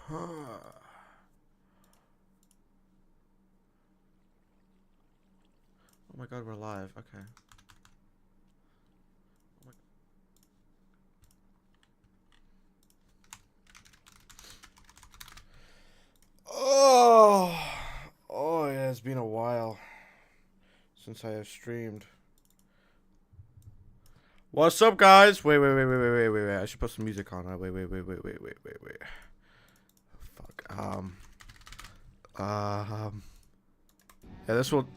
Oh my god, we're live. Okay. Oh yeah, it's been a while since I have streamed. What's up, guys? Wait. I should put some music on. Wait. Fuck. Yeah, this will.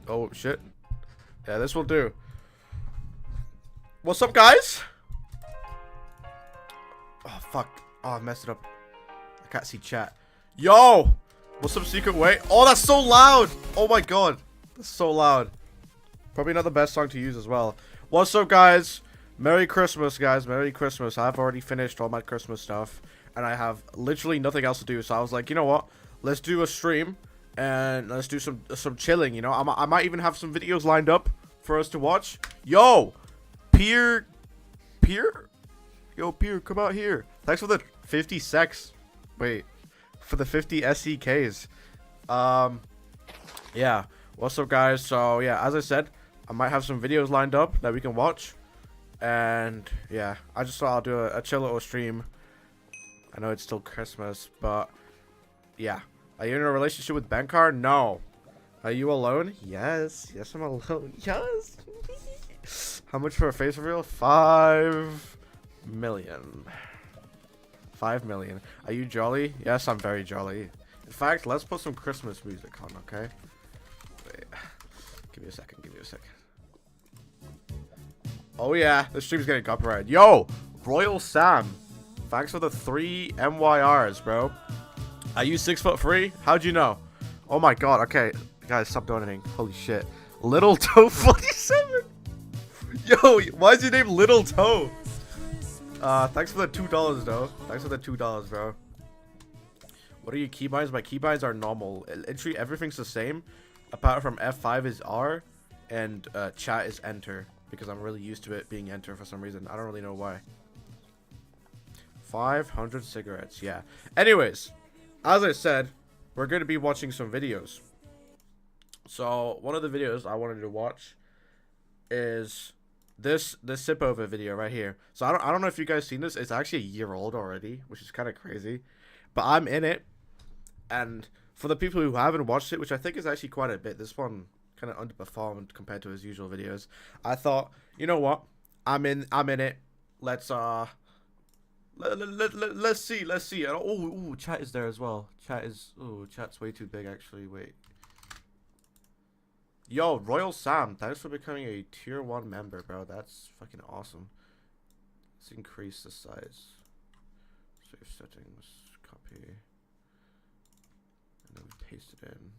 Oh shit. Yeah, this will do. What's up, guys? Oh fuck. Oh, I messed it up. I can't see chat. Yo! What's up, secret way? Oh, that's so loud! Oh my god. That's so loud. Probably not the best song to use as well. What's up, guys? Merry Christmas, guys. Merry Christmas. I've already finished all my Christmas stuff. And I have literally nothing else to do. So I was like, you know what? Let's do a stream. And let's do some chilling, you know? I might even have some videos lined up for us to watch. Yo! Peer? Yo, Peer, come out here. Thanks for the 50 secs. Wait. For the 50 SEKs. Yeah. What's up, guys? So, yeah, as I said, I might have some videos lined up that we can watch. And, yeah, I just thought I'll do a chill little stream. I know it's still Christmas, but, yeah. Are you in a relationship with Bankar? No. Are you alone? Yes. Yes, I'm alone. Yes. How much for a face reveal? 5 million. 5 million. Are you jolly? Yes, I'm very jolly. In fact, let's put some Christmas music on, okay? Wait. Give me a second. Oh, yeah. The stream's getting copyrighted. Yo! Royal Sam. Thanks for the 3 MYRs, bro. Are you 6'3"? How'd you know? Oh my god. Okay. Guys, stop donating. Holy shit. Little Toe 47. Yo, why is your name Little Toe? Thanks for the $2 though. Thanks for the $2, bro. What are your keybinds? My keybinds are normal. Literally everything's the same. Apart from F5 is R and chat is enter. Because I'm really used to it being enter for some reason. I don't really know why. 500 cigarettes, yeah. Anyways, as I said, we're going to be watching some videos. So, one of the videos I wanted to watch is this Sipover video right here. So, I don't know if you guys seen this. It's actually a year old already, which is kind of crazy. But I'm in it. And for the people who haven't watched it, which I think is actually quite a bit, this one kind of underperformed compared to his usual videos. I thought, you know what? I'm in it. Let's see. Oh, chat is there as well. Chat's way too big actually. Wait. Yo, Royal Sam, thanks for becoming a tier 1 member, bro. That's fucking awesome. Let's increase the size. Save settings, copy. And then we paste it in.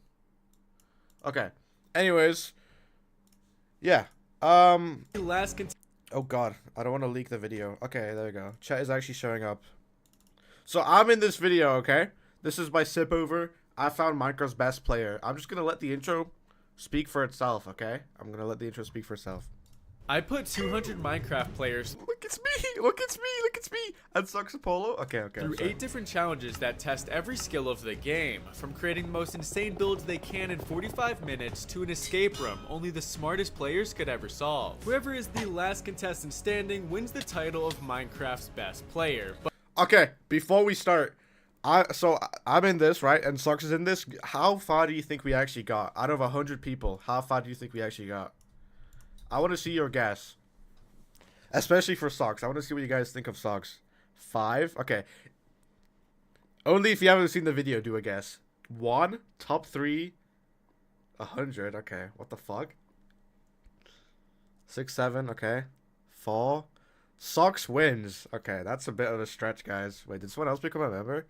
Okay. Anyways. Yeah. Oh god, I don't want to leak the video. Okay, there we go. Chat is actually showing up. So I'm in this video, okay? This is my Sipover. I found Minecraft's best player. I'm just gonna let the intro speak for itself, okay? I'm gonna let the intro speak for itself. I put 200 Minecraft players. Look, it's me! And Sucks Apollo? Okay. Through 8 different challenges that test every skill of the game. From creating the most insane builds they can in 45 minutes to an escape room only the smartest players could ever solve. Whoever is the last contestant standing wins the title of Minecraft's best player. Okay, before we start, I'm in this, right? And Sucks is in this. How far do you think we actually got? Out of 100 people, how far do you think we actually got? I want to see your guess. Especially for Socks. I want to see what you guys think of Socks. 5? Okay. Only if you haven't seen the video, do a guess. 1? Top 3? 100? Okay. What the fuck? 6, 7? Okay. 4? Socks wins. Okay, that's a bit of a stretch, guys. Wait, did someone else become a member?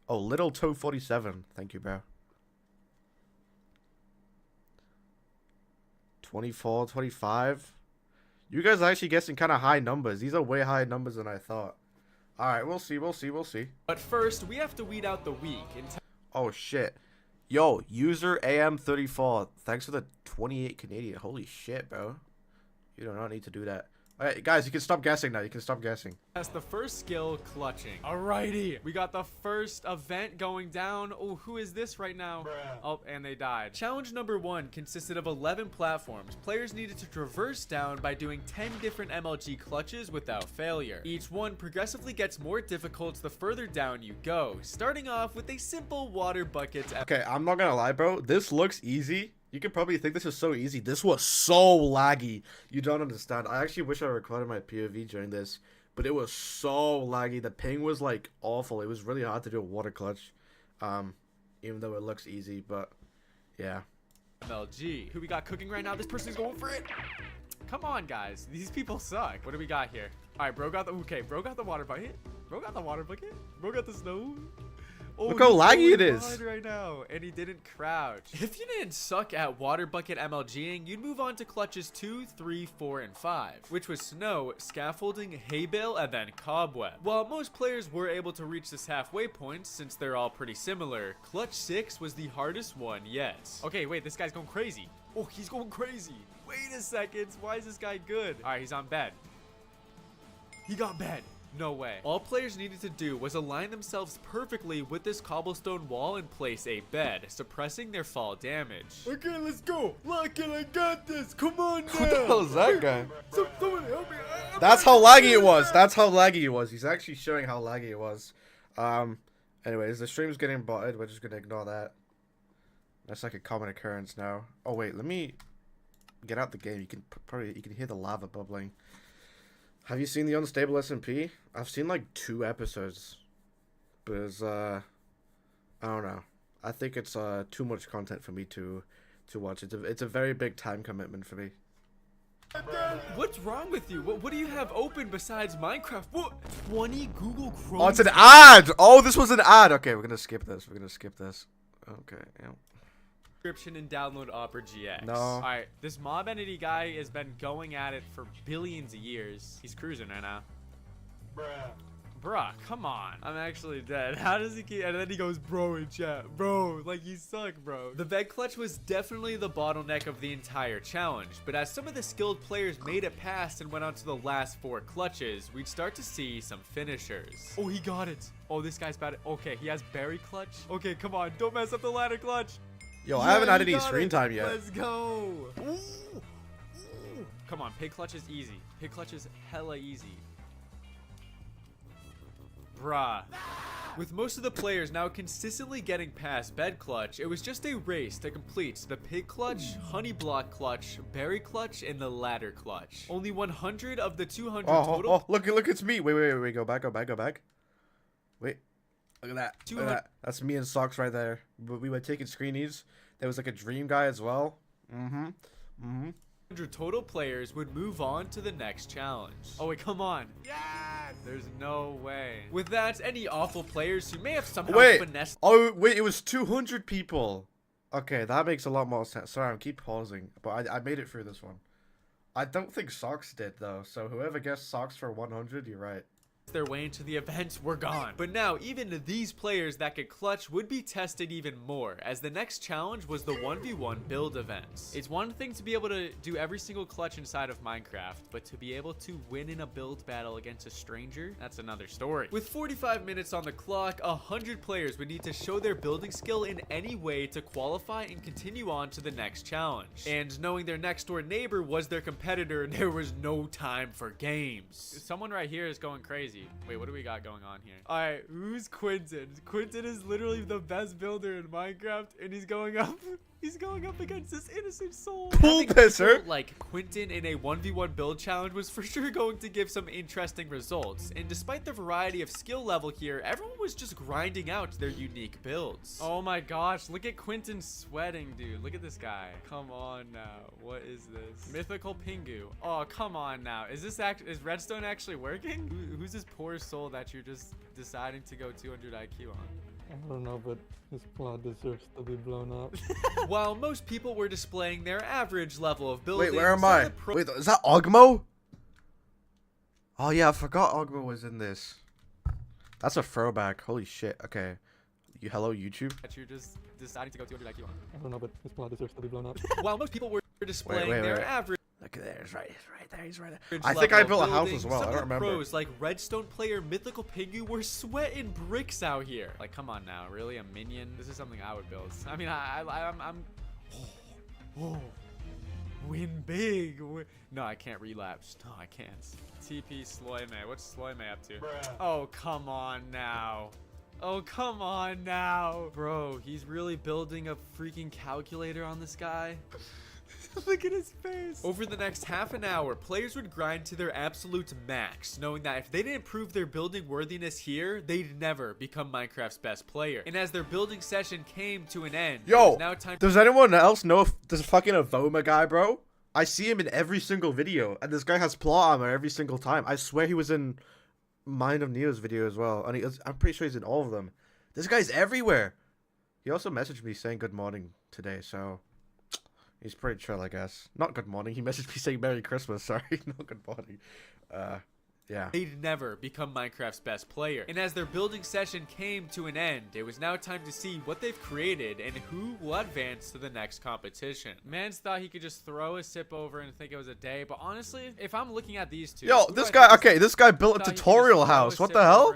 Oh, Little Toe 47. Thank you, bro. 24, 25. You guys are actually guessing kind of high numbers. These are way higher numbers than I thought. Alright, we'll see. But first, we have to weed out the weak. Oh, shit. Yo, user AM34. Thanks for the 28 Canadian. Holy shit, bro. You do not need to do that. Alright, guys, you can stop guessing now. You can stop guessing. That's the first skill, clutching. Alrighty, we got the first event going down. Oh, who is this right now? Oh, and they died. Challenge number 1 consisted of 11 platforms. Players needed to traverse down by doing 10 different MLG clutches without failure. Each one progressively gets more difficult the further down you go, starting off with a simple water bucket. Okay, I'm not gonna lie, bro. This looks easy. You could probably think this is so easy. This was so laggy. You don't understand. I actually wish I recorded my POV during this, but it was so laggy. The ping was like awful. It was really hard to do a water clutch, even though it looks easy. But yeah. MLG. Who we got cooking right now? This person's going for it. Come on, guys. These people suck. What do we got here? All right, bro got the bro got the water bucket. Bro got the water bucket. Bro got the snow. Oh, look how laggy it is right now, and he didn't crouch. If you didn't suck at water bucket MLGing, you'd move on to clutches 2, 3, 4, and 5, which was snow, scaffolding, hay bale, and then cobweb. While most players were able to reach this halfway point, since they're all pretty similar, clutch 6 was the hardest one yet. Okay, wait, this guy's going crazy. Oh, he's going crazy. Wait a second, why is this guy good? All right, he's on bed. He got bed. No way. All players needed to do was align themselves perfectly with this cobblestone wall and place a bed, suppressing their fall damage. Okay, let's go. Look, I got this. Come on now. Who the hell is that guy? Someone help me. That's how laggy it was. That's how laggy it was. He's actually showing how laggy it was. Anyways, the stream's getting botted. We're just gonna ignore that. That's like a common occurrence now. Oh wait, let me get out the game. You can hear the lava bubbling. Have you seen the Unstable SMP? I've seen like 2 episodes, but it's, I don't know. I think it's too much content for me to watch. It's a very big time commitment for me. What's wrong with you? What do you have open besides Minecraft? What? 20 Google Chrome. Oh, it's an ad. Oh, this was an ad. Okay, we're gonna skip this. Okay. Yeah. And download Opera GX. No. Alright, this mob entity guy has been going at it for billions of years. He's cruising right now. Bruh, come on. I'm actually dead. How does he keep... And then he goes, bro, in chat. Bro, like, you suck, bro. The bed clutch was definitely the bottleneck of the entire challenge, but as some of the skilled players made it past and went on to the last 4 clutches, we'd start to see some finishers. Oh, he got it. Oh, this guy's bad. Okay, he has berry clutch. Okay, come on. Don't mess up the ladder clutch. Yo, I haven't had any screen time yet. Let's go. Ooh. Ooh. Come on, pig clutch is easy. Pig clutch is hella easy. Bruh. With most of the players now consistently getting past bed clutch, it was just a race to complete the pig clutch, honey block clutch, berry clutch, and the ladder clutch. Only 100 of the 200 total. Oh, look, it's me. Wait, go back. Wait. Look at that. Look at that. That's me and Socks right there. We were taking screenies. There was like a dream guy as well. 100 total players would move on to the next challenge. Oh wait, come on. Yes! There's no way. With that, any awful players who may have somehow finessed. Oh wait, it was 200 people. Okay, that makes a lot more sense. Sorry, I keep pausing, but I made it through this one. I don't think Socks did though. So whoever guessed Socks for 100, you're right. Their way into the event were gone. But now even these players that could clutch would be tested even more, as the next challenge was the 1v1 build events. It's one thing to be able to do every single clutch inside of Minecraft, but to be able to win in a build battle against a stranger, that's another story. With 45 minutes on the clock, 100 players would need to show their building skill in any way to qualify and continue on to the next challenge. And knowing their next door neighbor was their competitor, there was no time for games. Someone right here is going crazy. Wait, what do we got going on here? All right, who's Quentin? Quentin is literally the best builder in Minecraft, and he's going up. He's going up against this innocent soul. Pool pisser. Like Quentin in a 1v1 build challenge was for sure going to give some interesting results. And despite the variety of skill level here, everyone was just grinding out their unique builds. Oh my gosh, look at Quentin sweating, dude. Look at this guy. Come on now. What is this? Mythical Pingu. Oh, come on now. Is Redstone actually working? Who's this poor soul that you're just deciding to go 200 IQ on? I don't know, but this plot deserves to be blown up. While most people were displaying their average level of building. Wait, where am I? Wait, is that Ogmo? Oh yeah, I forgot Ogmo was in this. That's a throwback. Holy shit. Okay. Hello, YouTube? That you're just deciding to go 200 IQ on. I don't know, but this plot deserves to be blown up. While most people were displaying their average. That there. He's right there. He's right there. Bridge I think I level built a house building. as well. Some I of don't the remember. pros like Redstone player Mythical Pingu were sweating bricks out here. Like, come on now, really? A minion? This is something I would build. I mean, I'm. Oh, win big. No, I can't relapse. No, I can't. TP Sloyme. What's Sloyme up to? Bruh. Oh, come on now. Oh, come on now. Bro, he's really building a freaking calculator on this guy. Look at his face. Over the next half an hour, players would grind to their absolute max, knowing that if they didn't prove their building worthiness here, they'd never become Minecraft's best player. And as their building session came to an end, it was now time. Does anyone else know if this fucking Avoma guy, bro? I see him in every single video, and this guy has plot armor every single time. I swear he was in Mind of Neo's video as well, and I'm pretty sure he's in all of them. This guy's everywhere. He also messaged me saying good morning today, so he's pretty chill, I guess. Not good morning. He messaged me saying Merry Christmas. Sorry, not good morning. Yeah. They'd never become Minecraft's best player. And as their building session came to an end, it was now time to see what they've created and who will advance to the next competition. Mans thought he could just throw a Sipover and think it was a day, but honestly, if I'm looking at these two... Yo, this guy, okay, this guy built a tutorial house. What the hell?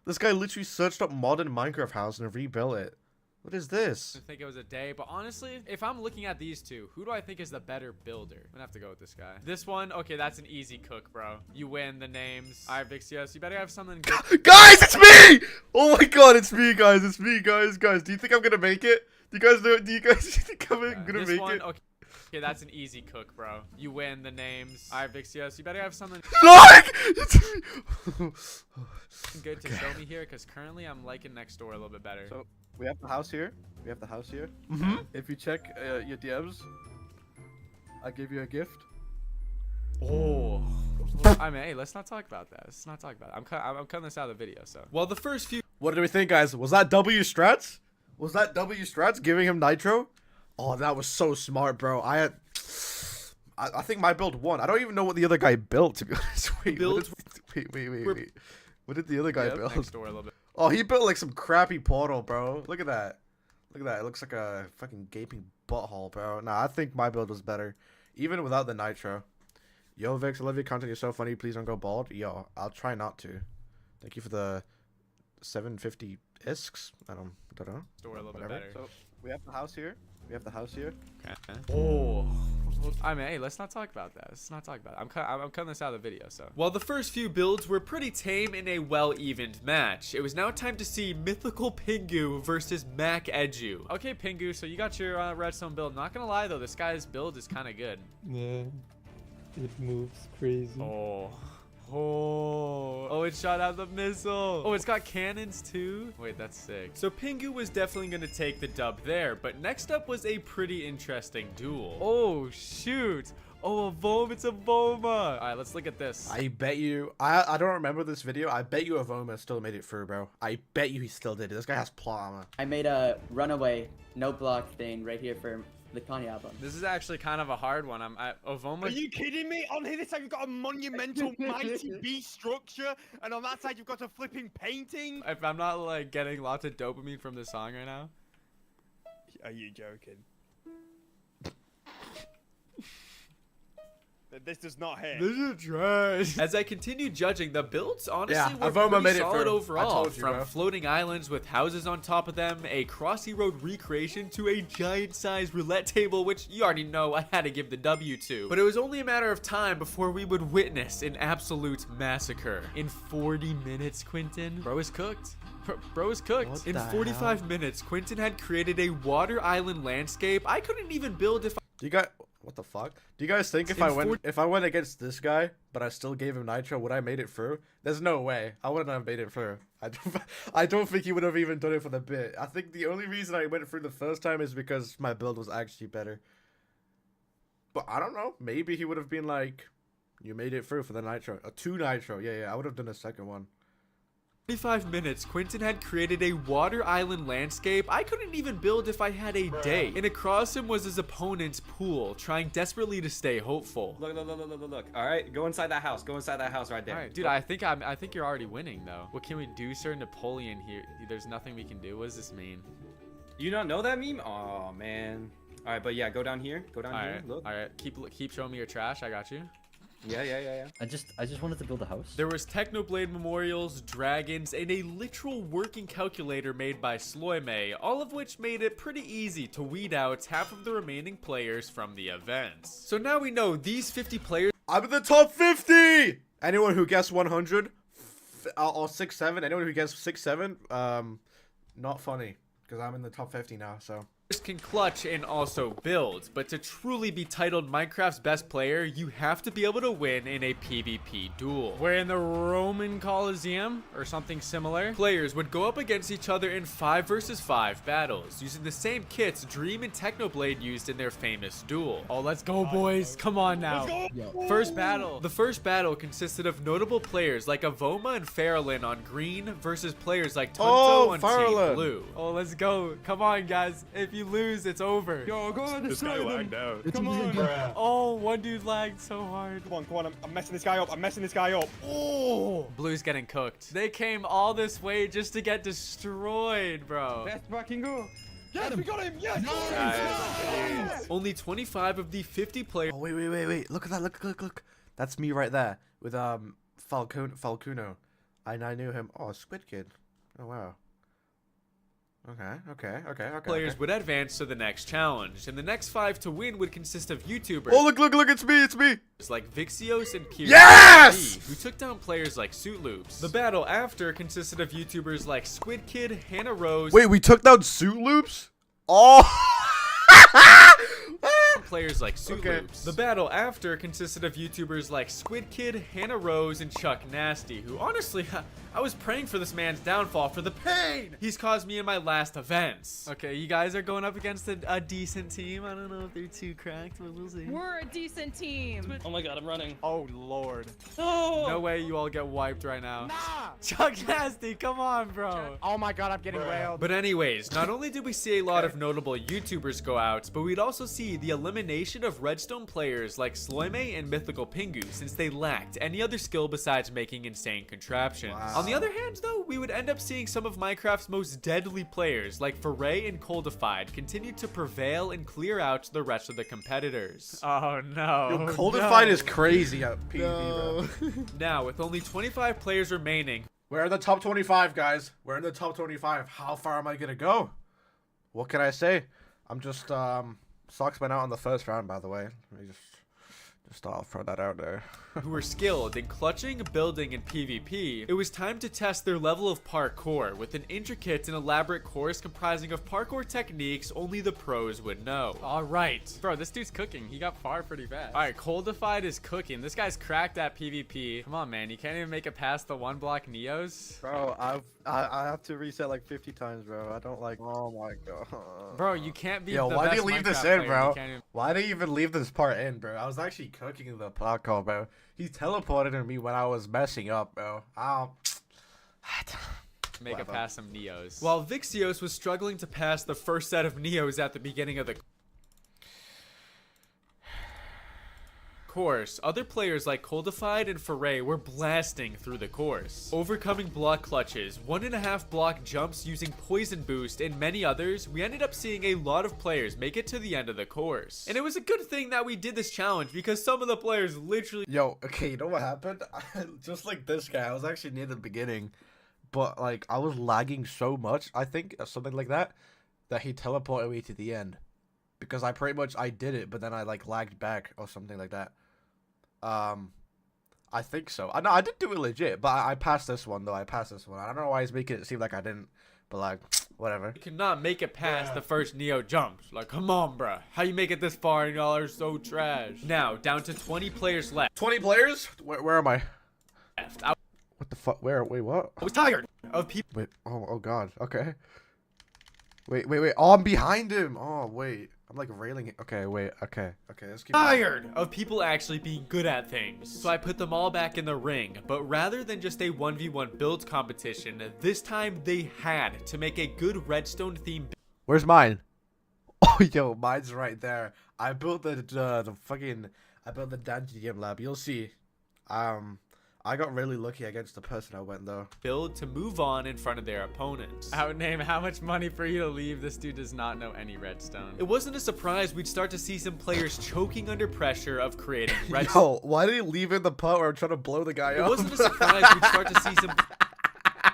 This guy literally searched up modern Minecraft house and rebuilt it. What is this? I think it was a day, but honestly, if I'm looking at these two, who do I think is the better builder? I'm gonna have to go with this guy. This one, okay, that's an easy cook, bro. You win the names. All right, Vixios, you better have something good. Guys, it's me! Oh my god, it's me, guys. It's me, guys. Guys, do you think I'm gonna make it? Do you guys know? Do you guys think I'm gonna make it? Okay, that's an easy cook, bro. You win the names. All right, Vixios, you better have something good to show me here, because currently I'm liking next door a little bit better. So we have the house here. We have the house here. If you check your DMs, I gave you a gift. Oh. I mean, hey, let's not talk about that. Let's not talk about it. I'm cutting this out of the video, so. Well, the first few. What do we think, guys? Was that W strats? Was that W strats giving him nitro? Oh, that was so smart, bro. I think my build won. I don't even know what the other guy built, to be honest. Wait. What did the other guy build? Next door a little bit. Oh, he built like some crappy portal, bro. Look at that. Look at that. It looks like a fucking gaping butthole, bro. Nah, I think my build was better, even without the nitro. Yo, Vix, I love your content. You're so funny. Please don't go bald. Yo, I'll try not to. Thank you for the 750 isks. I don't know. Door a little bit better. So we have the house here. We have the house here. Okay. Oh. I mean, hey, let's not talk about that. Let's not talk about it. I'm cutting this out of the video, so. While the first few builds were pretty tame in a well-evened match, it was now time to see Mythical Pingu versus Mac Edu. Okay, Pingu, so you got your Redstone build. Not gonna lie, though, this guy's build is kind of good. Yeah, it moves crazy. Oh, it shot out the missile. Oh, it's got cannons too. Wait, that's sick. So Pingu was definitely going to take the dub there, but next up was a pretty interesting duel. Oh, shoot. Oh, a Voma. It's a Voma. All right, let's look at this. I bet you, I don't remember this video. I bet you a Voma still made it through, bro. I bet you he still did. This guy has plot armor. I made a runaway no block thing right here for the Kanye album. This is actually kind of a hard one. Voma. Are you kidding me? On here this side you've got a monumental mighty beast structure, and on that side you've got a flipping painting. If I'm not like getting lots of dopamine from this song right now. Are you joking? This does not hit. This is trash. As I continued judging, the builds honestly were Avoma pretty made it solid through. overall. I told you, From bro. floating islands with houses on top of them, a crossy road recreation, to a giant-sized roulette table, which you already know I had to give the W to. But it was only a matter of time before we would witness an absolute massacre. In 40 minutes, Quentin, bro is cooked. Bro is cooked. What In the 45 minutes, Quentin had created a water island landscape I couldn't even build if Do you guys, what the fuck? Do you guys think if I went against this guy, but I still gave him nitro, would I made it through? There's no way. I wouldn't have made it through. I don't think he would have even done it for the bit. I think the only reason I went through the first time is because my build was actually better. But I don't know. Maybe he would have been like, you made it through for the nitro. 2 nitro. Yeah. I would have done a second one. 45 minutes, Quentin had created a water island landscape I couldn't even build if I had a day. And across him was his opponent's pool, trying desperately to stay hopeful. Look. All right, go inside that house. Go inside that house right there. All right, dude, I think you're already winning though. What can we do, Sir Napoleon? Here, there's nothing we can do. What does this mean? You don't know that meme? Oh man. All right, but yeah, go down here. Go down All here. right, Look. all right. Keep showing me your trash. I got you. Yeah. I just wanted to build a house. There was Technoblade memorials, dragons, and a literal working calculator made by Sloime, all of which made it pretty easy to weed out half of the remaining players from the events. So now we know these 50 players. I'm in the top 50. Anyone who guessed 100 or 6-7, anyone who guessed 6-7, not funny because I'm in the top 50 now. So Can clutch and also build, but to truly be titled Minecraft's best player, you have to be able to win in a PvP duel. Where in the Roman Colosseum, or something similar, players would go up against each other in 5 versus 5 battles, using the same kits Dream and Technoblade used in their famous duel. Oh, let's go, boys. Come on now. First battle. The first battle consisted of notable players like Avoma and Farallon on green versus players like Tonto on Team Blue. Oh, let's go. Come on, guys. If you lose, it's over. Yo, go on the side of them. out. Come on. Oh, one dude lagged so hard. Come on. I'm messing this guy up. Oh, Blue's getting cooked. They came all this way just to get destroyed, bro. Let's fucking go. Yes, we got him. Yes. Nice. Only 25 of the 50 players. oh wait, look at that, look. That's me right there with Falcuno. I knew him. Oh, Squid Kid. Oh wow. Okay. Players would advance to the next challenge, and the next 5 to win would consist of YouTubers. Oh look, it's me. Like Vixios and Pure Yes! who took down players like Suit Loops. The battle after consisted of YouTubers like Squid Kid, Hannah Rose. Wait, we took down Suit Loops? Oh! Players like Suit Loops. The battle after consisted of YouTubers like Squid Kid, Hannah Rose, and Chuck Nasty, who honestly, I was praying for this man's downfall for the pain he's caused me in my last events. Okay, you guys are going up against a decent team. I don't know if they're too cracked, but we'll see. We're a decent team. Oh my god, I'm running. Oh, Lord. Oh! No way you all get wiped right now. Nah. Chuck Nasty, come on, bro. Oh my god, I'm getting railed. But anyways, not only did we see a lot of notable YouTubers go out, but we'd also see the elimination of Redstone players like Sloime and Mythical Pingu, since they lacked any other skill besides making insane contraptions. Wow. On the other hand, though, we would end up seeing some of Minecraft's most deadly players like Foray and Coldified continue to prevail and clear out the rest of the competitors. Oh no. Yo, Coldified is crazy at PvP, bro. Now, with only 25 players remaining, We're in the top 25, guys. We're in the top 25. How far am I gonna go? What can I say? I'm just Socks went out on the first round, by the way. Let me just I'll throw that out there. who were skilled in clutching, building, and PvP, it was time to test their level of parkour with an intricate and elaborate course comprising of parkour techniques only the pros would know. All right. Bro, this dude's cooking. He got far pretty fast. All right, Coldified is cooking. This guy's cracked at PvP. Come on, man. You can't even make it past the 1-block Neos. Bro, I have to reset like 50 times, bro. I don't like. Oh my god. Bro, you can't be Yo, the why do best you leave this Minecraft in, player. bro? You can't even Why do you even leave this part in, bro? I was actually cooking the parkour, bro. He teleported to me when I was messing up, bro. make it Whatever. past some Neos. While Vixios was struggling to pass the first set of Neos at the beginning of the course, other players like Coldified and Foray were blasting through the course, overcoming block clutches, 1.5 block jumps using poison boost, and many others. We ended up seeing a lot of players make it to the end of the course, and it was a good thing that we did this challenge because some of the players literally Yo, okay, you know what happened? Just like this guy, I was actually near the beginning, but like I was lagging so much, I think, something like that he teleported me to the end. Because I did it, but then I like lagged back or something like that. I think so. No, I did do it legit, but I passed this one though. I passed this one. I don't know why he's making it seem like I didn't, but like, whatever. could not make it past the first Neo jumps. Like, come on, bruh. How you make it this far and y'all are so trash? Now, down to 20 players left. 20 players? Where am I? I What the fuck? Where? Wait, what? was tired of people Wait. Oh God. Okay. Wait. Oh, I'm behind him. Oh wait. I'm like railing it. Okay. Wait. Okay. Let's keep. tired of people actually being good at things. So I put them all back in the ring, but rather than just a 1v1 build competition, this time they had to make a good redstone theme. Where's mine? Oh, yo, mine's right there. I built the fucking. I built the dungeon lab. You'll see. I got really lucky against the person I went though. build to move on in front of their opponents. I would name how much money for you to leave. This dude does not know any redstone. It wasn't a surprise we'd start to see some players choking under pressure of creating redstone. Yo, why did he leave in the part where I'm trying to blow the guy up? It wasn't a surprise we'd start to see some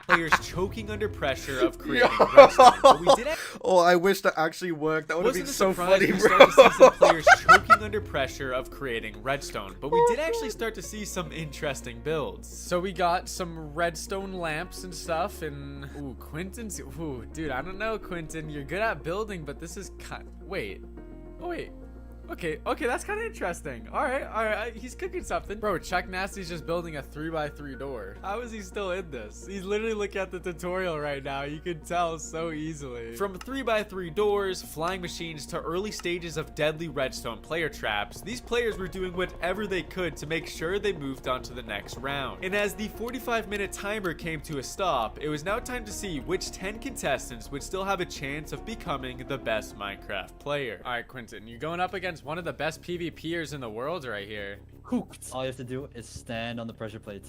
players choking under pressure of creating redstone. But we did Oh, I wish that actually worked. That would have been so funny, we bro. started to see some players choking under pressure of creating redstone, but we did actually start to see some interesting builds. So we got some redstone lamps and stuff, and ooh, Quentin's, ooh, dude, I don't know, Quentin, you're good at building, but this is kind. Wait, oh wait. Okay, that's kind of interesting. All right, he's cooking something. Bro, Chuck Nasty's just building a 3x3 door. How is he still in this? He's literally looking at the tutorial right now. You can tell so easily. From 3x3 doors, flying machines, to early stages of deadly redstone player traps, these players were doing whatever they could to make sure they moved on to the next round. And as the 45-minute timer came to a stop, it was now time to see which 10 contestants would still have a chance of becoming the best Minecraft player. All right, Quentin, you're going up against one of the best PvPers in the world right here. Cooked. All you have to do is stand on the pressure plate.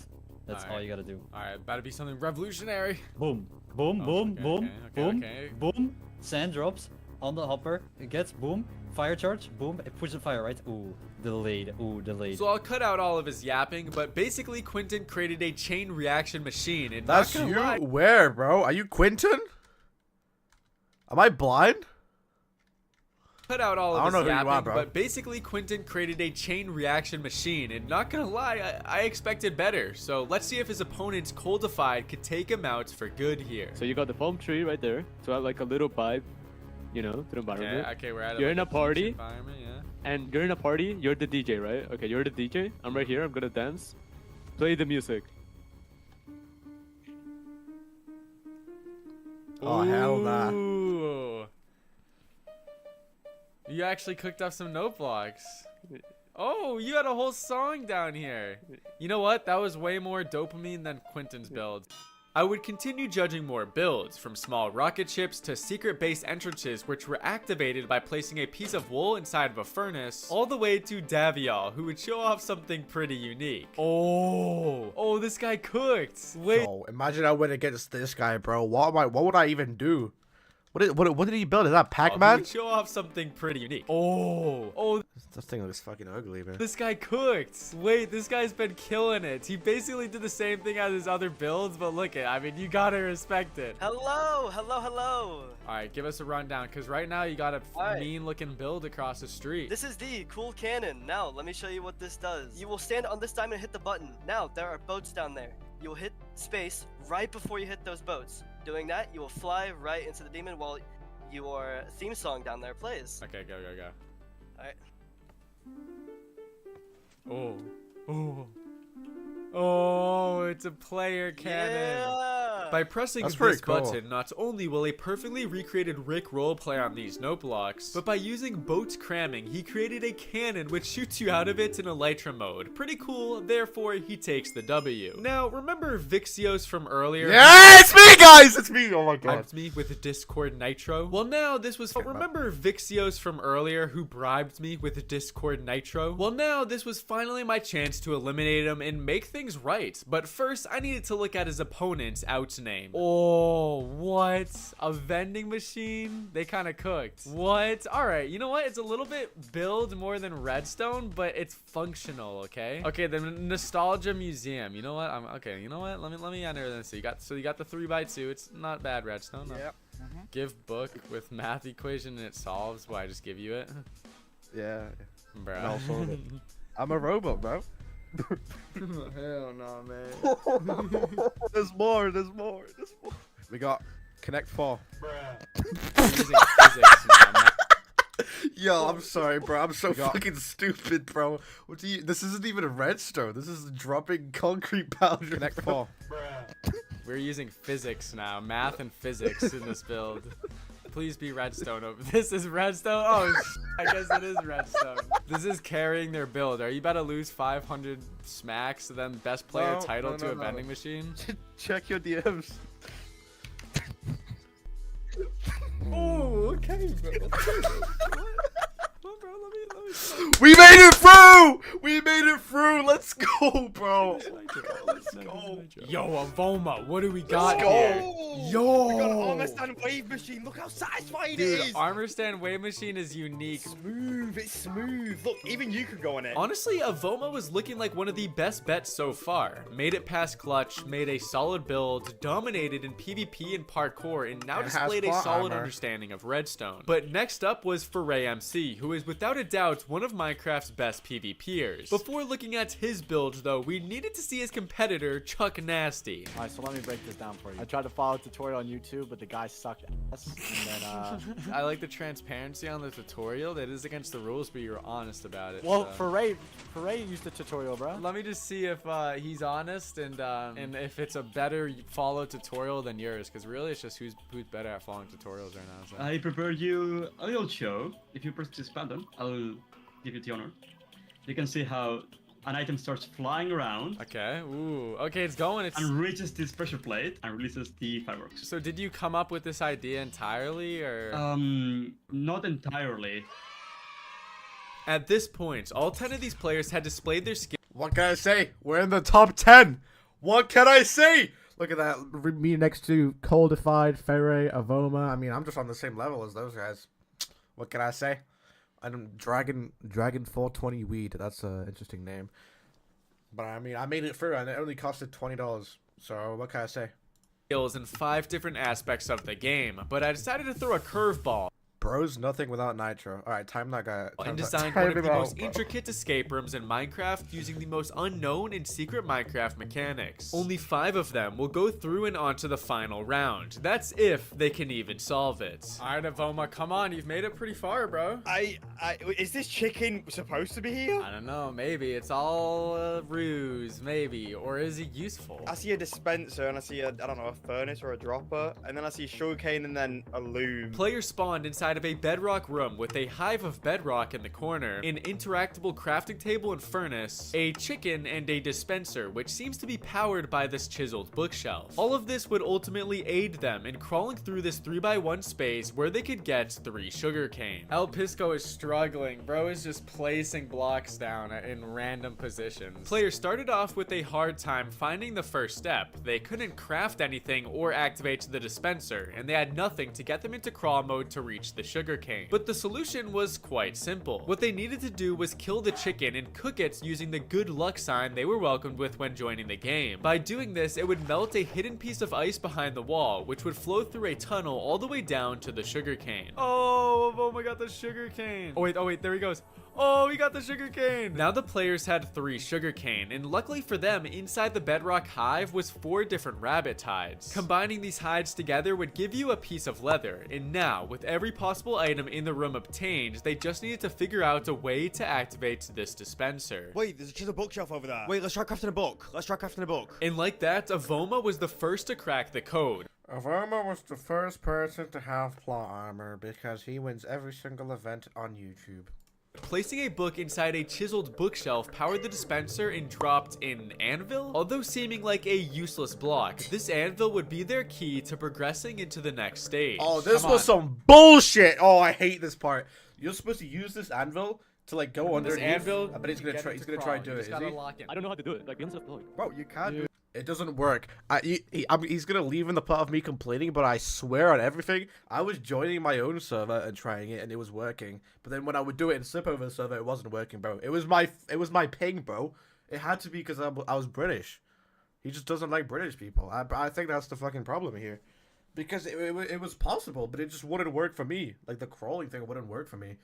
That's all you gotta do. All right, about to be something revolutionary. Boom, boom, boom, okay, boom, boom, okay. boom. Sand drops on the hopper. It gets boom. Fire charge. Boom. It pushes fire, right? Ooh, delayed. Ooh, delayed. So I'll cut out all of his yapping, but basically Quentin created a chain reaction machine. And That's not you? gonna lie, Where, bro? Are you Quentin? Am I blind? cut out all I of don't his know who you yapping, are, bro. but basically Quentin created a chain reaction machine, and not gonna lie, I expected better. So let's see if his opponent's Coldified could take him out for good here. So you got the palm tree right there to add like a little vibe, you know, to the environment. Okay, we're at You're in a beach party. environment, yeah. And you're in a party, you're the DJ, right? Okay, you're the DJ. I'm right here, I'm gonna dance. Play the music. Oh, hell nah. Ooh. You actually cooked up some note blocks. Oh, you had a whole song down here. You know what? That was way more dopamine than Quentin's build. I would continue judging more builds, from small rocket ships to secret base entrances which were activated by placing a piece of wool inside of a furnace, all the way to Davial, who would show off something pretty unique. Oh, this guy cooked. Wait. Yo, imagine I went against this guy, bro. What would I even do? What did he build? Is that He Pac-Man? would show off something pretty unique. Oh, This thing looks fucking ugly, man. this guy cooked. Wait, this guy's been killing it. He basically did the same thing as his other builds, but look at, I mean, you gotta respect it. Hello. All right, give us a rundown, because right now you got a Alright. mean-looking build across the street. This is the cool cannon. Now, let me show you what this does. You will stand on this diamond and hit the button. Now, there are boats down there. You will hit space right before you hit those boats. Doing that, you will fly right into the demon while your theme song down there plays. Okay, go. Alright. Oh, it's a player cannon. Yeah. By pressing That's this pretty cool. button, not only will a perfectly recreated Rick roleplay on these note blocks, but by using boats cramming, he created a cannon which shoots you out of it in Elytra mode. Pretty cool, therefore he takes the W. Now, remember Vixios from earlier? Yeah, it's me, guys! It's me! Oh my god. Bribed me with Discord Nitro. Well, now this was. Remember Vixios from earlier who bribed me with Discord Nitro? Well, now this was finally my chance to eliminate him and make things right. But first, I needed to look at his opponent's out's name. Oh, what? A vending machine? They kind of cooked. What? All right, you know what? It's a little bit build more than Redstone, but it's functional. Okay. Okay, the Nostalgia Museum. You know what? Okay. You know what? Let me enter this. So you got the 3x2. It's not bad, Redstone. No. Yep. Give book with math equation and it solves. Why I just give you it, Yeah. bro. No, sort of. I'm a robot, bro. Hell no, man. There's more. We got Connect 4. Using physics now, man. Yo, I'm sorry, bro. I'm so fucking stupid, bro. This isn't even a redstone. This is dropping concrete powder. Connect bro. 4. We're using physics now, math and physics in this build. Please be redstone over. This is redstone. Oh, I guess it is redstone. This is carrying their build. Are you about to lose 500 smacks, then best player title to a vending machine? Check your DMs. Oh, okay, bro. What, bro? Let me We made it through! We made it through! Let's go, bro! Let's go! Yo, Avoma, what do we got go. here? We got an Yo! armor stand wave machine. Look how satisfying Dude, it is. armor stand wave machine is unique. Smooth. It's smooth. Look, even you could go on it. Honestly, Avoma was looking like one of the best bets so far. Made it past clutch, made a solid build, dominated in PvP and parkour, and now It has displayed a plot solid armor. understanding of Redstone. But next up was Foray MC, who is without a doubt one of Minecraft's best PvPers. Before looking at his build though, we needed to see his competitor, Chuck Nasty. Alright, so let me break this down for you. I tried to follow a tutorial on YouTube, but the guy sucked ass. And then, I like the transparency on the tutorial. That is against the rules, but you're honest about it. well, so. Foray used the tutorial, bro. Let me just see if he's honest and if it's a better follow tutorial than yours, because really it's just who's better at following tutorials right now. So. I prepare you a little show. If you press this button, I'll give you the honor. You can see how an item starts flying around Okay. Ooh. Okay, it's going. It's. and reaches this pressure plate and releases the fireworks. So did you come up with this idea entirely, or? Not entirely. At this point, all 10 of these players had displayed their skill. What can I say? We're in the top 10. What can I say? Look at that. Me next to Coldified, Ferre, Avoma. I mean, I'm just on the same level as those guys. What can I say? I'm Dragon 420 Weed. That's an interesting name. But I mean, I made it through and it only costed $20. So what can I say? Skills in 5 different aspects of the game, but I decided to throw a curveball. Bros, nothing without Nitro. Alright, time that guy. And designed one of the most intricate escape rooms in Minecraft using the most unknown and secret Minecraft mechanics. Only 5 of them will go through and onto the final round. That's if they can even solve it. Alright, Avoma, come on, you've made it pretty far, bro. Is this chicken supposed to be here? I don't know, maybe. It's all a ruse, maybe. Or is it useful? I see a dispenser and I see I don't know, a furnace or a dropper. And then I see sugarcane and then a loom. Players spawned inside of a bedrock room with a hive of bedrock in the corner, an interactable crafting table and furnace, a chicken, and a dispenser, which seems to be powered by this chiseled bookshelf. All of this would ultimately aid them in crawling through this 3x1 space where they could get 3 sugarcane. El Pisco is struggling. Bro is just placing blocks down in random positions. Players started off with a hard time finding the first step. They couldn't craft anything or activate the dispenser, and they had nothing to get them into crawl mode to reach the sugarcane. But the solution was quite simple. What they needed to do was kill the chicken and cook it using the good luck sign they were welcomed with when joining the game. By doing this, it would melt a hidden piece of ice behind the wall, which would flow through a tunnel all the way down to the sugarcane. Oh my god, the sugarcane. Oh wait, there he goes. Oh, we got the sugarcane! Now the players had 3 sugarcane, and luckily for them, inside the bedrock hive was 4 different rabbit hides. Combining these hides together would give you a piece of leather, and now, with every possible item in the room obtained, they just needed to figure out a way to activate this dispenser. Wait, there's just a bookshelf over there. Wait, let's try crafting a book. And like that, Avoma was the first to crack the code. Avoma was the first person to have plot armor because he wins every single event on YouTube. Placing a book inside a chiseled bookshelf powered the dispenser and dropped an anvil? Although seeming like a useless block, this anvil would be their key to progressing into the next stage. Oh, this was some bullshit. Oh, I hate this part. You're supposed to use this anvil to like go underneath. This anvil, I bet he's gonna try. He's gonna try and do it. Is he? I don't know how to do it. Like, you Bro, you can't do it. It doesn't work. I mean, he's gonna leave in the part of me complaining, but I swear on everything, I was joining my own server and trying it, and it was working. But then when I would do it in Sipover server, it wasn't working, bro. It was my ping, bro. It had to be because I was British. He just doesn't like British people. I think that's the fucking problem here, because it was possible, but it just wouldn't work for me. Like the crawling thing wouldn't work for me.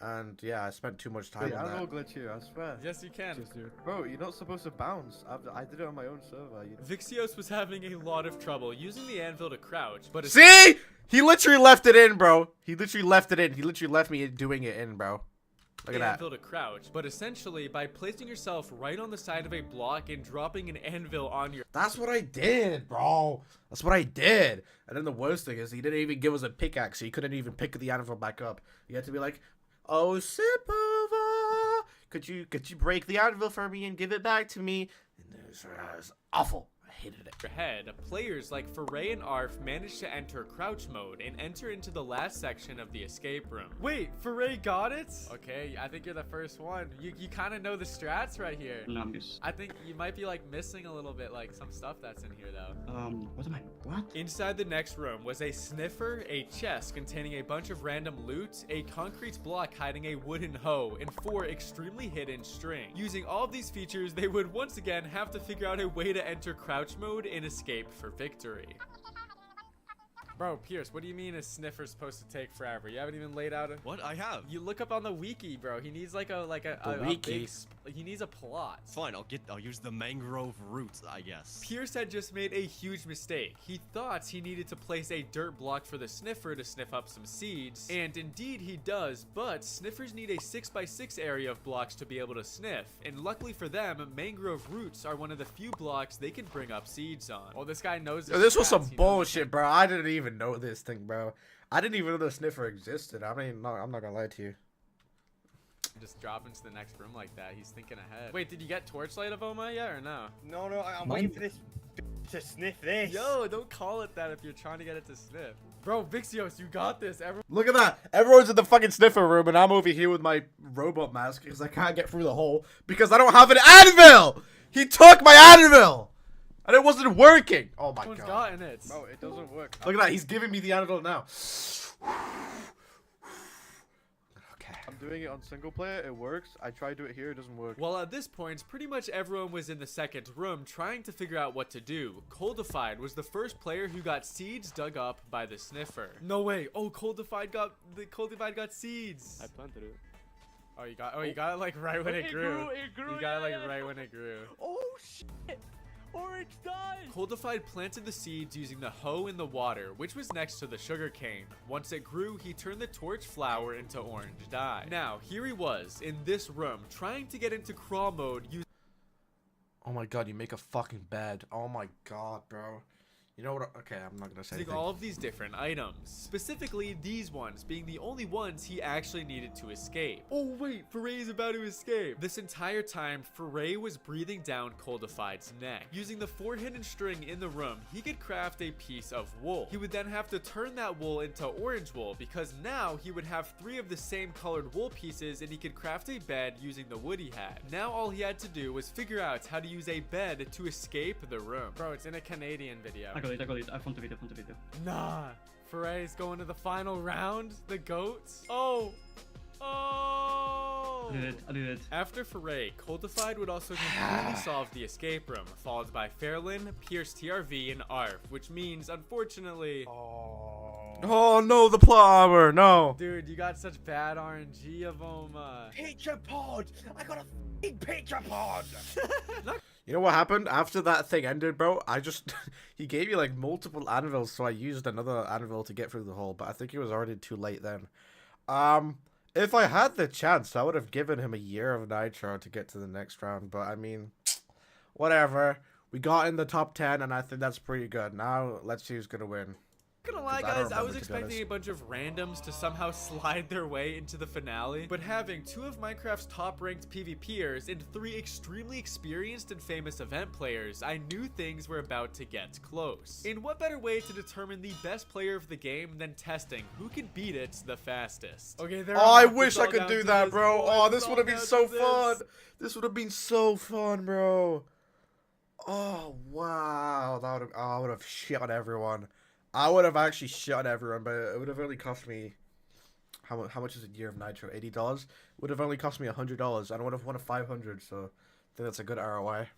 And yeah, I spent too much time Wait, on I that. don't glitch here, I swear. Yes, you can. Bro, you're not supposed to bounce. I did it on my own server. Vixios was having a lot of trouble using the anvil to crouch, but See? He literally left it in, bro. He literally left it in. He literally left me doing it in, bro. Look at that. Anvil to crouch, but essentially by placing yourself right on the side of a block and dropping an anvil on your— That's what I did, bro. That's what I did. And then the worst thing is he didn't even give us a pickaxe. So he couldn't even pick the anvil back up. He had to be like, "Oh, Sipover, could you break the anvil for me and give it back to me?" And it was awful. I I hated it. Ahead, players like Foray and Arf managed to enter crouch mode and enter into the last section of the escape room. Wait, Foray got it? Okay, I think you're the first one. You kind of know the strats right here. I think you might be like missing a little bit, like some stuff that's in here though. What am I? What? Inside the next room was a sniffer, a chest containing a bunch of random loot, a concrete block hiding a wooden hoe, and 4 extremely hidden string. Using all of these features, they would once again have to figure out a way to enter crouch mode and escape for victory. Bro, Pierce, what do you mean a sniffer's supposed to take forever? You haven't even laid out a... What? I have. You look up on the wiki, bro. He needs like a wiki. he needs a plot. Fine, I'll use the mangrove roots, I guess. Pierce had just made a huge mistake. He thought he needed to place a dirt block for the sniffer to sniff up some seeds, and indeed he does, but sniffers need a 6x6 area of blocks to be able to sniff, and luckily for them, mangrove roots are one of the few blocks they can bring up seeds on. Well, this guy knows Yo, this was some bullshit, bro. I didn't even know this thing, bro. I didn't even know the sniffer existed. I mean, no, I'm not gonna lie to you. Just drop into the next room like that. He's thinking ahead. Wait, did you get Torchlight of Oma yet or no? No, I'm waiting for this to sniff this. Yo, don't call it that if you're trying to get it to sniff. Bro, Vixios, you got this. Look at that. Everyone's in the fucking sniffer room, and I'm over here with my robot mask because I can't get through the hole because I don't have an anvil. He took my anvil, and it wasn't working. Oh my god. Gotten it. No, it doesn't work. Look at that. He's giving me the anvil now. I'm doing it on single player. It works. I try to do it here. It doesn't work. Well, at this point, pretty much everyone was in the second room trying to figure out what to do. Coldified was the first player who got seeds dug up by the sniffer. No way. Oh, Coldified got seeds. I planted it. Oh, you got it like right when it grew. You got it like right when it grew. Oh shit! Orange died! Coldified planted the seeds using the hoe in the water, which was next to the sugar cane. Once it grew, he turned the torch flower into orange dye. Now, here he was, in this room, trying to get into crawl mode using... Oh my god, you make a fucking bed. Oh my god, bro. You know what? Okay, I'm not gonna say anything. all of these different items. Specifically, these ones being the only ones he actually needed to escape. Oh wait, Foray's about to escape. This entire time, Foray was breathing down Coldified's neck. Using the 4 hidden string in the room, he could craft a piece of wool. He would then have to turn that wool into orange wool because now he would have 3 of the same colored wool pieces and he could craft a bed using the wood he had. Now all he had to do was figure out how to use a bed to escape the room. Bro, it's in a Canadian video. I got it. I found the video. Nah, Foray's going to the final round. The goats. Oh. I did it. After Foray, Coldified would also completely solve the escape room, followed by Fairlin, Pierce TRV, and Arf, which means, unfortunately... Oh no, the plot armor, no. Dude, you got such bad RNG of Oma. Picture pod! I got a f***ing picture pod! You know what happened after that thing ended, bro? I just he gave me like multiple anvils, so I used another anvil to get through the hole, but I think it was already too late then. If I had the chance, I would have given him a year of nitro to get to the next round, but I mean, whatever. We got in the top 10, and I think that's pretty good. Now let's see who's gonna win. Not gonna lie, guys, I was expecting a bunch of randoms to somehow slide their way into the finale, but having 2 of Minecraft's top-ranked PvPers and 3 extremely experienced and famous event players, I knew things were about to get close. And what better way to determine the best player of the game than testing who can beat it the fastest? Okay, there. Oh, I wish I could do that, bro. Oh, this would have been so fun. This would have been so fun, bro. Oh wow, I would have shit on everyone. I would have actually shot everyone, but it would have only cost me how much is a year of nitro? $80. It would have only cost me $100, and I would have won a 500. So I think that's a good ROI.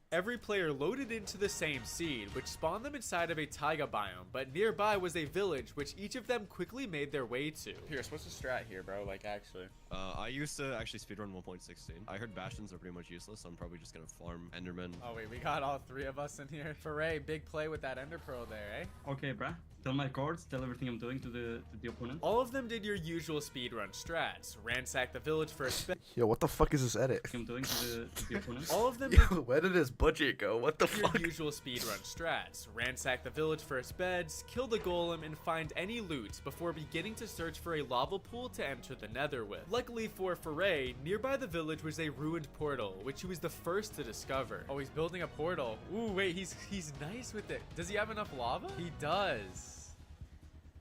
Every player loaded into the same seed, which spawned them inside of a taiga biome, but nearby was a village which each of them quickly made their way to. Pierce, what's the strat here, bro? Like, actually. I used to actually speedrun 1.16. I heard bastions are pretty much useless, so I'm probably just gonna farm endermen. Oh wait, we got all 3 of us in here. Foray, big play with that ender pearl there, eh? Okay, bruh. Tell my cards, tell everything I'm doing to the opponent. All of them did your usual speedrun strats. Ransack the village for a Yo, what the fuck is this edit? I'm doing to the opponent. All of them Yo, where did his budget go? What the Your fuck? usual speedrun strats. Ransack the village for its beds, kill the golem, and find any loot before beginning to search for a lava pool to enter the nether with. Luckily for Foray, nearby the village was a ruined portal, which he was the first to discover. Oh, he's building a portal. Ooh, wait, he's nice with it. Does he have enough lava? He does.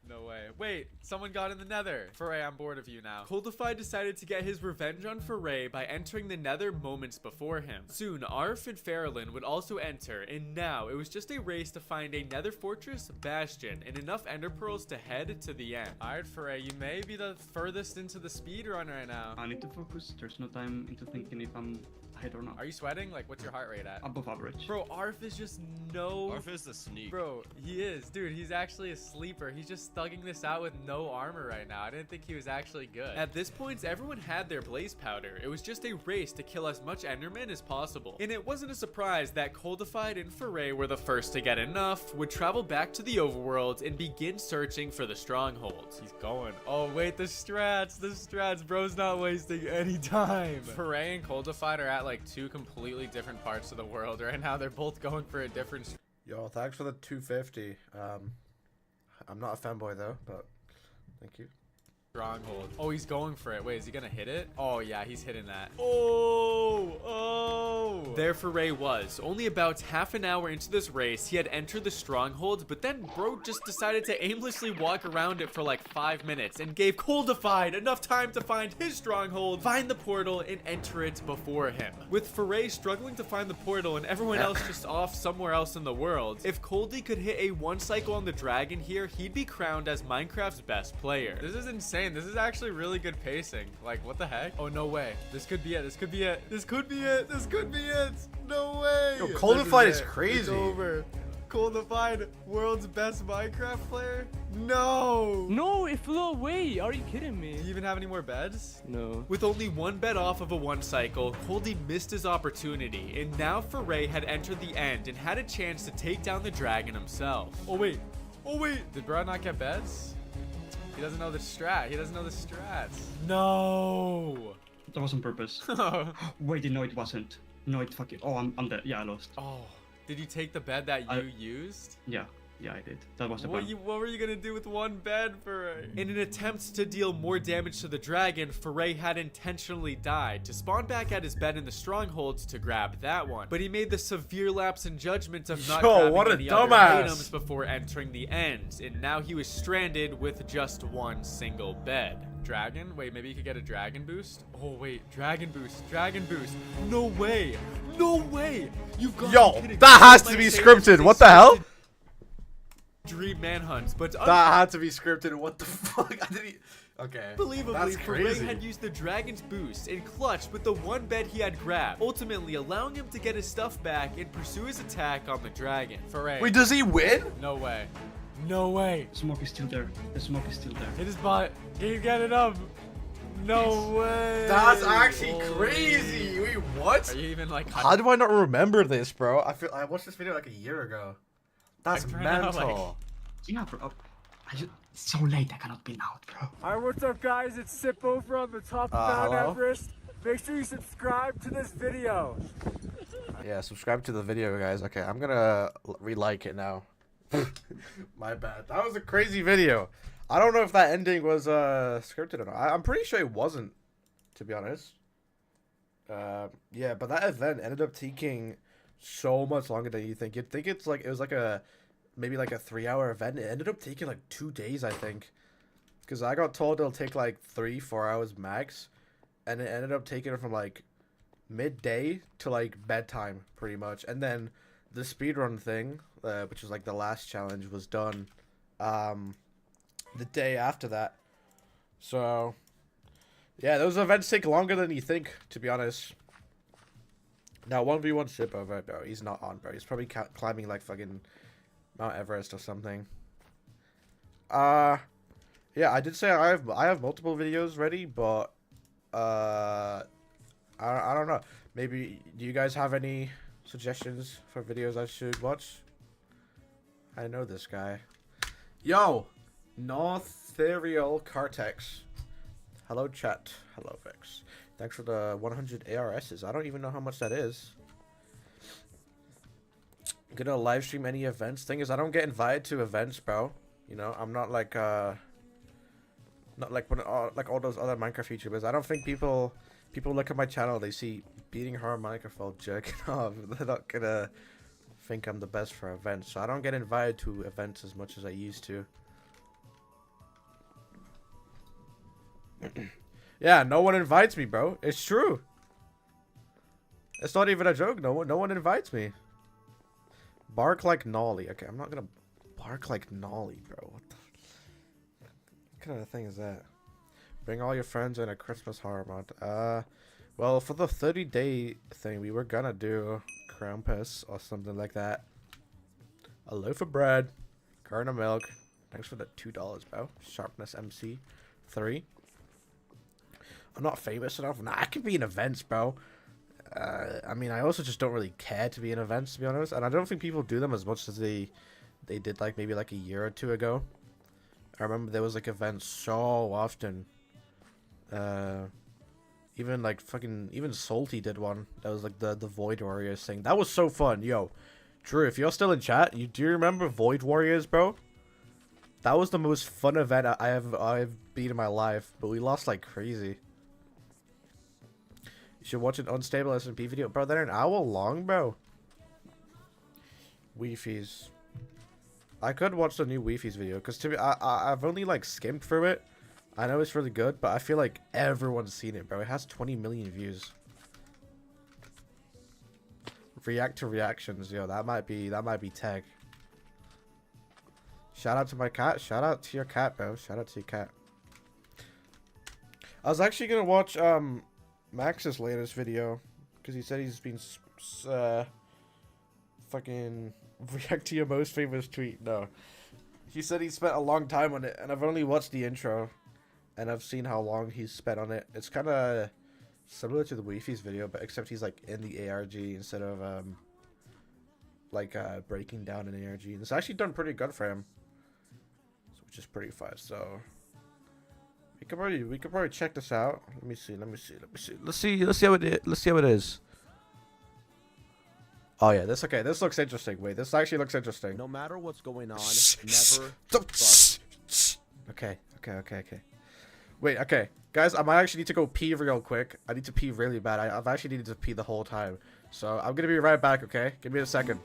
No way. Wait, someone got in the nether. Foray, I'm bored of you now. Coldified decided to get his revenge on Foray by entering the nether moments before him. Soon, Arf and Farallon would also enter, and now it was just a race to find a nether fortress, bastion, and enough ender pearls to head to the end. Alright, Foray, you may be the furthest into the speedrun right now. I need to focus. There's no time into thinking if I'm ahead or not. Are you sweating? Like, what's your heart rate at? Above average. Bro, Arf is just no... Arf is the sneak. Bro, he is. Dude, he's actually a sleeper. He's just thugging this out with no armor right now. I didn't think he was actually good. At this point, everyone had their blaze powder. It was just a race to kill as much enderman as possible. And it wasn't a surprise that Coldified and Foray were the first to get enough, would travel back to the overworld, and begin searching for the strongholds. He's going. Oh, wait, the strats. Bro's not wasting any time. Foray and Coldified are at like two completely different parts of the world right now. They're both going for a different... Yo, thanks for the 250. I'm not a fanboy though, but thank you. Stronghold. Oh, he's going for it. Wait, is he gonna hit it? Oh yeah, he's hitting that. Oh. There Foray was. Only about half an hour into this race, he had entered the stronghold, but then bro just decided to aimlessly walk around it for like 5 minutes and gave Coldified enough time to find his stronghold, find the portal, and enter it before him. With Foray struggling to find the portal and everyone else just off somewhere else in the world, if Coldy could hit a 1 cycle on the dragon here, he'd be crowned as Minecraft's best player. This is insane. This is actually really good pacing. Like, what the heck? Oh, no way. This could be it. This could be it. This could be it. This could be it. No way. Yo, Coldified is This crazy. It's over. Coldified, world's best Minecraft player? No. No, it flew away. Are you kidding me? Do you even have any more beds? No. With only 1 bed off of a 1 cycle, Coldy missed his opportunity, and now Foray had entered the end and had a chance to take down the dragon himself. Oh, wait. Oh, wait. Did bro not get beds? He doesn't know the strat. He doesn't know the strats. No. That was on purpose. Wait, no, it wasn't. No, it fucking... Oh, I'm dead. Yeah, I lost. Oh. Did you take the bed that you used? Yeah, I did. That was the plan. What were you gonna do with 1 bed, Foray? In an attempt to deal more damage to the dragon, Foray had intentionally died to spawn back at his bed in the strongholds to grab that one. But he made the severe lapse in judgment of not grabbing any other items before entering the end, and now he was stranded with just 1 single bed. Dragon? Wait, maybe you could get a dragon boost? Oh, wait. Dragon boost. No way. No way. You've got Yo, that has to be scripted. What the hell? Dream manhunt, but that had to be scripted. What the fuck? I didn't... Okay. Unbelievably, Foray had used the dragon's boost and clutched with the 1 bed he had grabbed, ultimately allowing him to get his stuff back and pursue his attack on the dragon. Foray. Wait, does he win? No way. No way. The smoke is still there. The smoke is still there. Hit his butt. Can you get it up? No way. That's actually crazy. Wait, what? Are you even like... How do I not remember this, bro? I watched this video like a year ago. That's mental. Yeah, bro. It's so late. I cannot be out, bro. Alright, what's up, guys? It's Sipover on the top of Mount Everest. Make sure you subscribe to this video. Yeah, subscribe to the video, guys. Okay, I'm gonna re-like it now. My bad. That was a crazy video. I don't know if that ending was scripted or not. I'm pretty sure it wasn't, to be honest. Yeah, but that event ended up taking so much longer than you think. You'd think it was like a maybe like a 3-hour event. It ended up taking like 2 days, I think, because I got told it'll take like 3-4 hours max, and it ended up taking it from like midday to like bedtime pretty much. And then the speedrun thing, which was like the last challenge, was done the day after that. So yeah, those events take longer than you think, to be honest. Now 1v1 Sipover, bro, he's not on, bro. He's probably climbing like fucking Mount Everest or something. Yeah, I did say I have multiple videos ready, but I don't know. Maybe do you guys have any suggestions for videos I should watch? I know this guy. Yo, Northerial Cartex. Hello chat. Hello Vex. Thanks for the 100 ARSs. I don't even know how much that is. Gonna live stream any events. Thing is, I don't get invited to events, bro. You know, I'm not like not like when like all those other Minecraft YouTubers. I don't think people look at my channel, they see beating her microphone jerking off. They're not gonna think I'm the best for events. So I don't get invited to events as much as I used to. Yeah, no one invites me, bro. It's true. It's not even a joke. No one invites me. Bark like Nolly. Okay, I'm not gonna bark like Nolly, bro. What kind of thing is that? Bring all your friends in a Christmas horror mod. Well, for the 30-day thing, we were gonna do Krampus or something like that. A loaf of bread, carton of milk. Thanks for the $2, bro. Sharpness MC 3. I'm not famous enough. Nah, I can be in events, bro. I mean, I also just don't really care to be in events, to be honest. And I don't think people do them as much as they did, like, maybe like a year or two ago. I remember there was, like, events so often. Even, like, even Salty did one. That was, like, the Void Warriors thing. That was so fun. Yo, Drew, if you're still in chat, do you remember Void Warriors, bro? That was the most fun event I've been in my life. But we lost like crazy. You should watch an unstable SMP video. Bro, they're an hour long, bro. Wi-Fi's. I could watch the new Wi-Fi's video. Because to me, I've only like skimmed through it. I know it's really good, but I feel like everyone's seen it, bro. It has 20 million views. React to reactions, yo. That might be tag. Shout out to my cat. Shout out to your cat, bro. Shout out to your cat. I was actually gonna watch Max's latest video because he said he's been fucking react to your most famous tweet. No, he said he spent a long time on it, and I've only watched the intro, and I've seen how long he's spent on it. It's kind of similar to the Wi-Fi's video, but except he's like in the ARG instead of breaking down an ARG. And it's actually done pretty good for him, which is pretty fast. So we could probably check this out. Let me see. Let's see how it is. Oh yeah, this looks interesting. Wait, this actually looks interesting. No matter what's going on, never trust. Okay. Wait, okay. Guys, I might actually need to go pee real quick. I need to pee really bad. I've actually needed to pee the whole time. So I'm gonna be right back, okay? Give me a second.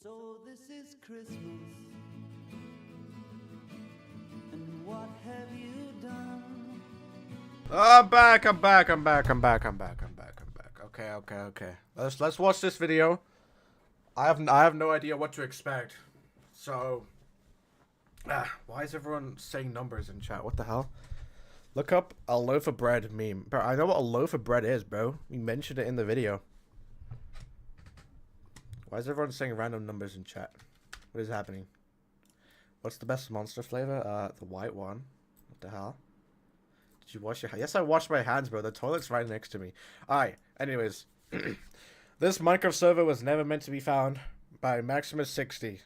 So this is Christmas, and what have you done? I'm back. Okay. Let's watch this video. I have no idea what to expect. So, why is everyone saying numbers in chat? What the hell? Look up a loaf of bread meme, bro. I know what a loaf of bread is, bro. We mentioned it in the video. Why is everyone saying random numbers in chat? What is happening? What's the best monster flavor? The white one. What the hell? Did you wash your hands? Yes, I washed my hands, bro. The toilet's right next to me. Alright, anyways. This Minecraft server was never meant to be found by Maximus60.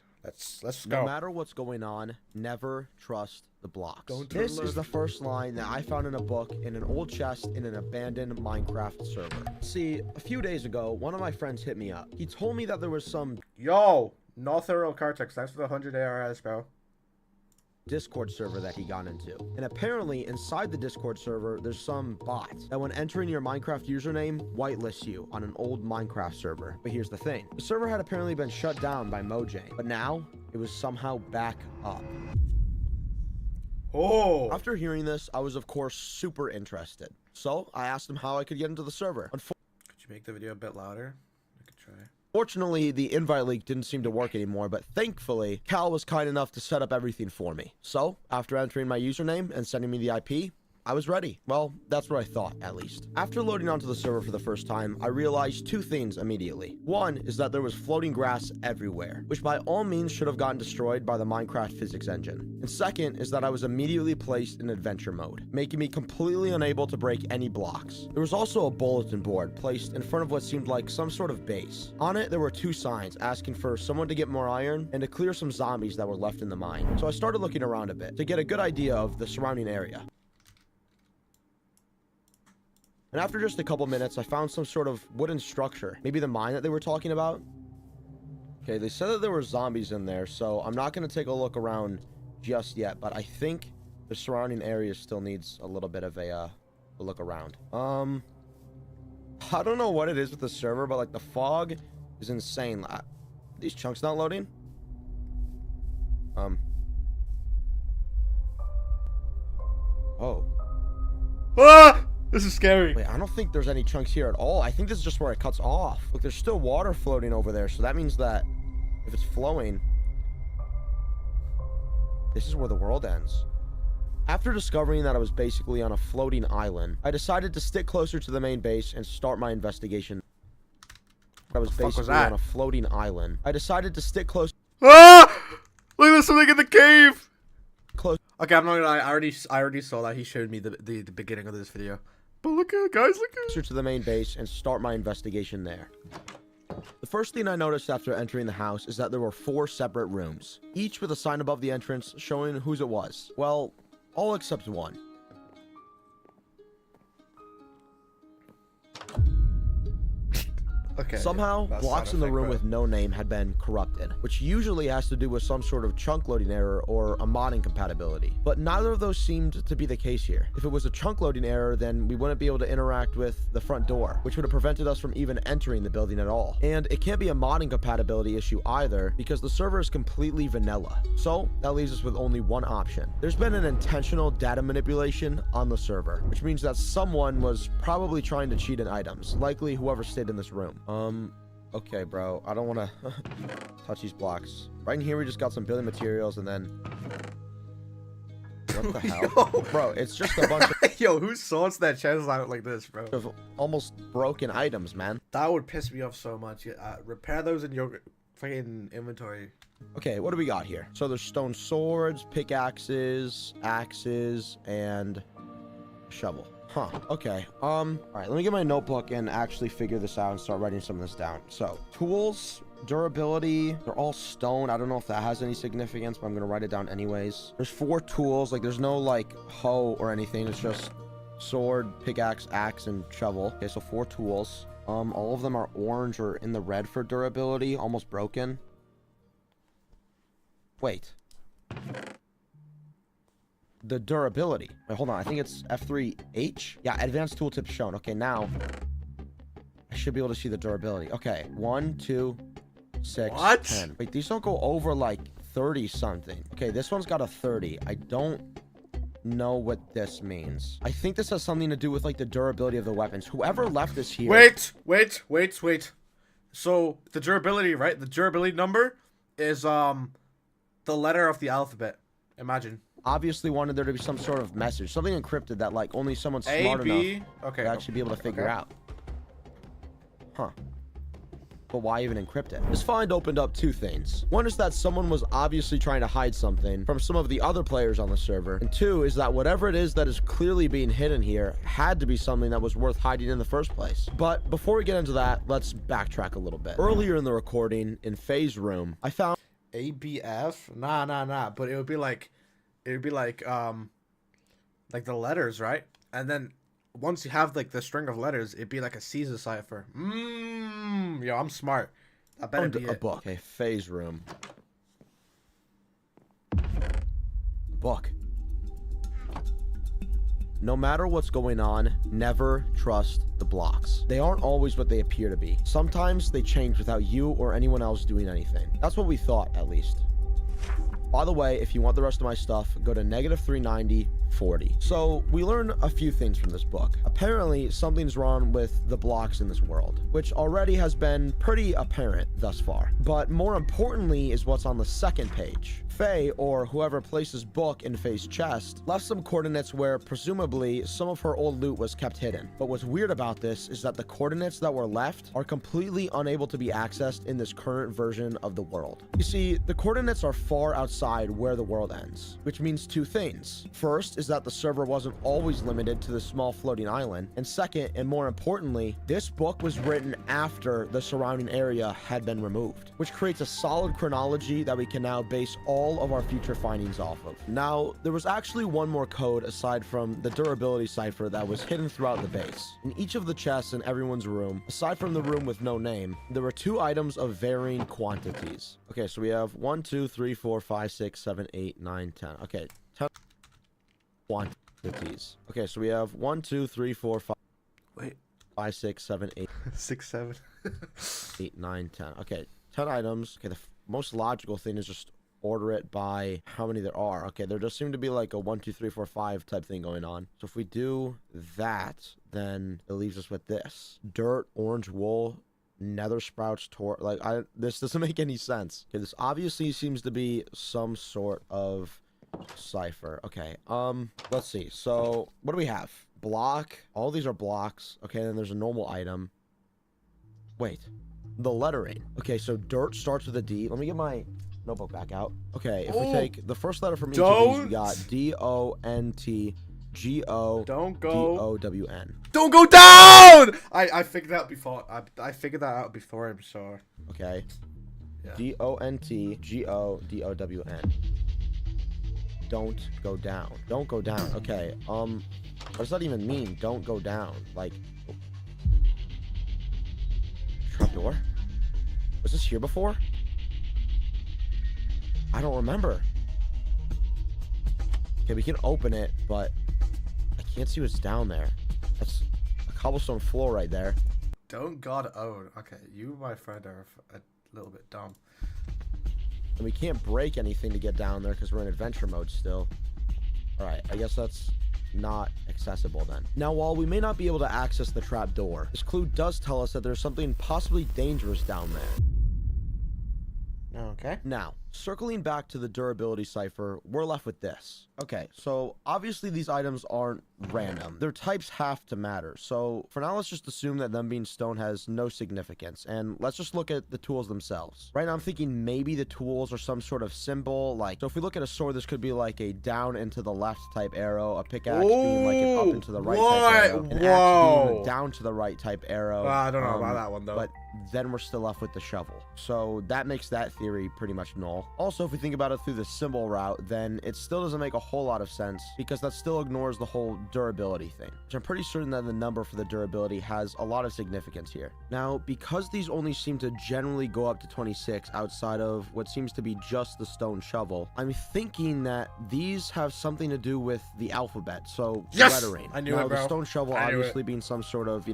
Let's go. No matter what's going on, never trust the blocks. This is the first line that I found in a book in an old chest in an abandoned Minecraft server. See, a few days ago, one of my friends hit me up. He told me that there was some... Yo! Nothero Cartex, thanks for the 100 ARS, bro. Discord server that he got into. And apparently inside the Discord server, there's some bot that when entering your Minecraft username, whitelists you on an old Minecraft server. But here's the thing. The server had apparently been shut down by Mojang, but now it was somehow back up. Oh. After hearing this, I was of course super interested. So I asked him how I could get into the server. Could you make the video a bit louder? I could try. Fortunately, the invite link didn't seem to work anymore, but thankfully, Cal was kind enough to set up everything for me. So, after entering my username and sending me the IP, I was ready. Well, that's what I thought, at least. After loading onto the server for the first time, I realized two things immediately. One is that there was floating grass everywhere, which by all means should have gotten destroyed by the Minecraft physics engine. And second is that I was immediately placed in adventure mode, making me completely unable to break any blocks. There was also a bulletin board placed in front of what seemed like some sort of base. On it, there were two signs asking for someone to get more iron and to clear some zombies that were left in the mine. So I started looking around a bit to get a good idea of the surrounding area. And after just a couple minutes, I found some sort of wooden structure. Maybe the mine that they were talking about? Okay, they said that there were zombies in there, so I'm not going to take a look around just yet, but I think the surrounding area still needs a little bit of a look around. I don't know what it is with the server, but like the fog is insane. These chunks not loading? Oh. Ah! This is scary. Wait, I don't think there's any chunks here at all. I think this is just where it cuts off. Look, there's still water floating over there, so that means that if it's flowing, this is where the world ends. After discovering that I was basically on a floating island, I decided to stick closer to the main base and start my investigation. I was basically on a floating island. I decided to stick close. Ah! Look, there's something in the cave. Close. Okay, I'm not gonna lie. I already saw that. He showed me the beginning of this video. But look at it, guys. Look at it. Closer to the main base and start my investigation there. The first thing I noticed after entering the house is that there were 4 separate rooms, each with a sign above the entrance showing whose it was. Well, all except one. Okay. Somehow, blocks in the room with no name had been corrupted, which usually has to do with some sort of chunk loading error or a mod incompatibility. But neither of those seemed to be the case here. If it was a chunk loading error, then we wouldn't be able to interact with the front door, which would have prevented us from even entering the building at all. And it can't be a mod incompatibility issue either, because the server is completely vanilla. So that leaves us with only one option. There's been an intentional data manipulation on the server, which means that someone was probably trying to cheat in items, likely whoever stayed in this room. Okay, bro. I don't want to touch these blocks. Right in here, we just got some building materials, and then... What the hell? Bro, it's just a bunch of... Yo, who sorts that chest out like this, bro? Of almost broken items, man. That would piss me off so much. Repair those in your fucking inventory. Okay, what do we got here? So there's stone swords, pickaxes, axes, and a shovel. Huh, okay. Alright, let me get my notebook and actually figure this out and start writing some of this down. So, tools, durability, they're all stone. I don't know if that has any significance, but I'm gonna write it down anyways. There's 4 tools, like there's no like hoe or anything. It's just sword, pickaxe, axe, and shovel. Okay, so 4 tools. All of them are orange or in the red for durability, almost broken. Wait. The durability. Wait, hold on. I think it's F3H. Yeah, advanced tooltip shown. Okay, now I should be able to see the durability. Okay, 1, 2, 6, what? 10. Wait, these don't go over like 30 something. Okay, this one's got a 30. I don't know what this means. I think this has something to do with like the durability of the weapons. Whoever left this here. Wait. So the durability, right? The durability number is the letter of the alphabet. Imagine. Obviously wanted there to be some sort of message, something encrypted that like only someone smart enough to actually be able to figure out. Huh. But why even encrypt it? This find opened up 2 things. One is that someone was obviously trying to hide something from some of the other players on the server. And 2 is that whatever it is that is clearly being hidden here had to be something that was worth hiding in the first place. But before we get into that, let's backtrack a little bit. Earlier in the recording, in Faye's room, I found... ABF? Nah. But it would be like the letters, right? And then once you have like the string of letters, it'd be like a Caesar cipher. Yo, I'm smart. I better be a book. Okay, Faye's room. Book. No matter what's going on, never trust the blocks. They aren't always what they appear to be. Sometimes they change without you or anyone else doing anything. That's what we thought, at least. By the way, if you want the rest of my stuff, go to -390, 40. So we learn a few things from this book. Apparently, something's wrong with the blocks in this world, which already has been pretty apparent thus far. But more importantly is what's on the second page. Faye, or whoever placed this book in Faye's chest, left some coordinates where presumably some of her old loot was kept hidden. But what's weird about this is that the coordinates that were left are completely unable to be accessed in this current version of the world. You see, the coordinates are far outside where the world ends, which means two things. First is that the server wasn't always limited to the small floating island, and second, and more importantly, this book was written after the surrounding area had been removed, which creates a solid chronology that we can now base all of our future findings off of. Now, there was actually one more code aside from the durability cipher that was hidden throughout the base. In each of the chests in everyone's room, aside from the room with no name, there were 2 items of varying quantities. Okay, so we have 1, 2, 3, 4, 5, 6, 7, 8, 9, 10. Okay, 10 quantities. Okay, so we have 1, 2, 3, 4, 5. Wait. 5, 6, 7, 8. 6, 7. 8, 9, 10. Okay, 10 items. Okay, the most logical thing is just order it by how many there are. Okay, there does seem to be like a 1, 2, 3, 4, 5 type thing going on. So if we do that, then it leaves us with this: dirt, orange wool, nether sprouts, this doesn't make any sense. Okay, this obviously seems to be some sort of cipher. Okay, let's see. So what do we have? Block. All these are blocks. Okay, then there's a normal item. Wait, the lettering. Okay, so dirt starts with a D. Let me get my notebook back out. Okay, if we take the first letter from each of these, we got D-O-N-T-G-O. Don't go. D-O-W-N. Don't go down! I figured that out before. I figured that out before him, so. Okay. Yeah. D-O-N-T-G-O-D-O-W-N. Don't go down. Don't go down. Okay, what does that even mean? Don't go down. Like, trapdoor? Was this here before? I don't remember. Okay, we can open it, but I can't see what's down there. That's a cobblestone floor right there. Don't God own. Okay, you, my friend, are a little bit dumb. And we can't break anything to get down there because we're in adventure mode still. Alright, I guess that's not accessible then. Now, while we may not be able to access the trapdoor, this clue does tell us that there's something possibly dangerous down there. Okay. Now, circling back to the durability cipher, we're left with this. Okay, so obviously these items aren't random. Their types have to matter. So for now, let's just assume that them being stone has no significance, and let's just look at the tools themselves. Right now, I'm thinking maybe the tools are some sort of symbol. Like, so if we look at a sword, this could be like a down and to the left type arrow, a pickaxe being like an up and to the right type arrow, an axe being a down to the right type arrow. Well, I don't know about that one though. But then we're still left with the shovel. So that makes that theory pretty much null. Also, if we think about it through the symbol route, then it still doesn't make a whole lot of sense because that still ignores the whole durability thing, which I'm pretty certain that the number for the durability has a lot of significance here. Now, because these only seem to generally go up to 26 outside of what seems to be just the stone shovel, I'm thinking that these have something to do with the alphabet, so lettering. I knew now, it, bro. the stone shovel I knew obviously it. being some sort of,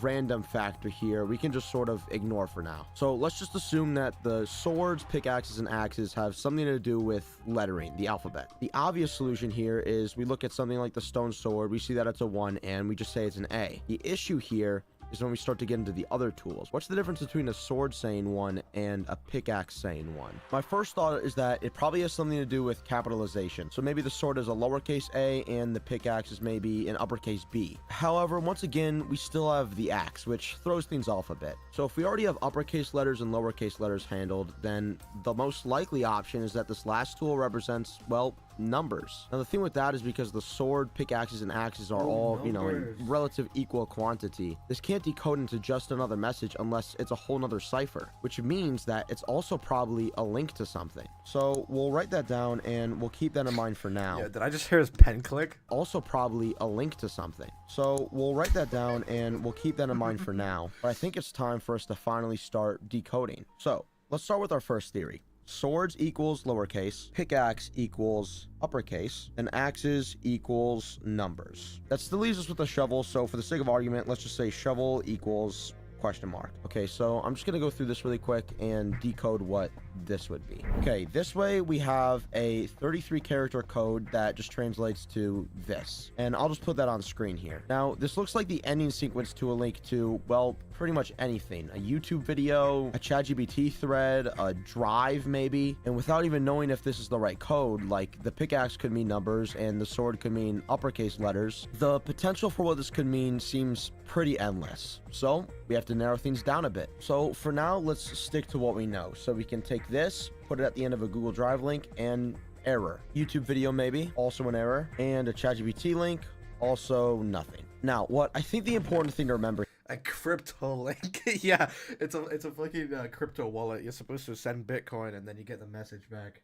random factor here, we can just sort of ignore for now. So let's just assume that the swords, pickaxes, and axes have something to do with lettering, the alphabet. The obvious solution here is we look at something like the stone sword, we see that it's a 1, and we just say it's an A. The issue here is when we start to get into the other tools. What's the difference between a sword saying 1 and a pickaxe saying 1? My first thought is that it probably has something to do with capitalization. So maybe the sword is a lowercase a and the pickaxe is maybe an uppercase B. However, once again, we still have the axe, which throws things off a bit. So if we already have uppercase letters and lowercase letters handled, then the most likely option is that this last tool represents, well, numbers. Now the thing with that is because the sword, pickaxes, and axes are all, in relative equal quantity, this can't decode into just another message unless it's a whole nother cipher, which means that it's also probably a link to something. So we'll write that down and we'll keep that in mind for now. Yeah, did I just hear his pen click? Also probably a link to something. So we'll write that down and we'll keep that in mind for now. But I think it's time for us to finally start decoding. So let's start with our first theory. Swords equals lowercase, pickaxe equals uppercase, and axes equals numbers. That still leaves us with a shovel, so for the sake of argument, let's just say shovel equals question mark. Okay, so I'm just gonna go through this really quick and decode what this would be. Okay, this way we have a 33 character code that just translates to this, and I'll just put that on screen here. Now, this looks like the ending sequence to a link to, well, pretty much anything. A YouTube video, a ChatGPT thread, a drive maybe. And without even knowing if this is the right code, like the pickaxe could mean numbers and the sword could mean uppercase letters, the potential for what this could mean seems pretty endless. So we have to narrow things down a bit. So for now, let's stick to what we know. So we can take this, put it at the end of a Google Drive link, and error. YouTube video maybe, also an error. And a ChatGPT link, also nothing. Now, what I think the important thing to remember, a crypto link. Yeah, it's a fucking crypto wallet. You're supposed to send Bitcoin and then you get the message back.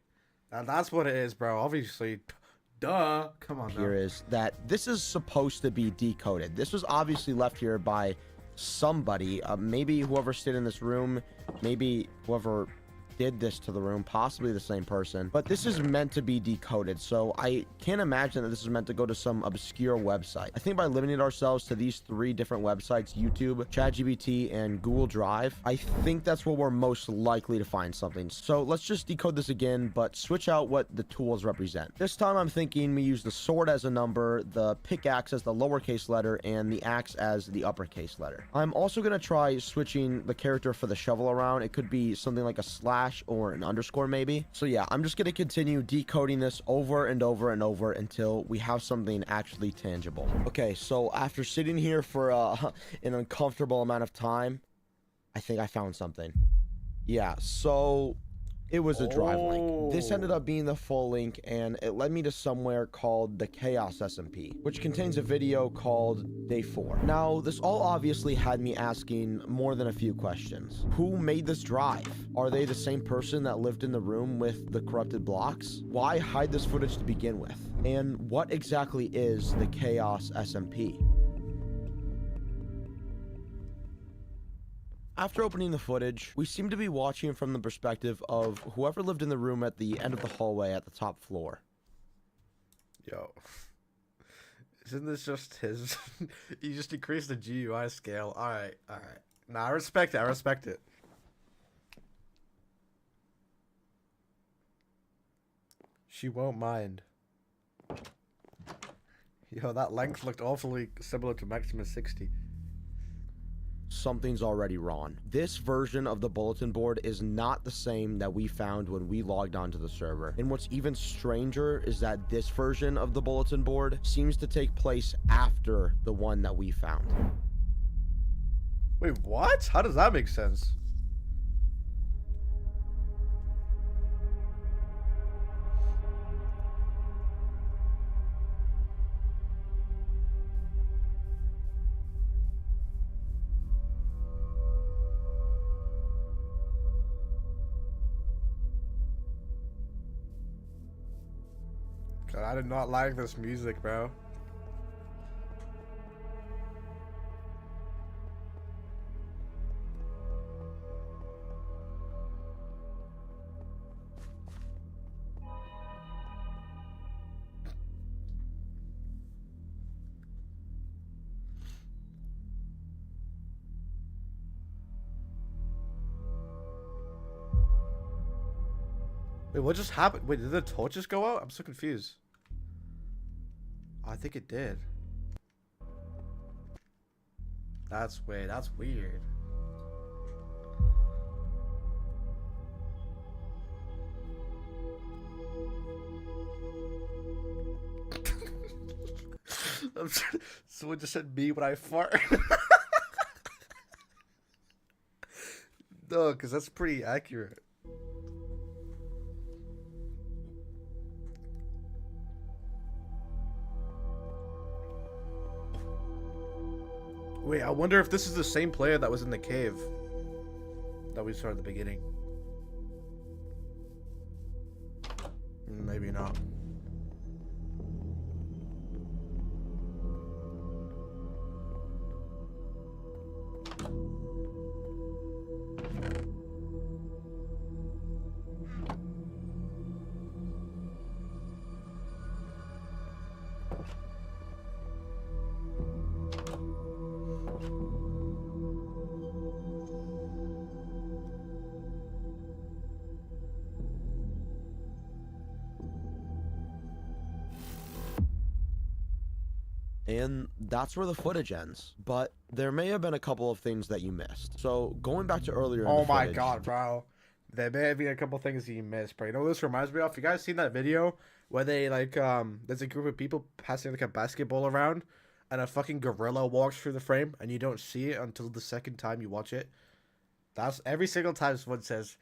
That's what it is, bro. Obviously, duh. Come on. Here is that this is supposed to be decoded. This was obviously left here by somebody. Maybe whoever stayed in this room. Maybe whoever did this to the room, possibly the same person, but this is meant to be decoded, so I can't imagine that this is meant to go to some obscure website. I think by limiting ourselves to these 3 different websites, YouTube, ChatGPT, and Google Drive, I think that's where we're most likely to find something. So let's just decode this again, but switch out what the tools represent. This time I'm thinking we use the sword as a number, the pickaxe as the lowercase letter, and the axe as the uppercase letter. I'm also going to try switching the character for the shovel around. It could be something like a slash or an underscore maybe. So yeah, I'm just going to continue decoding this over and over and over until we have something actually tangible. Okay, so after sitting here for an uncomfortable amount of time, I think I found something. Yeah, so it was a drive link. This ended up being the full link, and it led me to somewhere called the Chaos SMP, which contains a video called Day 4. Now, this all obviously had me asking more than a few questions. Who made this drive? Are they the same person that lived in the room with the corrupted blocks? Why hide this footage to begin with? And what exactly is the Chaos SMP? After opening the footage, we seem to be watching from the perspective of whoever lived in the room at the end of the hallway at the top floor. Yo. Isn't this just his... He just decreased the GUI scale. Alright, alright. Nah, I respect it, I respect it. She won't mind. Yo, that length looked awfully similar to Maximus 60. Something's already wrong. This version of the bulletin board is not the same that we found when we logged onto the server. And what's even stranger is that this version of the bulletin board seems to take place after the one that we found. Wait, what? How does that make sense? God, I did not like this music, bro. Wait, what just happened? Wait, did the torches go out? I'm so confused. Oh, I think it did. That's weird. That's weird. Someone just said me when I fart. No, because that's pretty accurate. Wait, I wonder if this is the same player that was in the cave that we saw at the beginning. Maybe not. And that's where the footage ends. But there may have been a couple of things that you missed. So going back to earlier in Oh the my footage, god, bro. There may have been a couple things you missed, bro. You know what this reminds me of? You guys seen that video where they like there's a group of people passing like a basketball around and a fucking gorilla walks through the frame and you don't see it until the second time you watch it? That's every single time someone says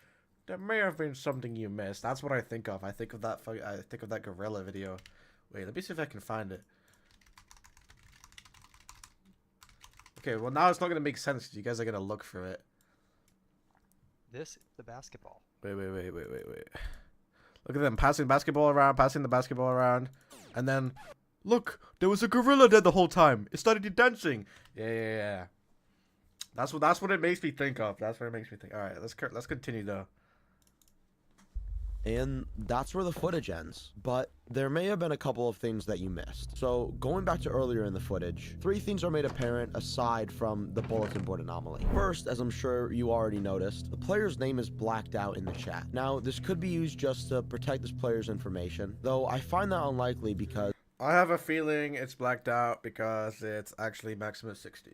there may have been something you missed. That's what I think of. I think of that gorilla video. Wait, let me see if I can find it. Okay, well now it's not gonna make sense because you guys are gonna look for it. This is the basketball. Wait. Look at them passing the basketball around, and then look, there was a gorilla there the whole time. It started dancing. Yeah. That's what it makes me think of. That's what it makes me think. All right, let's continue though. and that's where the footage ends. But there may have been a couple of things that you missed. So going back to earlier in the footage, 3 things are made apparent aside from the bulletin board anomaly. First, as I'm sure you already noticed, the player's name is blacked out in the chat. Now, this could be used just to protect this player's information, though I find that unlikely because I have a feeling it's blacked out because it's actually maximum 60.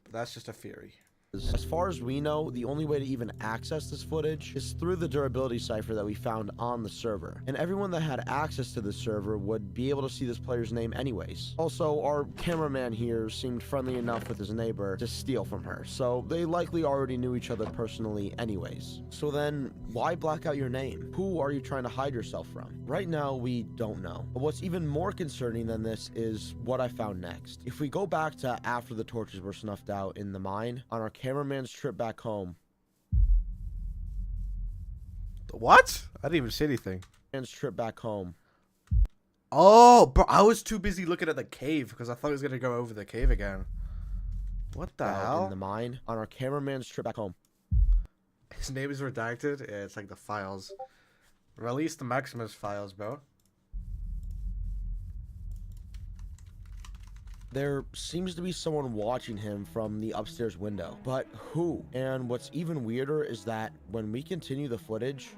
But that's just a theory. as far as we know, the only way to even access this footage is through the durability cipher that we found on the server. And everyone that had access to the server would be able to see this player's name anyways. Also, our cameraman here seemed friendly enough with his neighbor to steal from her, so they likely already knew each other personally anyways. So then, why black out your name? Who are you trying to hide yourself from? Right now, we don't know. But what's even more concerning than this is what I found next. If we go back to after the torches were snuffed out in the mine, on our cameraman's trip back home. What? I didn't even see anything. Man's trip back home. Oh, bro, I was too busy looking at the cave because I thought he was gonna go over the cave again. What the hell? In the mine, on our cameraman's trip back home. His name is redacted? Yeah, it's like the files. Release the Maximus files, bro. There seems to be someone watching him from the upstairs window. But who? And what's even weirder is that when we continue the footage,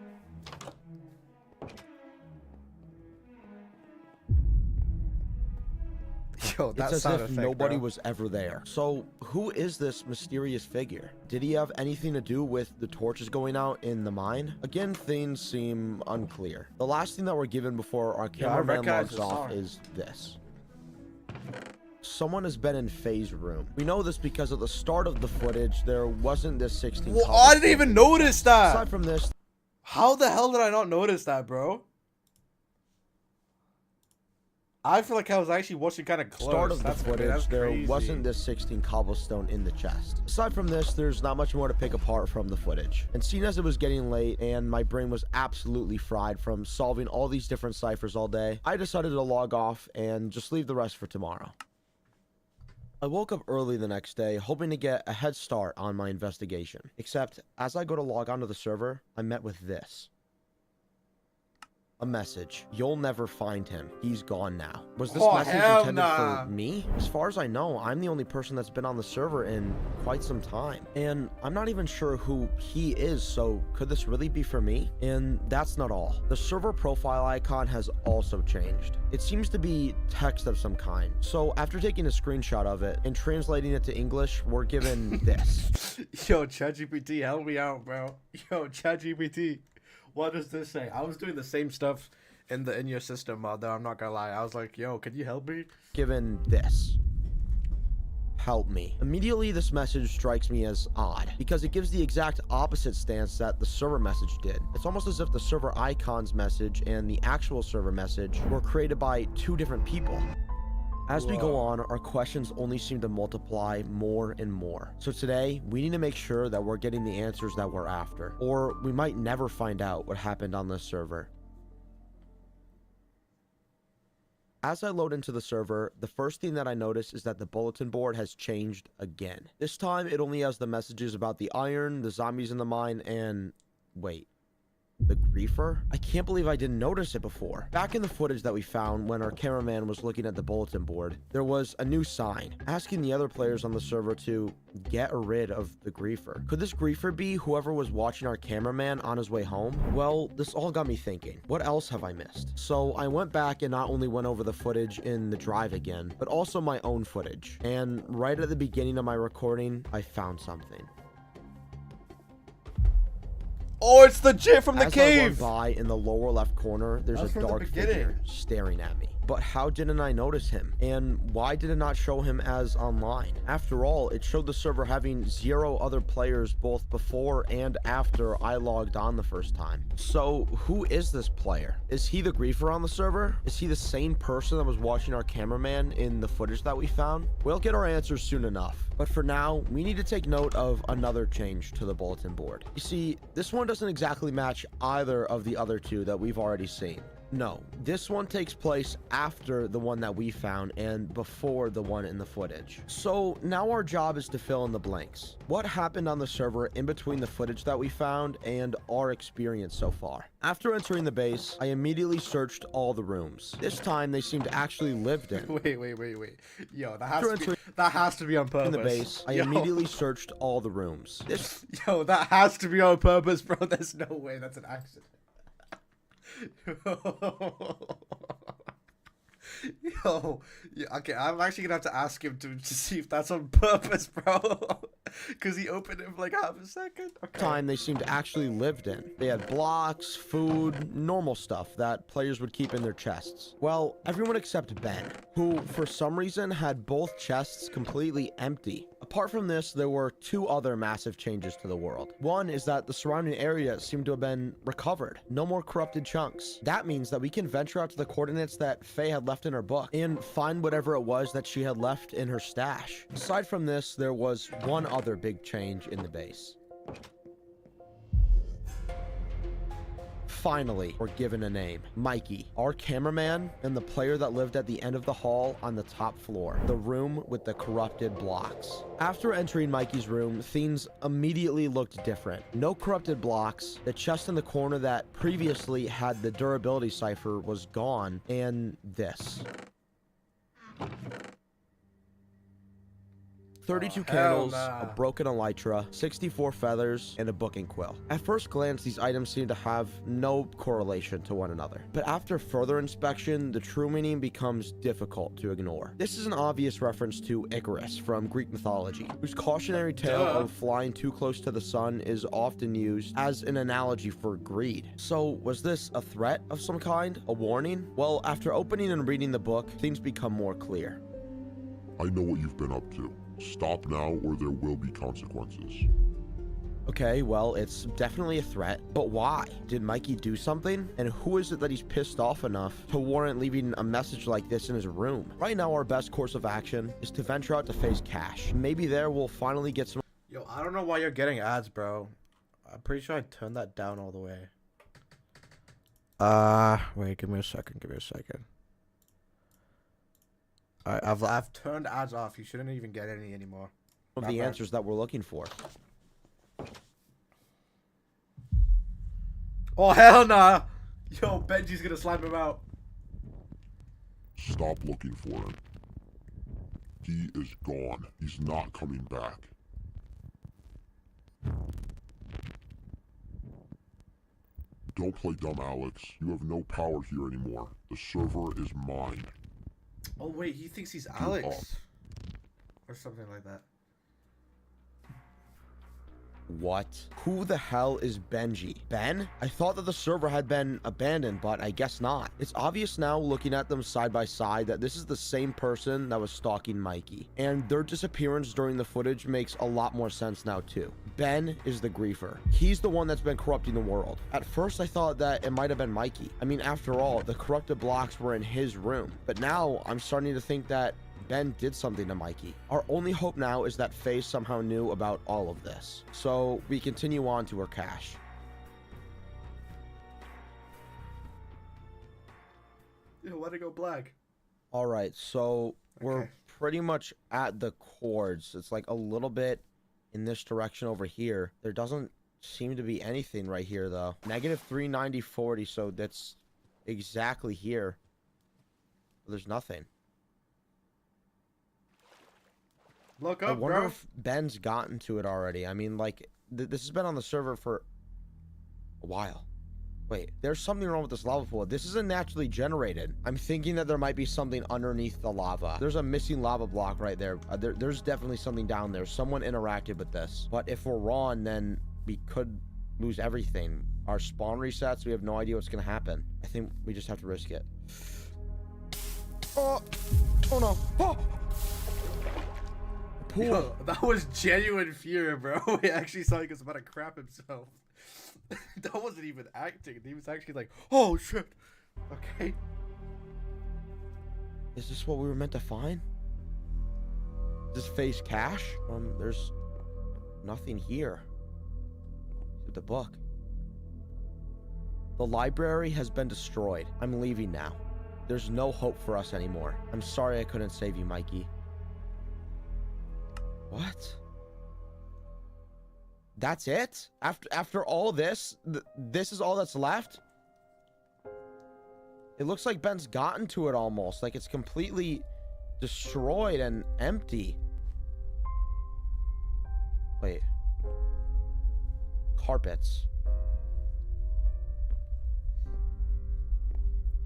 Yo, it's as if nobody was ever there. So who is this mysterious figure? Did he have anything to do with the torches going out in the mine? Again, things seem unclear. The last thing that we're given before our cameraman logs off is this. Someone has been in Faye's room. We know this because at the start of the footage, there wasn't this 16. Well, I didn't even notice that. Aside from this, how the hell did I not notice that, bro? I feel like I was actually watching kind of close. Start of the footage, there wasn't this 16 cobblestone in the chest. Aside from this, there's not much more to pick apart from the footage. And seeing as it was getting late and my brain was absolutely fried from solving all these different ciphers all day, I decided to log off and just leave the rest for tomorrow. I woke up early the next day, hoping to get a head start on my investigation. Except, as I go to log onto the server, I'm met with this. A message. You'll never find him. He's gone now. Was this message intended for me? As far as I know, I'm the only person that's been on the server in quite some time. And I'm not even sure who he is, so could this really be for me? And that's not all. The server profile icon has also changed. It seems to be text of some kind. So after taking a screenshot of it and translating it to English, we're given this. Yo, ChatGPT, help me out, bro. Yo, ChatGPT. What does this say? I was doing the same stuff in your system, though. I'm not gonna lie. I was like, yo, can you help me? Given this. Help me. Immediately, this message strikes me as odd, because it gives the exact opposite stance that the server message did. It's almost as if the server icon's message and the actual server message were created by 2 different people. As we go on, our questions only seem to multiply more and more. So today, we need to make sure that we're getting the answers that we're after, or we might never find out what happened on this server. As I load into the server, the first thing that I notice is that the bulletin board has changed again. This time, it only has the messages about the iron, the zombies in the mine, and... wait. the griefer? I can't believe I didn't notice it before. Back in the footage that we found when our cameraman was looking at the bulletin board, there was a new sign asking the other players on the server to get rid of the griefer. Could this griefer be whoever was watching our cameraman on his way home? Well, this all got me thinking, what else have I missed? So I went back and not only went over the footage in the drive again, but also my own footage. And right at the beginning of my recording, I found something. Oh, it's the Jit from the As cave! I went by in the lower left corner, there's That's a from the dark beginning. figure staring at me. But how didn't I notice him? And why did it not show him as online? After all, it showed the server having 0 other players both before and after I logged on the first time. So who is this player? Is he the griefer on the server? Is he the same person that was watching our cameraman in the footage that we found? We'll get our answers soon enough. But for now, we need to take note of another change to the bulletin board. You see, this one doesn't exactly match either of the other two that we've already seen. No, this one takes place after the one that we found and before the one in the footage. So now our job is to fill in the blanks. What happened on the server in between the footage that we found and our experience so far? After entering the base, I immediately searched all the rooms. This time they seemed to actually lived in. Wait. Yo, that has to be on purpose. In the base, I immediately searched all the rooms. Yo, that has to be on purpose, bro. There's no way that's an accident. Yo, yeah, okay, I'm actually gonna have to ask him to see if that's on purpose, bro. Because he opened it for like half a second. Okay. Time they seemed to actually lived in. They had blocks, food, normal stuff that players would keep in their chests. Well, everyone except Ben, who for some reason had both chests completely empty. Apart from this, there were 2 other massive changes to the world. One is that the surrounding area seemed to have been recovered. No more corrupted chunks. That means that we can venture out to the coordinates that Faye had left in her book and find whatever it was that she had left in her stash. Aside from this, there was one other big change in the base. Finally, we're given a name. Mikey, our cameraman, and the player that lived at the end of the hall on the top floor, the room with the corrupted blocks. After entering Mikey's room, things immediately looked different. No corrupted blocks, the chest in the corner that previously had the durability cipher was gone, and this. 32 candles, a broken elytra, 64 feathers, and a booking quill. At first glance, these items seem to have no correlation to one another. But after further inspection, the true meaning becomes difficult to ignore. This is an obvious reference to Icarus from Greek mythology, whose cautionary tale of flying too close to the sun is often used as an analogy for greed. So was this a threat of some kind? A warning? Well, after opening and reading the book, things become more clear. I know what you've been up to. Stop now or there will be consequences. Okay, well, it's definitely a threat, but why? Did Mikey do something? And who is it that he's pissed off enough to warrant leaving a message like this in his room? Right now, our best course of action is to venture out to face Cash. Maybe there we'll finally get some... Yo, I don't know why you're getting ads, bro. I'm pretty sure I turned that down all the way. Wait, give me a second. I've turned ads off. You shouldn't even get any anymore. Of the answers that we're looking for. Oh, hell nah. Yo, Benji's gonna slap him out. Stop looking for him. He is gone. He's not coming back. Don't play dumb, Alex. You have no power here anymore. The server is mine. Oh, wait, he thinks he's Alex. Or something like that. What? Who the hell is Benji? Ben? I thought that the server had been abandoned, but I guess not. It's obvious now, looking at them side by side, that this is the same person that was stalking Mikey. And their disappearance during the footage makes a lot more sense now, too. Ben is the griefer. He's the one that's been corrupting the world. At first, I thought that it might have been Mikey. I mean, after all, the corrupted blocks were in his room. But now, I'm starting to think that Ben did something to Mikey. Our only hope now is that Faye somehow knew about all of this. So we continue on to her cache. Yo, why'd it go black? All right, so we're pretty much at the chords. It's like a little bit in this direction over here. There doesn't seem to be anything right here, though. Negative 390.40, so that's exactly here. There's nothing. Look I up, wonder bro. if Ben's gotten to it already. I mean, like, this has been on the server for a while. Wait, there's something wrong with this lava pool. This isn't naturally generated. I'm thinking that there might be something underneath the lava. There's a missing lava block right there. There's definitely something down there. Someone interacted with this. But if we're wrong, then we could lose everything. Our spawn resets, we have no idea what's going to happen. I think we just have to risk it. Oh no. Oh! Pool. Yo, that was genuine fear, bro. He actually saw he was about to crap himself. That wasn't even acting. He was actually like, oh shit. Okay. Is this what we were meant to find? Does this face cash? There's nothing here. The book. The library has been destroyed. I'm leaving now. There's no hope for us anymore. I'm sorry I couldn't save you, Mikey. What? That's it? After all this, this is all that's left? It looks like Ben's gotten to it almost. Like it's completely destroyed and empty. Wait. Carpets.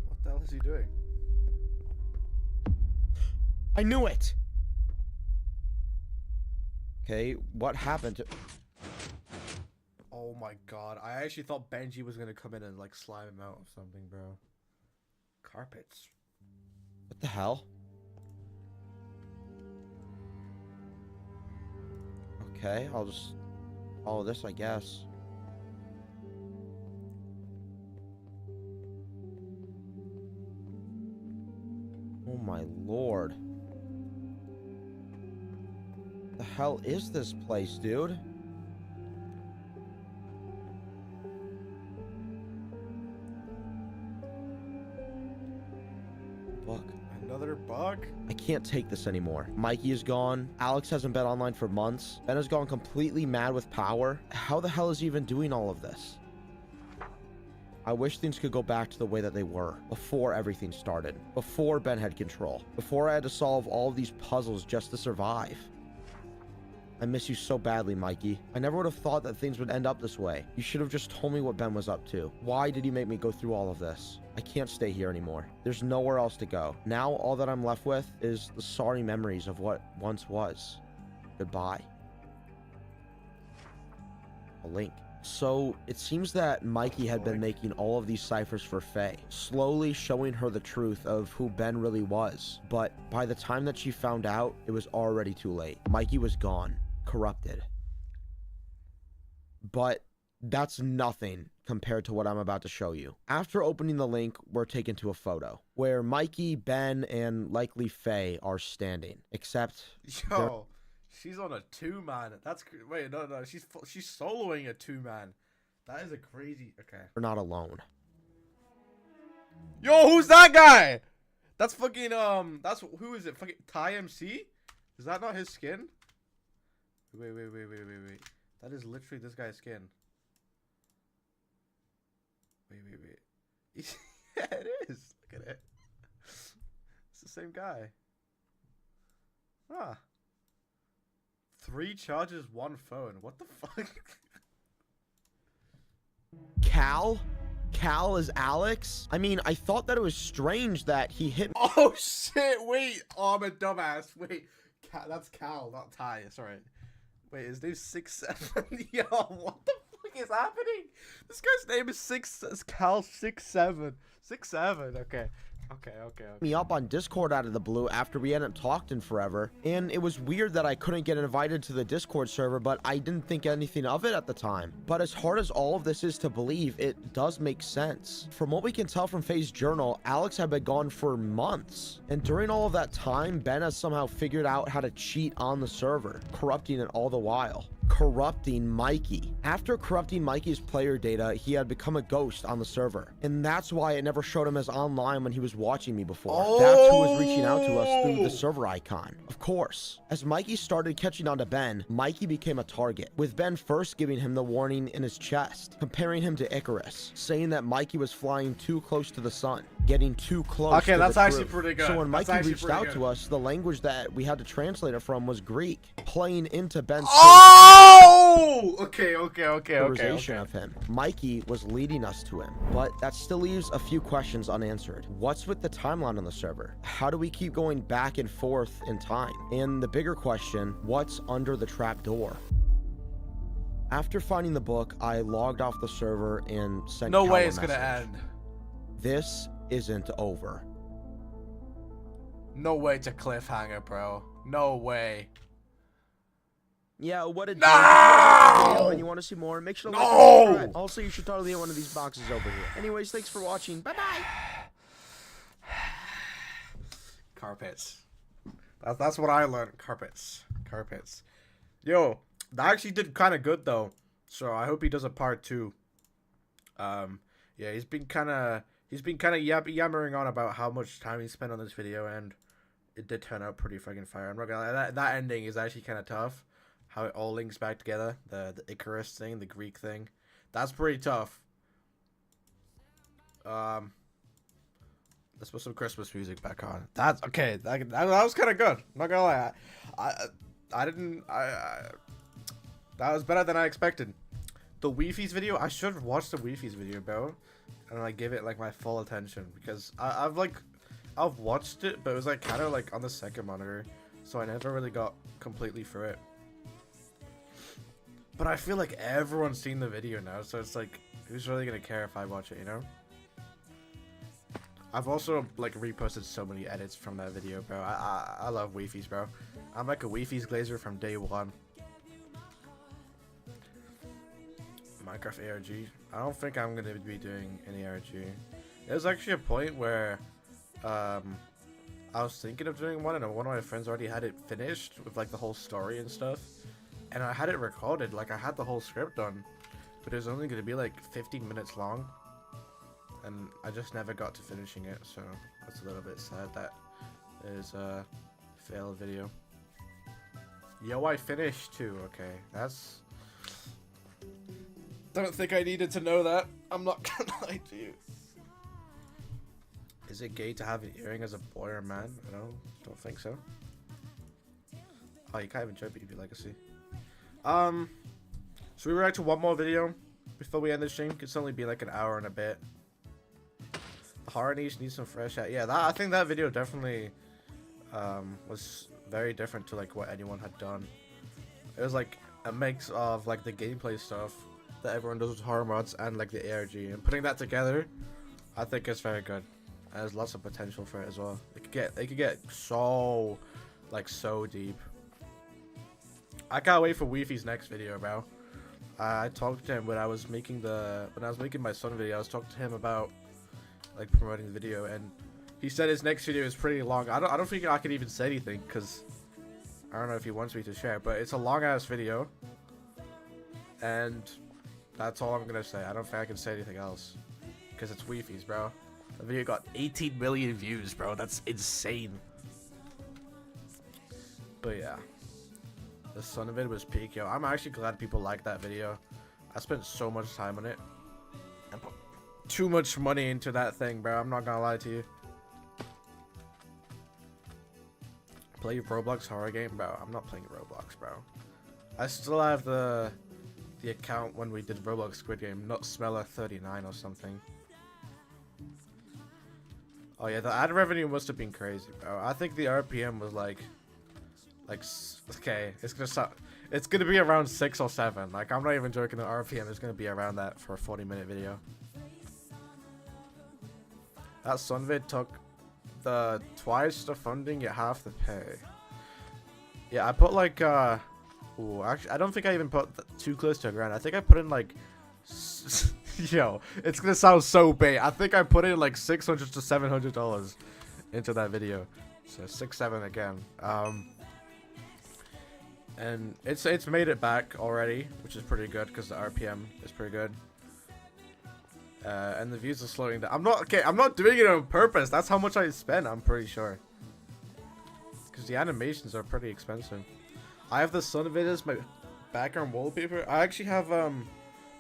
What the hell is he doing? I knew it! Okay, what happened to... Oh my god. I actually thought Benji was gonna come in and like slime him out of something, bro. Carpets. What the hell? Okay, I'll just follow this, I guess. Oh my lord. The hell is this place, dude? Book. Another bug? I can't take this anymore. Mikey is gone. Alex hasn't been online for months. Ben has gone completely mad with power. How the hell is he even doing all of this? I wish things could go back to the way that they were before everything started. Before Ben had control. Before I had to solve all of these puzzles just to survive. I miss you so badly, Mikey. I never would have thought that things would end up this way. You should have just told me what Ben was up to. Why did he make me go through all of this? I can't stay here anymore. There's nowhere else to go. Now all that I'm left with is the sorry memories of what once was. Goodbye. A link. So, it seems that Mikey had been making all of these ciphers for Faye, slowly showing her the truth of who Ben really was. But by the time that she found out, it was already too late. Mikey was gone, corrupted. But that's nothing compared to what I'm about to show you. After opening the link, we're taken to a photo where Mikey, Ben, and likely Faye are standing, except... Yo, she's on a 2-man. That's wait, no, she's soloing a 2-man. That is a crazy. Okay. We're not alone. Yo, who's that guy? That's fucking That's who is it? Fucking Ty MC? Is that not his skin? Wait. That is literally this guy's skin. Wait. Yeah, it is. Look at it. It's the same guy. Ah. 3 charges, 1 phone. What the fuck? Cal? Cal is Alex? I mean, I thought that it was strange that he hit... Oh shit, wait. Oh, I'm a dumbass. Wait. That's Cal, not Ty. Sorry. Wait, his name's 6'7". Yo, what the fuck is happening? This guy's name is Cal 6'7". 6'7", okay. Okay. Me up on Discord out of the blue after we hadn't talked in forever, and it was weird that I couldn't get invited to the Discord server, but I didn't think anything of it at the time. But as hard as all of this is to believe, it does make sense. From what we can tell from Faye's journal, Alex had been gone for months, and during all of that time, Ben has somehow figured out how to cheat on the server, corrupting it all the while. corrupting Mikey. After corrupting Mikey's player data, he had become a ghost on the server. And that's why it never showed him as online when he was watching me before. That's who was reaching out to us through the server icon. Of course, as Mikey started catching on to Ben, Mikey became a target, with Ben first giving him the warning in his chest, comparing him to Icarus, saying that Mikey was flying too close to the sun, getting too close Okay, to that's the actually truth. pretty good. So when That's Mikey actually reached pretty out good. to us, the language that we had to translate it from was Greek, playing into Ben's Oh! Okay. characterization of him. Mikey was leading us to him, but that still leaves a few questions unanswered. What's with the timeline on the server? How do we keep going back and forth in time? And the bigger question, what's under the trap door? After finding the book, I logged off the server and sent No Cal way a it's gonna message. end. This isn't over. No way to cliffhanger, bro. No way. Yeah, what a No! and you want to see more, make sure to No! like and subscribe. Also, you should totally hit one of these boxes over here. Anyways, thanks for watching. Bye-bye. Carpets. That's what I learned. Carpets. Yo, that actually did kind of good though. So I hope he does a part 2. Yeah, he's been kind of yammering on about how much time he spent on this video, and it did turn out pretty fucking fire. I'm not gonna lie, that ending is actually kind of tough. How it all links back together, the Icarus thing, the Greek thing, that's pretty tough. Let's put some Christmas music back on. That's okay. That was kind of good. I'm not gonna lie. That was better than I expected. The Wi-Fi's video, I should have watched the Wi-Fi's video, bro, and like give it like my full attention, because I've watched it, but it was like kind of like on the second monitor, so I never really got completely through it. But I feel like everyone's seen the video now, so it's like, who's really gonna care if I watch it, you know? I've also like reposted so many edits from that video, bro. I love Wi-Fi's, bro. I'm like a Wi-Fi's glazer from day one. Minecraft ARG. I don't think I'm gonna be doing any ARG. There's actually a point where I was thinking of doing one, and one of my friends already had it finished with like the whole story and stuff, and I had it recorded. Like I had the whole script done, but it was only gonna be like 15 minutes long, and I just never got to finishing it. So that's a little bit sad. That is a fail video. Yo, I finished too. Okay, that's. Don't think I needed to know that. I'm not gonna lie to you. Is it gay to have an earring as a boy or a man? No, don't think so. Oh, you can't even enjoy BB Legacy. Should we react to one more video before we end the stream? It's only been like an hour and a bit. The horror niche needs some fresh air. Yeah, I think that video definitely was very different to like what anyone had done. It was like a mix of like the gameplay stuff that everyone does with horror mods and like the ARG, and putting that together, I think it's very good. And there's lots of potential for it as well. It could get so deep. I can't wait for Wi-Fi's next video, bro. I talked to him when I was making my son video. I was talking to him about like promoting the video, and he said his next video is pretty long. I don't think I can even say anything, because I don't know if he wants me to share, but it's a long ass video, and that's all I'm gonna say. I don't think I can say anything else, because it's Wi-Fi's, bro. The video got 18 million views, bro. That's insane. But yeah, the son of it was peak, yo. I'm actually glad people like that video. I spent so much time on it and put too much money into that thing, bro. I'm not gonna lie to you. Play Roblox horror game, bro. I'm not playing Roblox, bro. I still have the account when we did Roblox Squid Game, not Smeller 39 or something. Oh yeah, the ad revenue must have been crazy, bro. I think the RPM was like okay, it's gonna be around 6 or 7. Like, I'm not even joking. The RPM is gonna be around that for a 40-minute video. That Sunvid took twice the funding, yet half the pay. Yeah, I put like ooh, actually, I don't think I even put too close to $1,000. I think I put in like yo, it's gonna sound so bait. I think I put in like $600 to $700 into that video. So 6-7 again. And it's made it back already, which is pretty good because the RPM is pretty good. And the views are slowing down. I'm not doing it on purpose. That's how much I spent, I'm pretty sure. Because the animations are pretty expensive. I have the sun of it as my background wallpaper. I actually have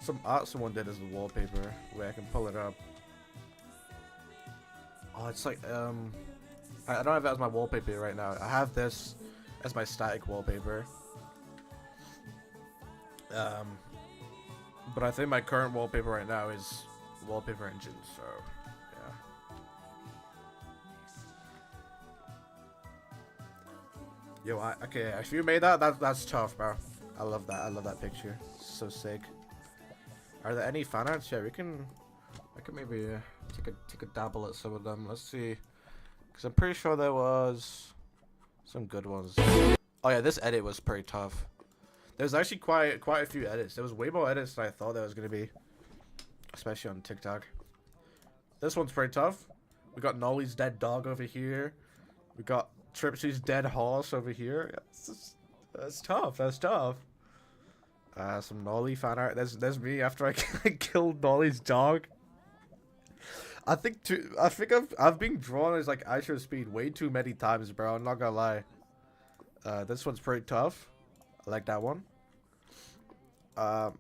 some art someone did as the wallpaper. Wait, I can pull it up. Oh, it's like I don't have that as my wallpaper right now. I have this as my static wallpaper. But I think my current wallpaper right now is wallpaper engine, so yeah. Yo, okay, if you made that's tough, bro. I love that. I love that picture. It's so sick. Are there any fan arts? Yeah, I can maybe take a dabble at some of them. Let's see, because I'm pretty sure there was some good ones. Oh yeah, this edit was pretty tough. There's actually quite a few edits. There was way more edits than I thought there was gonna be, especially on TikTok. This one's pretty tough. We got Nolly's dead dog over here. We got Tripsy's dead horse over here. Yeah, that's tough. That's tough. Some Nolly fan art. There's me after I killed Nolly's dog. I think I've been drawn as like Astro Speed way too many times, bro. I'm not gonna lie. This one's pretty tough. I like that one. Can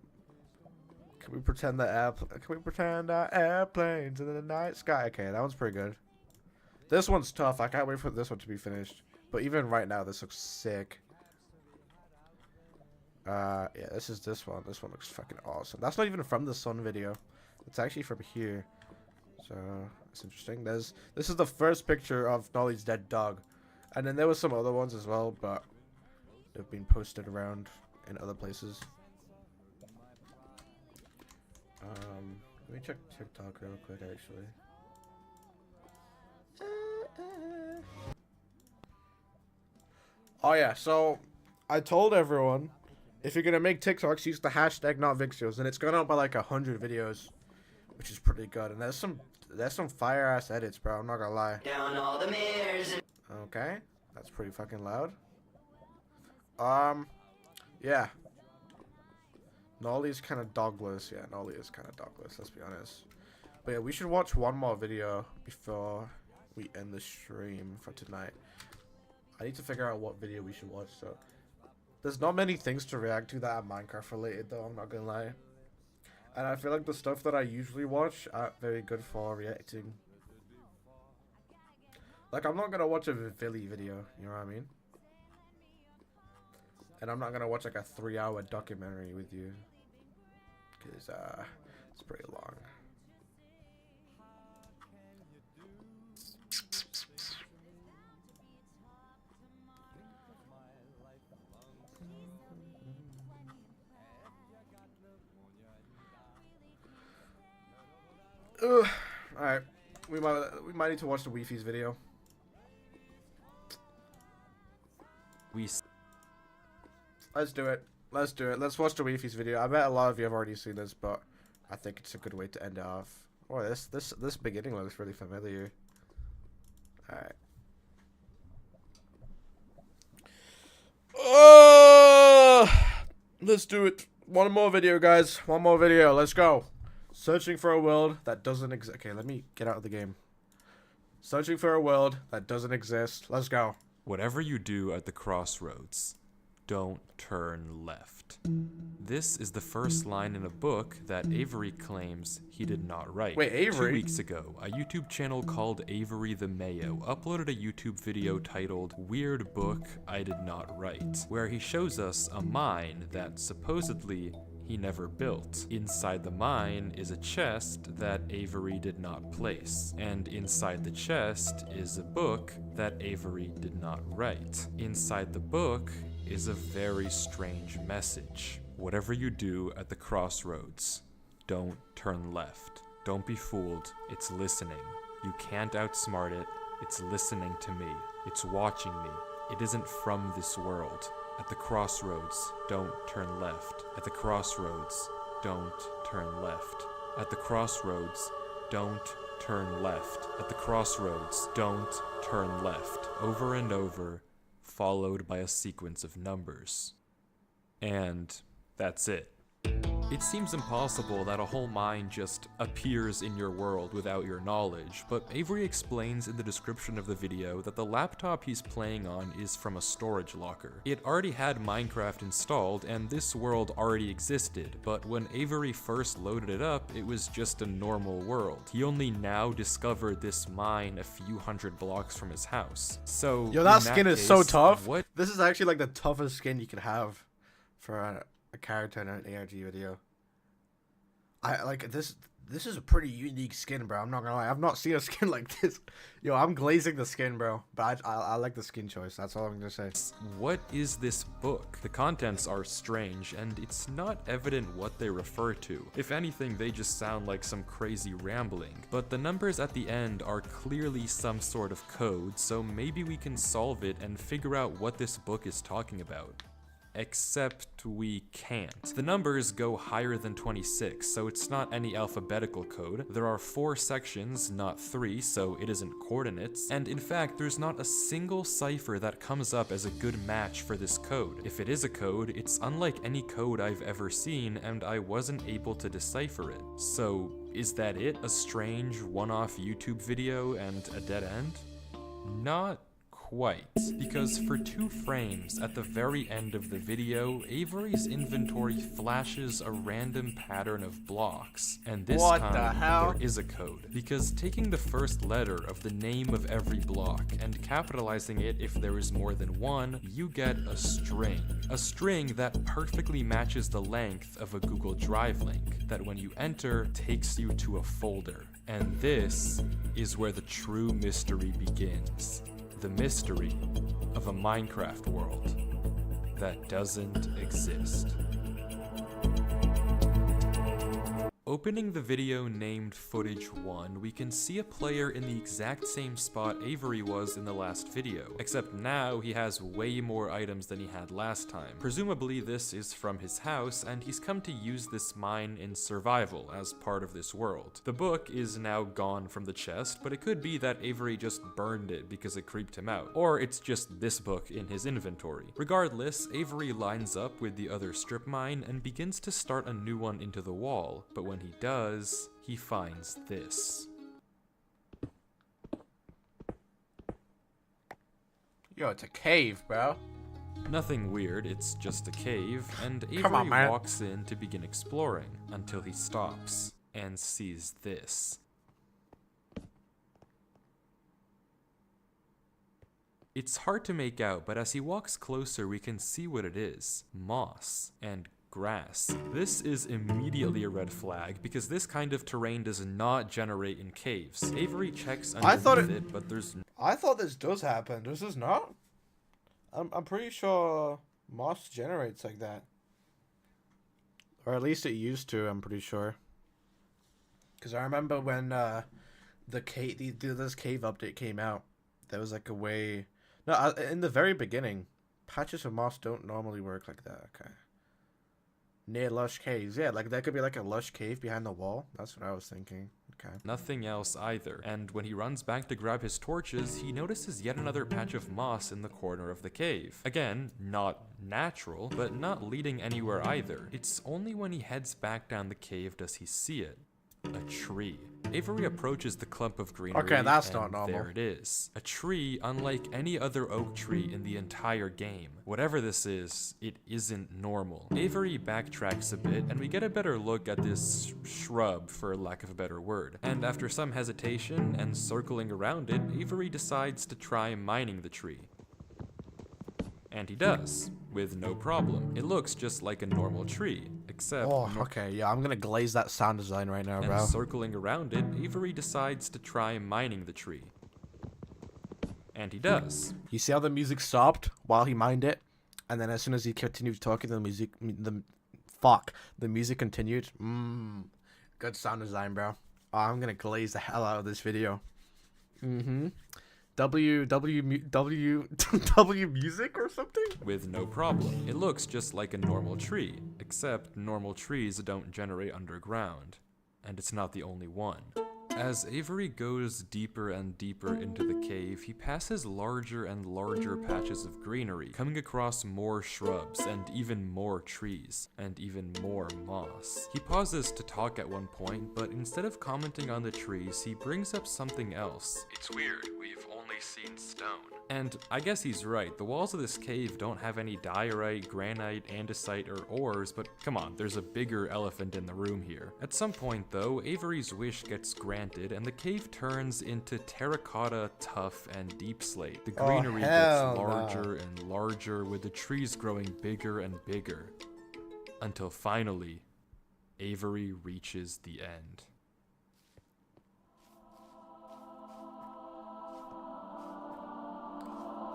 we pretend that airplanes in the night sky? Okay, that one's pretty good. This one's tough. I can't wait for this one to be finished. But even right now, this looks sick. Yeah, this one. This one looks fucking awesome. That's not even from the sun video. It's actually from here. So that's interesting. This is the first picture of Nolly's dead dog, and then there was some other ones as well, but they've been posted around in other places. Let me check TikTok real quick, actually. Oh yeah, so I told everyone if you're gonna make TikToks, use the hashtag NotVixios, and it's gone up by like 100 videos, which is pretty good. And there's some fire ass edits, bro. I'm not gonna lie. Down all the mirrors. Okay, that's pretty fucking loud. Yeah. Nolly's kind of dogless. Yeah, Nolly is kind of dogless, let's be honest. But yeah, we should watch one more video before we end the stream for tonight. I need to figure out what video we should watch, so. There's not many things to react to that are Minecraft related, though, I'm not gonna lie. And I feel like the stuff that I usually watch aren't very good for reacting. Like, I'm not gonna watch a Philly video, you know what I mean? And I'm not gonna watch like a 3-hour documentary with you, because it's pretty long. Alright, we might need to watch the Wi-Fi's video. Let's do it. Let's do it. Let's watch the Wi-Fi's video. I bet a lot of you have already seen this, but I think it's a good way to end it off. Oh, this beginning looks really familiar. Alright. Let's do it. One more video, guys. One more video. Let's go. Searching for a world that doesn't exist. Okay, let me get out of the game. Searching for a world that doesn't exist. Let's go. Whatever you do at the crossroads, don't turn left. This is the first line in a book that Avery claims he did not write. Wait, Avery? 2 weeks ago, a YouTube channel called Avery the Mayo uploaded a YouTube video titled Weird Book I Did Not Write, where he shows us a mine that supposedly he never built. Inside the mine is a chest that Avery did not place, and inside the chest is a book that Avery did not write. Inside the book is a very strange message. Whatever you do at the crossroads, don't turn left. Don't be fooled, it's listening. You can't outsmart it, it's listening to me. It's watching me. It isn't from this world. At the crossroads, don't turn left. At the crossroads, don't turn left. At the crossroads, don't turn left. At the crossroads, don't turn left. Over and over, followed by a sequence of numbers. And that's it. It seems impossible that a whole mine just appears in your world without your knowledge, but Avery explains in the description of the video that the laptop he's playing on is from a storage locker. It already had Minecraft installed, and this world already existed, but when Avery first loaded it up, it was just a normal world. He only now discovered this mine a few hundred blocks from his house. So, yo, that in skin is case, so tough. What? This is actually like the toughest skin you could have for a character in an ARG video. I like this. This is a pretty unique skin, bro. I'm not gonna lie. I've not seen a skin like this. Yo, I'm glazing the skin, bro. But I like the skin choice. That's all I'm gonna say. What is this book? The contents are strange, and it's not evident what they refer to. If anything, they just sound like some crazy rambling. But the numbers at the end are clearly some sort of code, so maybe we can solve it and figure out what this book is talking about. Except we can't. The numbers go higher than 26, so it's not any alphabetical code. There are 4 sections, not 3, so it isn't coordinates. And in fact, there's not a single cipher that comes up as a good match for this code. If it is a code, it's unlike any code I've ever seen, and I wasn't able to decipher it. So, is that it? A strange one-off YouTube video and a dead end? Not quite, because for 2 frames at the very end of the video, Avery's inventory flashes a random pattern of blocks, and this time there is a code, because taking the first letter of the name of every block and capitalizing it if there is more than one, you get a string that perfectly matches the length of a Google Drive link that when you enter takes you to a folder. And this is where the true mystery begins. The mystery of a Minecraft world that doesn't exist. Opening the video named Footage 1, we can see a player in the exact same spot Avery was in the last video, except now he has way more items than he had last time. Presumably this is from his house, and he's come to use this mine in survival as part of this world. The book is now gone from the chest, but it could be that Avery just burned it because it creeped him out, or it's just this book in his inventory. Regardless, Avery lines up with the other strip mine and begins to start a new one into the wall, but when he does, he finds this. Yo, it's a cave, bro. Nothing weird, it's just a cave, and Avery walks in to begin exploring, until he stops and sees this. It's hard to make out, but as he walks closer we can see what it is. Moss and grass. This is immediately a red flag because this kind of terrain does not generate in caves. Avery checks underneath it, but there's I thought this does happen. This is not. I'm pretty sure moss generates like that. Or at least it used to, I'm pretty sure. Cuz I remember when this cave update came out, there was like a way in the very beginning, patches of moss don't normally work like that. Okay. Near lush caves. Yeah, like there could be like a lush cave behind the wall. That's what I was thinking. Okay. Nothing else either. And when he runs back to grab his torches, he notices yet another patch of moss in the corner of the cave. Again, not natural, but not leading anywhere either. It's only when he heads back down the cave does he see it. A tree. Avery approaches the clump of greenery, okay, that's and not normal. There it is. A tree unlike any other oak tree in the entire game. Whatever this is, it isn't normal. Avery backtracks a bit, and we get a better look at this shrub, for lack of a better word. And after some hesitation and circling around it, Avery decides to try mining the tree. And he does, with no problem. It looks just like a normal tree, except... Oh, okay, yeah, I'm gonna glaze that sound design right now, bro. And circling around it, Avery decides to try mining the tree. And he does. You see how the music stopped while he mined it? And then as soon as he continued talking, the music continued. Good sound design, bro. Oh, I'm gonna glaze the hell out of this video. W music or something? With no problem. It looks just like a normal tree, except normal trees don't generate underground. And it's not the only one. As Avery goes deeper and deeper into the cave, he passes larger and larger patches of greenery, coming across more shrubs and even more trees, and even more moss. He pauses to talk at one point, but instead of commenting on the trees, he brings up something else. It's weird, we've only seen stone. And I guess he's right, the walls of this cave don't have any diorite, granite, andesite, or ores, but come on, there's a bigger elephant in the room here. At some point though, Avery's wish gets granted, and the cave turns into terracotta, tuff, and deep slate. The greenery gets larger and larger, with the trees growing bigger and bigger. Until finally, Avery reaches the end.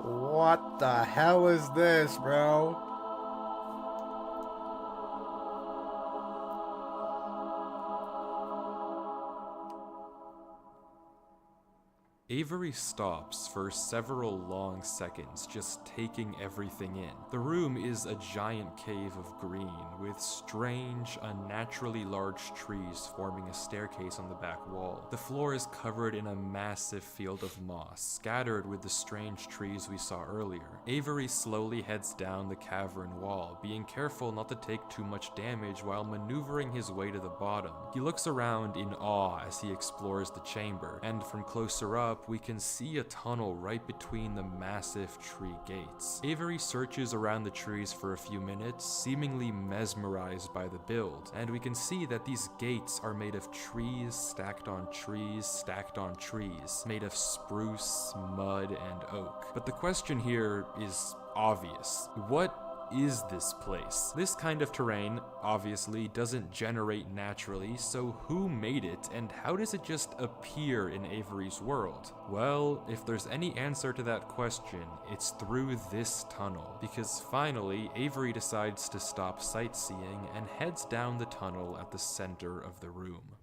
What the hell is this, bro? Avery stops for several long seconds, just taking everything in. The room is a giant cave of green, with strange, unnaturally large trees forming a staircase on the back wall. The floor is covered in a massive field of moss, scattered with the strange trees we saw earlier. Avery slowly heads down the cavern wall, being careful not to take too much damage while maneuvering his way to the bottom. He looks around in awe as he explores the chamber, and from closer up, we can see a tunnel right between the massive tree gates. Avery searches around the trees for a few minutes, seemingly mesmerized by the build, and we can see that these gates are made of trees stacked on trees stacked on trees, made of spruce, mud, and oak. But the question here is obvious. What is this place? This kind of terrain obviously doesn't generate naturally, so who made it and how does it just appear in Avery's world? Well, if there's any answer to that question, it's through this tunnel, because finally Avery decides to stop sightseeing and heads down the tunnel at the center of the room.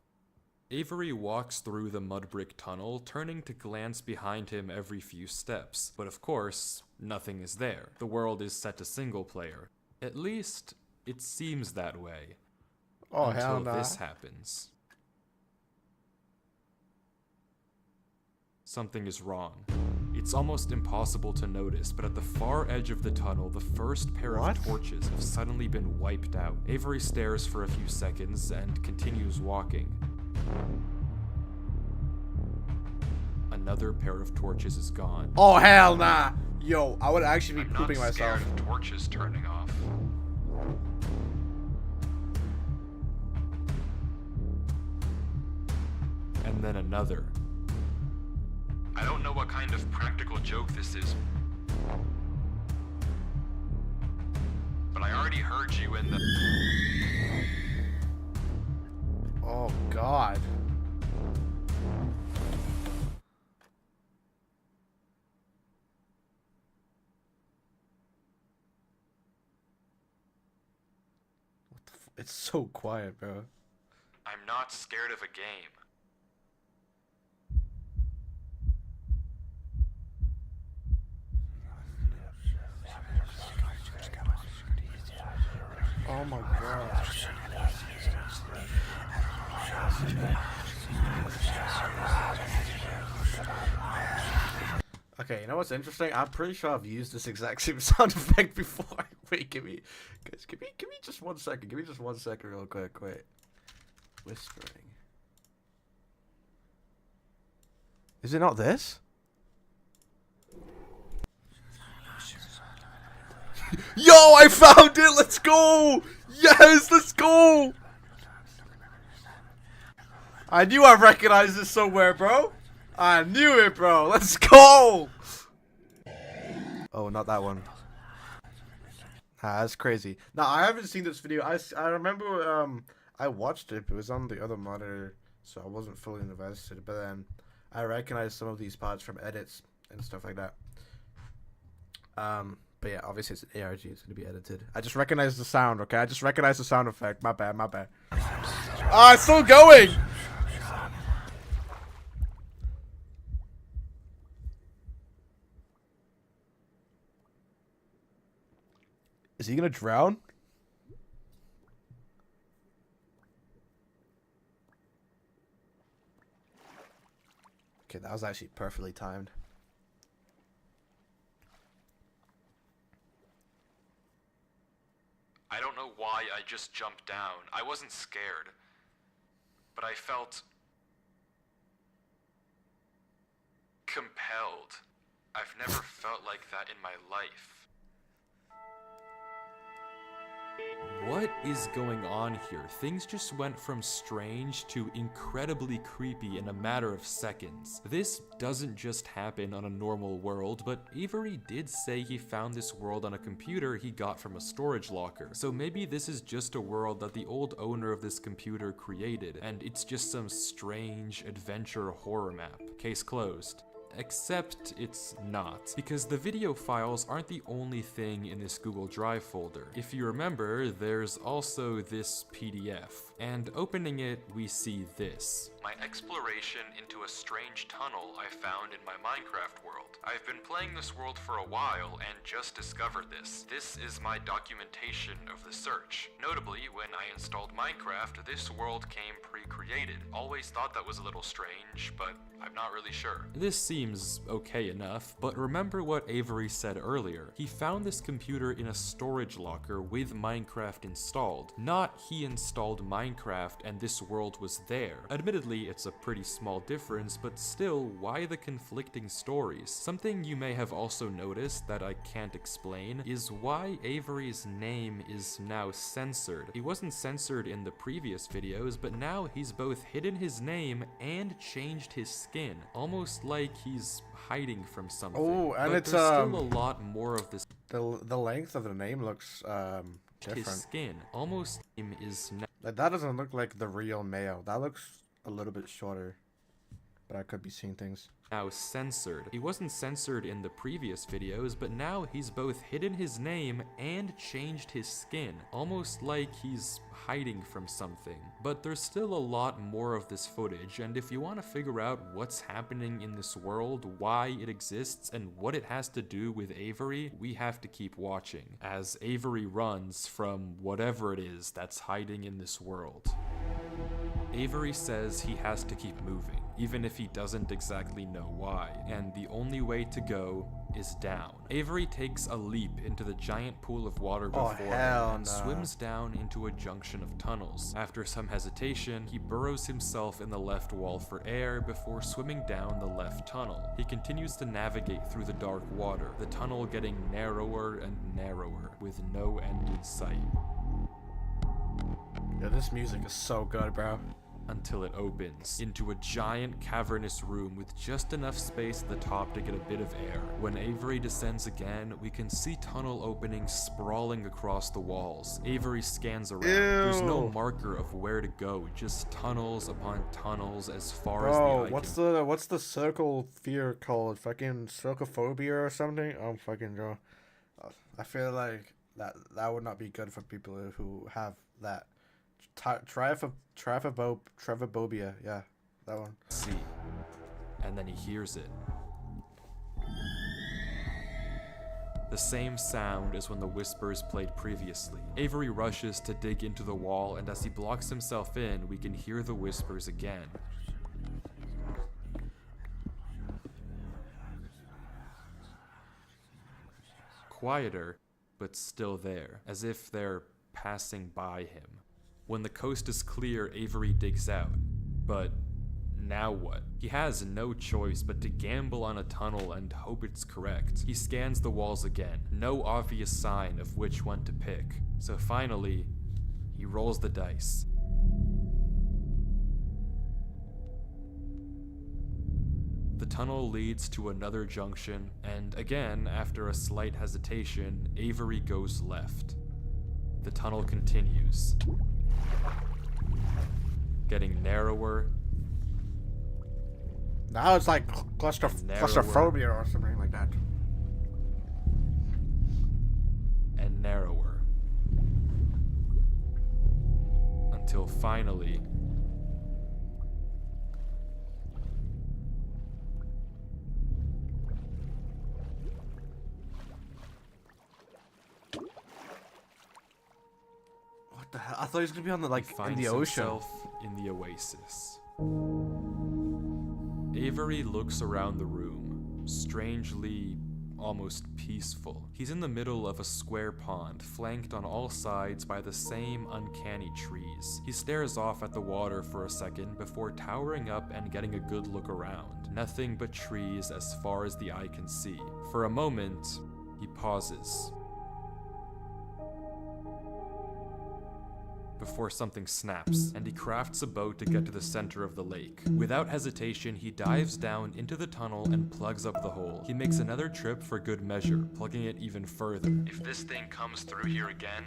Avery walks through the mud brick tunnel, turning to glance behind him every few steps, but of course, nothing is there. The world is set to single player. At least, it seems that way. Oh, hell until nah. this happens. Something is wrong. It's almost impossible to notice, but at the far edge of the tunnel, the first pair of torches have suddenly been wiped out. Avery stares for a few seconds and continues walking. Another pair of torches is gone. Oh, hell nah! Yo, I would actually be pooping myself. I'm not scared of torches turning off. And then another. I don't know what kind of practical joke this is, but I already heard you in the... Oh, God. What the it's so quiet, bro. I'm not scared of a game. Oh my God. Okay, you know what's interesting? I'm pretty sure I've used this exact same sound effect before. Wait, give me just 1 second. Give me just 1 second real quick. Wait. Whispering. Is it not this? Yo, I found it! Let's go! Yes, let's go! I knew I recognized this somewhere, bro. I knew it, bro. Let's go! Oh, not that one. Ah, that's crazy. Now, I haven't seen this video. I remember I watched it, but it was on the other monitor, so I wasn't fully invested. But then I recognized some of these parts from edits and stuff like that. But yeah, obviously it's an ARG. It's going to be edited. I just recognized the sound, okay? I just recognized the sound effect. My bad, my bad. Ah, it's still going! Is he going to drown? Okay, that was actually perfectly timed. I don't know why I just jumped down. I wasn't scared. But I felt compelled. I've never felt like that in my life. What is going on here? Things just went from strange to incredibly creepy in a matter of seconds. This doesn't just happen on a normal world, but Avery did say he found this world on a computer he got from a storage locker. So maybe this is just a world that the old owner of this computer created, and it's just some strange adventure horror map. Case closed. Except it's not, because the video files aren't the only thing in this Google Drive folder. If you remember, there's also this PDF, and opening it, we see this. My exploration into a strange tunnel I found in my Minecraft world. I've been playing this world for a while and just discovered this. This is my documentation of the search. Notably, when I installed Minecraft, this world came pre-created. Always thought that was a little strange, but I'm not really sure. This seems okay enough, but remember what Avery said earlier. He found this computer in a storage locker with Minecraft installed. Not he installed Minecraft and this world was there. Admittedly, it's a pretty small difference, but still, why the conflicting stories? Something you may have also noticed that I can't explain is why Avery's name is now censored. He wasn't censored in the previous videos, but now he's both hidden his name and changed his skin, almost like he's hiding from something. Oh, and but it's there's still a lot more of this. The length of the name looks different. His skin almost is like that doesn't look like the real Mayo. That looks a little bit shorter, but I could be seeing things. Now censored. He wasn't censored in the previous videos, but now he's both hidden his name and changed his skin, almost like he's hiding from something. But there's still a lot more of this footage, and if you want to figure out what's happening in this world, why it exists, and what it has to do with Avery, we have to keep watching, as Avery runs from whatever it is that's hiding in this world. Avery says he has to keep moving, even if he doesn't exactly know why, and the only way to go is down. Avery takes a leap into the giant pool of water before him and swims down into a junction of tunnels. After some hesitation, he burrows himself in the left wall for air before swimming down the left tunnel. He continues to navigate through the dark water, the tunnel getting narrower and narrower, with no end in sight. Yeah, this music is so good, bro. Until it opens into a giant cavernous room with just enough space at the top to get a bit of air. When Avery descends again, we can see tunnel openings sprawling across the walls. Avery scans around. There's no marker of where to go, just tunnels upon tunnels as far as the eye can. What's the circle fear called? Fucking circophobia or something? Oh, fucking bro. I feel like that would not be good for people who have that. Trypophobia, yeah, that one. See, and then he hears it. The same sound as when the whispers played previously. Avery rushes to dig into the wall, and as he blocks himself in, we can hear the whispers again. Quieter, but still there, as if they're passing by him. When the coast is clear, Avery digs out. But now what? He has no choice but to gamble on a tunnel and hope it's correct. He scans the walls again, no obvious sign of which one to pick. So finally, he rolls the dice. The tunnel leads to another junction, and again, after a slight hesitation, Avery goes left. The tunnel continues, getting narrower. Now it's like claustrophobia or something like that. And narrower. Until finally, what the hell? I thought he was gonna be on the in the finds ocean. himself in the oasis. Avery looks around the room, strangely almost peaceful. He's in the middle of a square pond, flanked on all sides by the same uncanny trees. He stares off at the water for a second before towering up and getting a good look around. Nothing but trees as far as the eye can see. For a moment, he pauses before something snaps, and he crafts a boat to get to the center of the lake. Without hesitation, he dives down into the tunnel and plugs up the hole. He makes another trip for good measure, plugging it even further. If this thing comes through here again,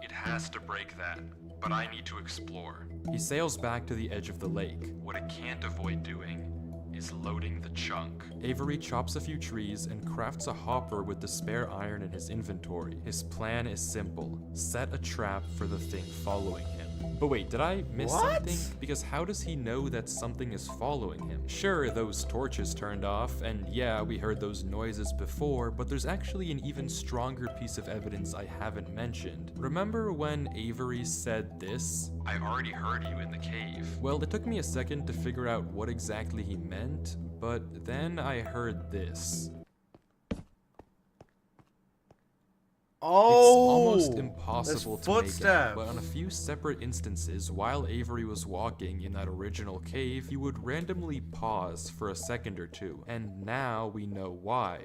it has to break that, but I need to explore. He sails back to the edge of the lake. What it can't avoid doing is loading the chunk. Avery chops a few trees and crafts a hopper with the spare iron in his inventory. His plan is simple: set a trap for the thing following him. But wait, did I miss something? Because how does he know that something is following him? Sure, those torches turned off, and yeah, we heard those noises before, but there's actually an even stronger piece of evidence I haven't mentioned. Remember when Avery said this? I already heard you in the cave. Well, it took me a second to figure out what exactly he meant, but then I heard this. Oh, it's almost impossible to footsteps. make out, but on a few separate instances, while Avery was walking in that original cave, he would randomly pause for a second or two, and now we know why.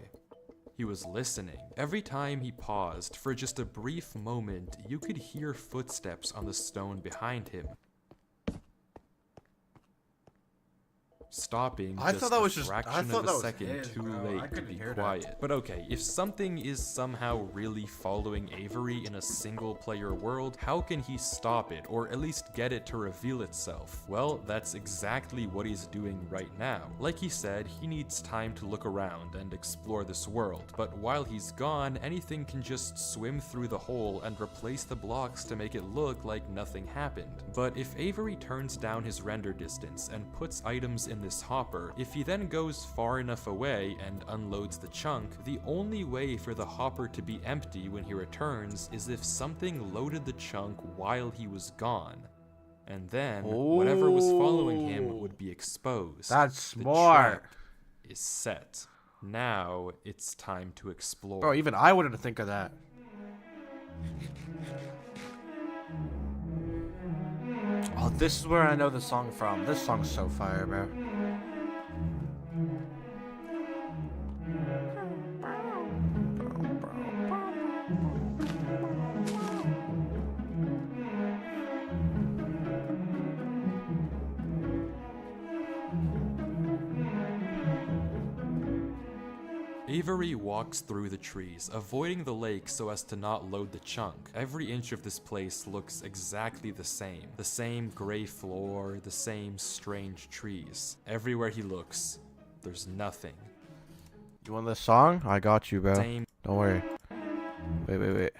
He was listening. Every time he paused, for just a brief moment, you could hear footsteps on the stone behind him. Stopping I just thought that was a just- fraction I thought of that a was second his, too bro. I late to couldn't be hear that. quiet. But okay, if something is somehow really following Avery in a single-player world, how can he stop it, or at least get it to reveal itself? Well, that's exactly what he's doing right now. Like he said, he needs time to look around and explore this world, but while he's gone, anything can just swim through the hole and replace the blocks to make it look like nothing happened. But if Avery turns down his render distance and puts items in this hopper, if he then goes far enough away and unloads the chunk, the only way for the hopper to be empty when he returns is if something loaded the chunk while he was gone. And then, whatever was following him would be exposed. That's smart. The trap is set. Now, it's time to explore. Bro, even I wouldn't think of that. Oh, this is where I know the song from. This song's so fire, bro. Avery walks through the trees, avoiding the lake so as to not load the chunk. Every inch of this place looks exactly the same. The same gray floor, the same strange trees. Everywhere he looks, there's nothing. You want this song? I got you, bro. Same. Don't worry. Wait.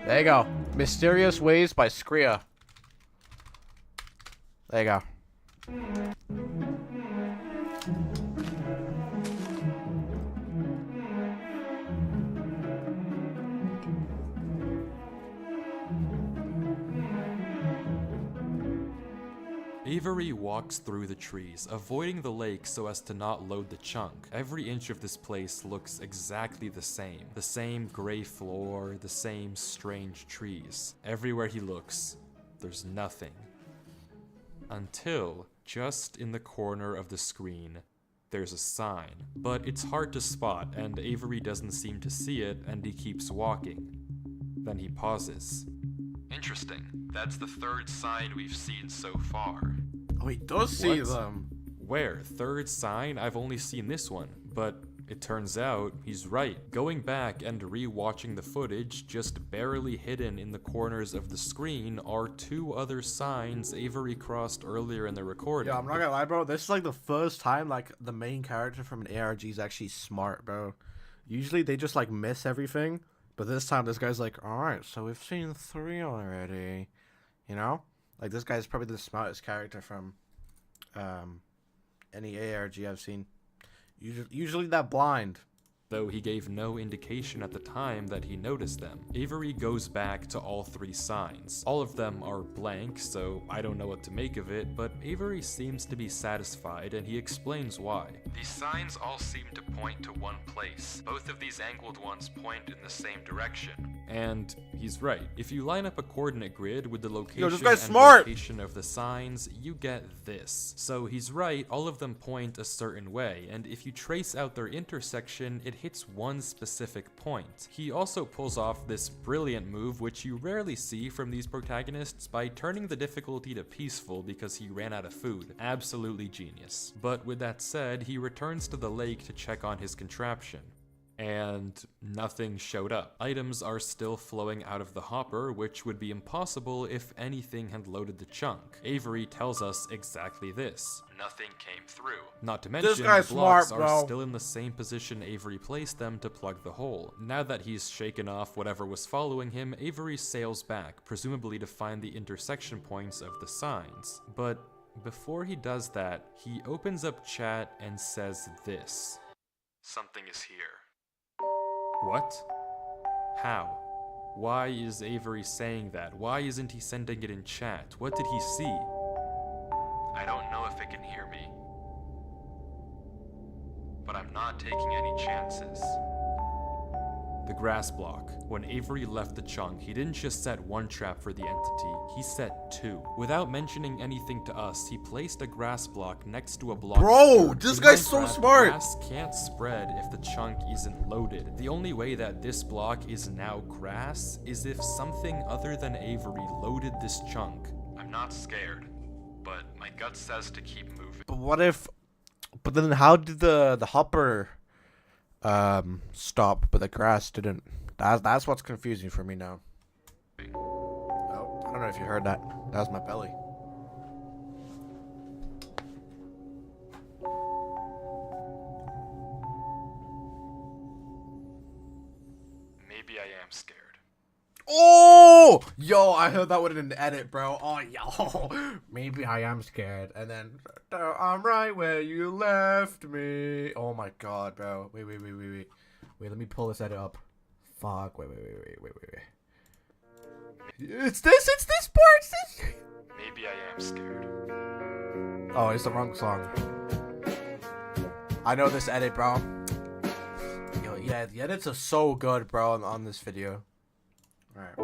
There you go. Mysterious Ways by Skria. There you go. Avery walks through the trees, avoiding the lake so as to not load the chunk. Every inch of this place looks exactly the same. The same gray floor, the same strange trees. Everywhere he looks, there's nothing. Until, just in the corner of the screen, there's a sign. But it's hard to spot, and Avery doesn't seem to see it, and he keeps walking. Then he pauses. Interesting. That's the third sign we've seen so far. Oh, he does see What? them. Where? Third sign? I've only seen this one. But it turns out he's right. Going back and re-watching the footage, just barely hidden in the corners of the screen are two other signs Avery crossed earlier in the recording. Yeah, I'm not gonna lie, bro. This is like the first time like the main character from an ARG is actually smart, bro. Usually they just like miss everything, but this time this guy's like, all right, so we've seen 3 already. You know, like this guy's probably the smartest character from any ARG I've seen. Usually that blind though he gave no indication at the time that he noticed them. Avery goes back to all 3 signs. All of them are blank, so I don't know what to make of it, but Avery seems to be satisfied and he explains why. These signs all seem to point to one place. Both of these angled ones point in the same direction. And he's right. If you line up a coordinate grid with the location this guy's and smart. location of the signs, you get this. So he's right, all of them point a certain way, and if you trace out their intersection, it hits one specific point. He also pulls off this brilliant move, which you rarely see from these protagonists, by turning the difficulty to peaceful because he ran out of food. Absolutely genius. But with that said, he returns to the lake to check on his contraption. And nothing showed up. Items are still flowing out of the hopper, which would be impossible if anything had loaded the chunk. Avery tells us exactly this. Nothing came through. Not to mention, This guy's the blocks smart, are bro. still in the same position Avery placed them to plug the hole. Now that he's shaken off whatever was following him, Avery sails back, presumably to find the intersection points of the signs. But before he does that, he opens up chat and says this. Something is here. What? How? Why is Avery saying that? Why isn't he sending it in chat? What did he see? I don't know if it can hear me, but I'm not taking any chances. The grass block. When Avery left the chunk, he didn't just set one trap for the entity, he set 2. Without mentioning anything to us, he placed a grass block next to a block. Bro, this guy's so Minecraft, smart. Grass can't spread if the chunk isn't loaded. The only way that this block is now grass is if something other than Avery loaded this chunk. I'm not scared, but my gut says to keep moving. But what if? But then how did the hopper stop, but the grass didn't? That's what's confusing for me now. Oh, I don't know if you heard that. That was my belly. Maybe I am scared. Oh, yo, I heard that one in an edit, bro. Oh, yo, maybe I am scared. And then I'm right where you left me. Oh my god, bro. Wait. Let me pull this edit up. Fuck. Wait. It's this part. Maybe I am scared. Oh, it's the wrong song. I know this edit, bro. Yo, yeah, the edits are so good, bro, on this video. Alright.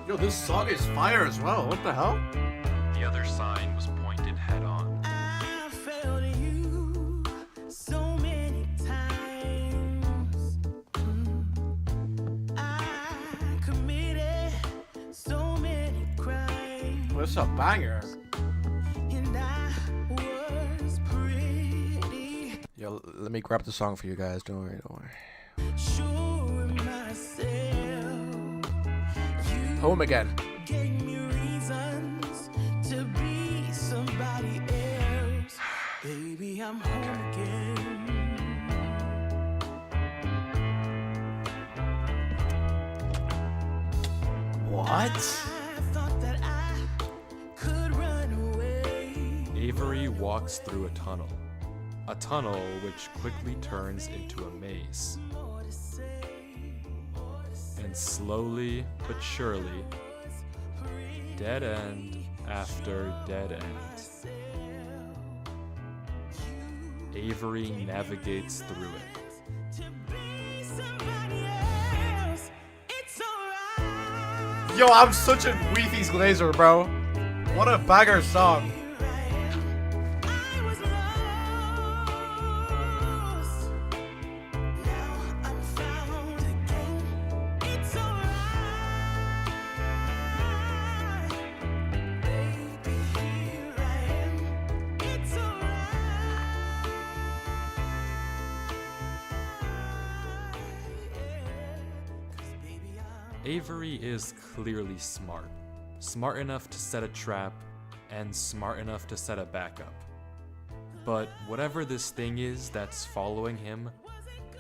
Yo, this song is fire as well. What the hell? The other sign was pointed head on. I failed you so many times. I committed so many crimes. What's a banger? And I was pretty Yo, let me grab the song for you guys. Don't worry. sure of myself. Home again. Gave me reasons to be somebody else. Baby, I'm home again. What? I thought that I could run away. Avery walks through a tunnel. A tunnel which quickly turns into a maze. And slowly but surely, dead end after dead end, Avery navigates through it. Yo, I'm such a Weethy's Glazer, bro. What a banger song. Avery is clearly smart. Smart enough to set a trap, and smart enough to set a backup. But whatever this thing is that's following him,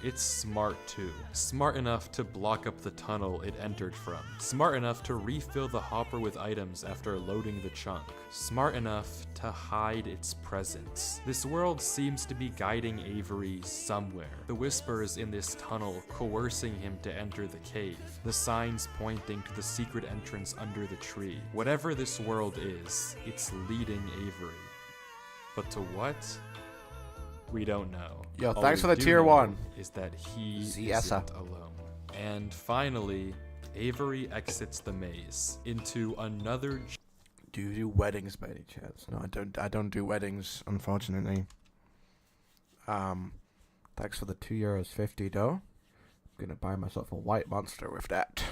it's smart too. Smart enough to block up the tunnel it entered from. Smart enough to refill the hopper with items after loading the chunk. Smart enough to hide its presence. This world seems to be guiding Avery somewhere. The whispers in this tunnel coercing him to enter the cave. The signs pointing to the secret entrance under the tree. Whatever this world is, it's leading Avery. But to what? We don't know. Yo, All thanks we for the do tier know 1. Is that he Siesa. isn't alone. And finally, Avery exits the maze into another. Do you do weddings by any chance? No, I don't. I don't do weddings, unfortunately. Thanks for the €2.50 though. I'm gonna buy myself a white monster with that.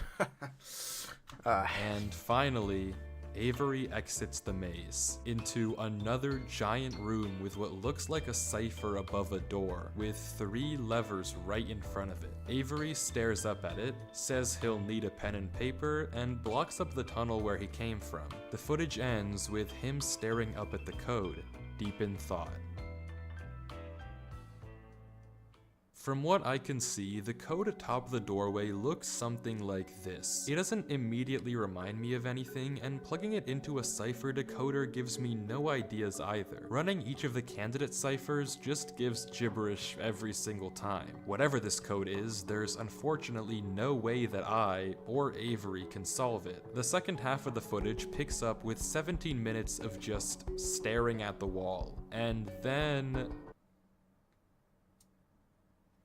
And finally, Avery exits the maze into another giant room with what looks like a cipher above a door, with 3 levers right in front of it. Avery stares up at it, says he'll need a pen and paper, and blocks up the tunnel where he came from. The footage ends with him staring up at the code, deep in thought. From what I can see, the code atop the doorway looks something like this. It doesn't immediately remind me of anything, and plugging it into a cipher decoder gives me no ideas either. Running each of the candidate ciphers just gives gibberish every single time. Whatever this code is, there's unfortunately no way that I, or Avery, can solve it. The second half of the footage picks up with 17 minutes of just staring at the wall. And then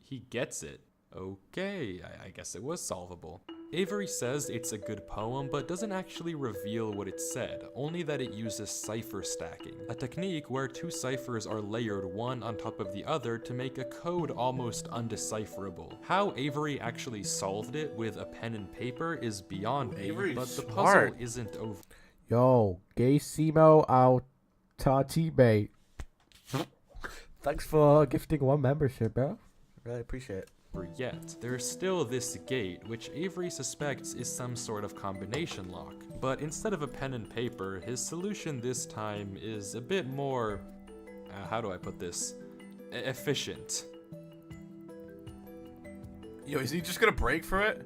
he gets it. Okay, I guess it was solvable. Avery says it's a good poem, but doesn't actually reveal what it said, only that it uses cipher stacking, a technique where 2 ciphers are layered one on top of the other to make a code almost undecipherable. How Avery actually solved it with a pen and paper is beyond me, but the puzzle isn't over. Yo, gay Simo out Tati mate. Thanks for gifting 1 membership, bro. Really appreciate it. Yet, there's still this gate, which Avery suspects is some sort of combination lock. But instead of a pen and paper, his solution this time is a bit more, how do I put this? Efficient. Yo, is he just gonna break for it?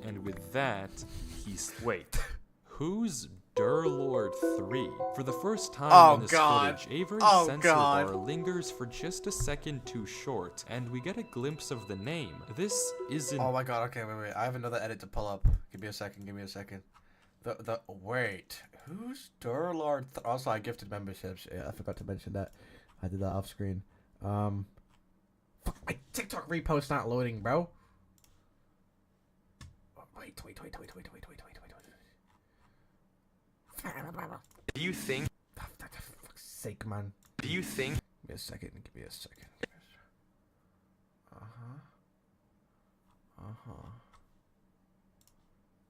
And with that, he's... Wait. Who's Durlord 3? For the first time in this footage, Avery's censor bar lingers for just a second too short, and we get a glimpse of the name. This isn't... Oh my god, okay, wait. I have another edit to pull up. Give me a second. Wait. Who's Durlord? Also, I gifted memberships. Yeah, I forgot to mention that. I did that off screen. Fuck, my TikTok repost not loading, bro. Wait. Do you think... For fuck's sake, man. Do you think... Give me a second.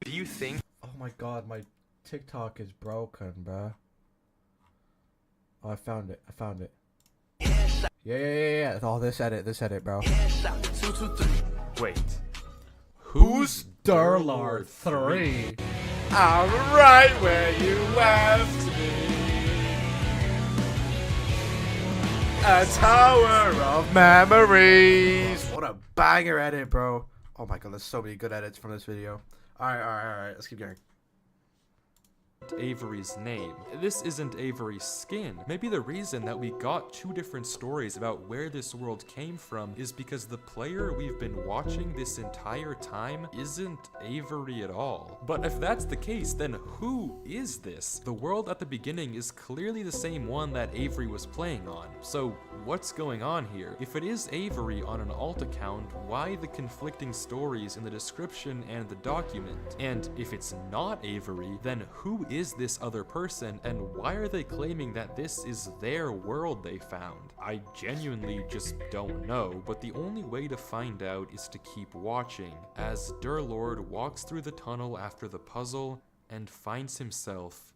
Do you think... Oh my god, my TikTok is broken, bro. Oh, I found it. Yeah. Oh, this edit, bro. Wait. Who's Durlord 3? I'm right where you left me. A tower of memories. What a banger edit, bro. Oh my god, there's so many good edits from this video. Alright. Let's keep going. Avery's name. This isn't Avery's skin. Maybe the reason that we got 2 different stories about where this world came from is because the player we've been watching this entire time isn't Avery at all. But if that's the case, then who is this? The world at the beginning is clearly the same one that Avery was playing on. So what's going on here? If it is Avery on an alt account, why the conflicting stories in the description and the document? And if it's not Avery, then who is this other person, and why are they claiming that this is their world they found? I genuinely just don't know, but the only way to find out is to keep watching, as Durlord walks through the tunnel after the puzzle and finds himself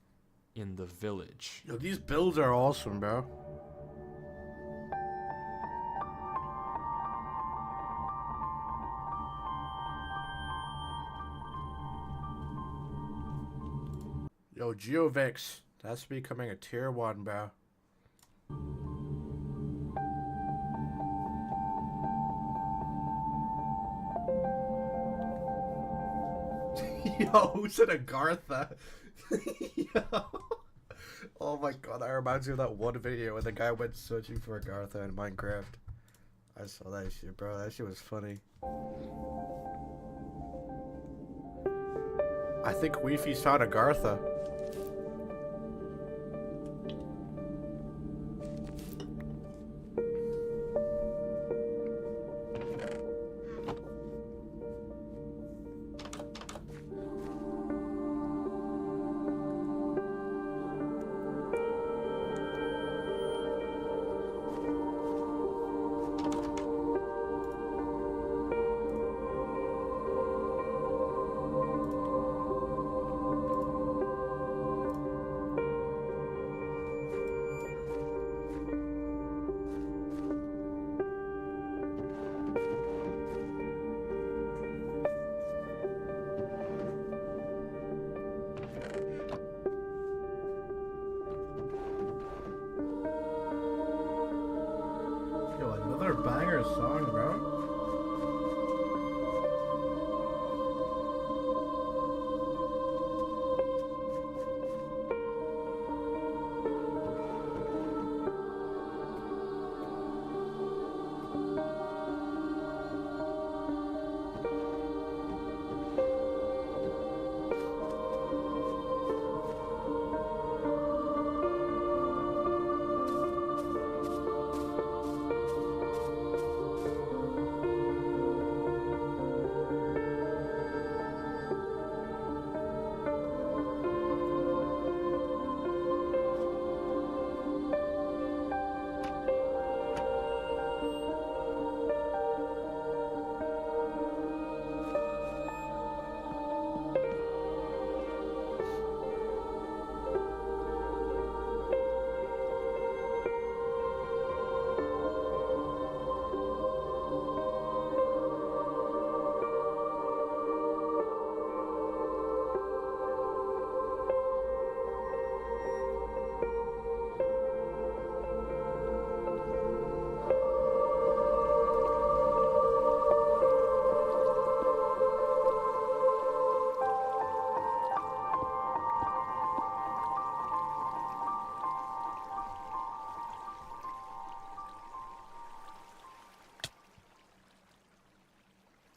in the village. Yo, these builds are awesome, bro. Yo, GeoVix, that's becoming a tier 1, bro. Yo, who said Agartha? Yo. Oh my god, that reminds me of that one video where the guy went searching for Agartha in Minecraft. I saw that shit, bro. That shit was funny. I think Weefy's found Agartha. Yo, another banger song, bro.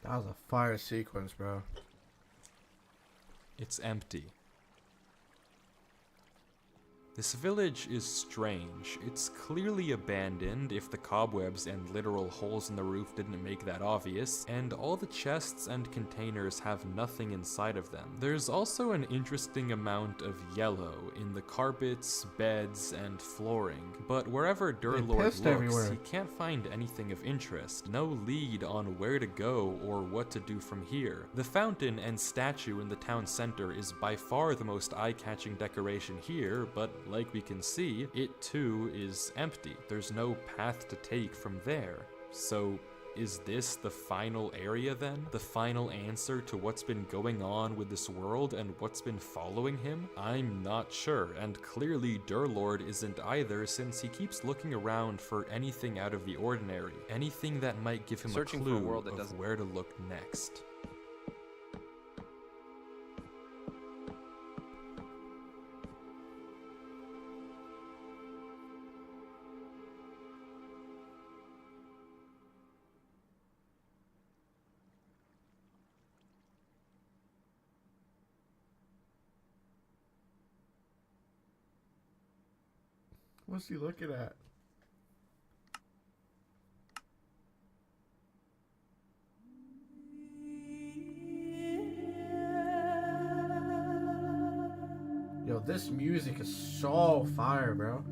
That was a fire sequence, bro. It's empty. This village is strange. It's clearly abandoned, if the cobwebs and literal holes in the roof didn't make that obvious, and all the chests and containers have nothing inside of them. There's also an interesting amount of yellow in the carpets, beds, and flooring, but wherever Durlord looks, everywhere. he can't find anything of interest. No lead on where to go or what to do from here. The fountain and statue in the town center is by far the most eye-catching decoration here, but like we can see, it too is empty. There's no path to take from there. So, is this the final area then? The final answer to what's been going on with this world and what's been following him? I'm not sure, and clearly Durlord isn't either, since he keeps looking around for anything out of the ordinary. Anything that might give him Searching a for clue a world that of doesn't- where to look next. What's he looking at? Yo, this music is so fire, bro.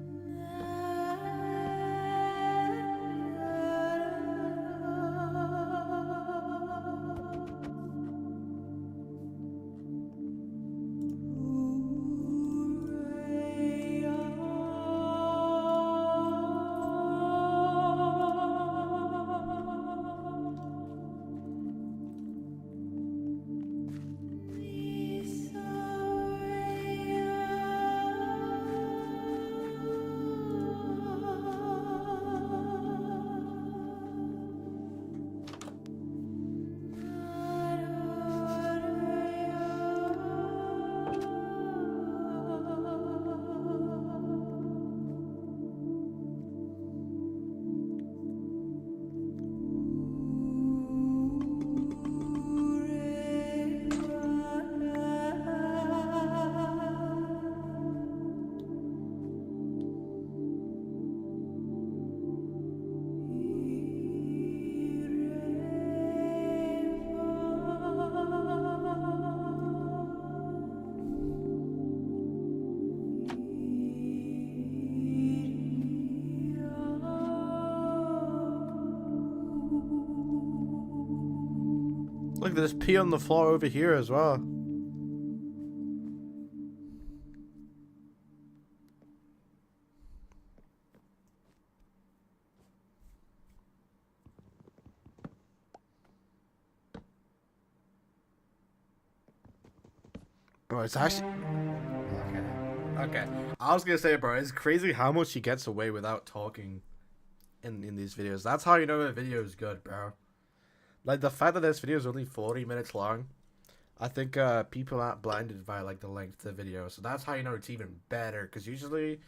look, there's pee on the floor over here as well. Bro, it's actually... Okay. I was gonna say, bro, it's crazy how much he gets away without talking in these videos. That's how you know the video is good, bro. Like, the fact that this video is only 40 minutes long, I think people aren't blinded by, like, the length of the video. So that's how you know it's even better. Because usually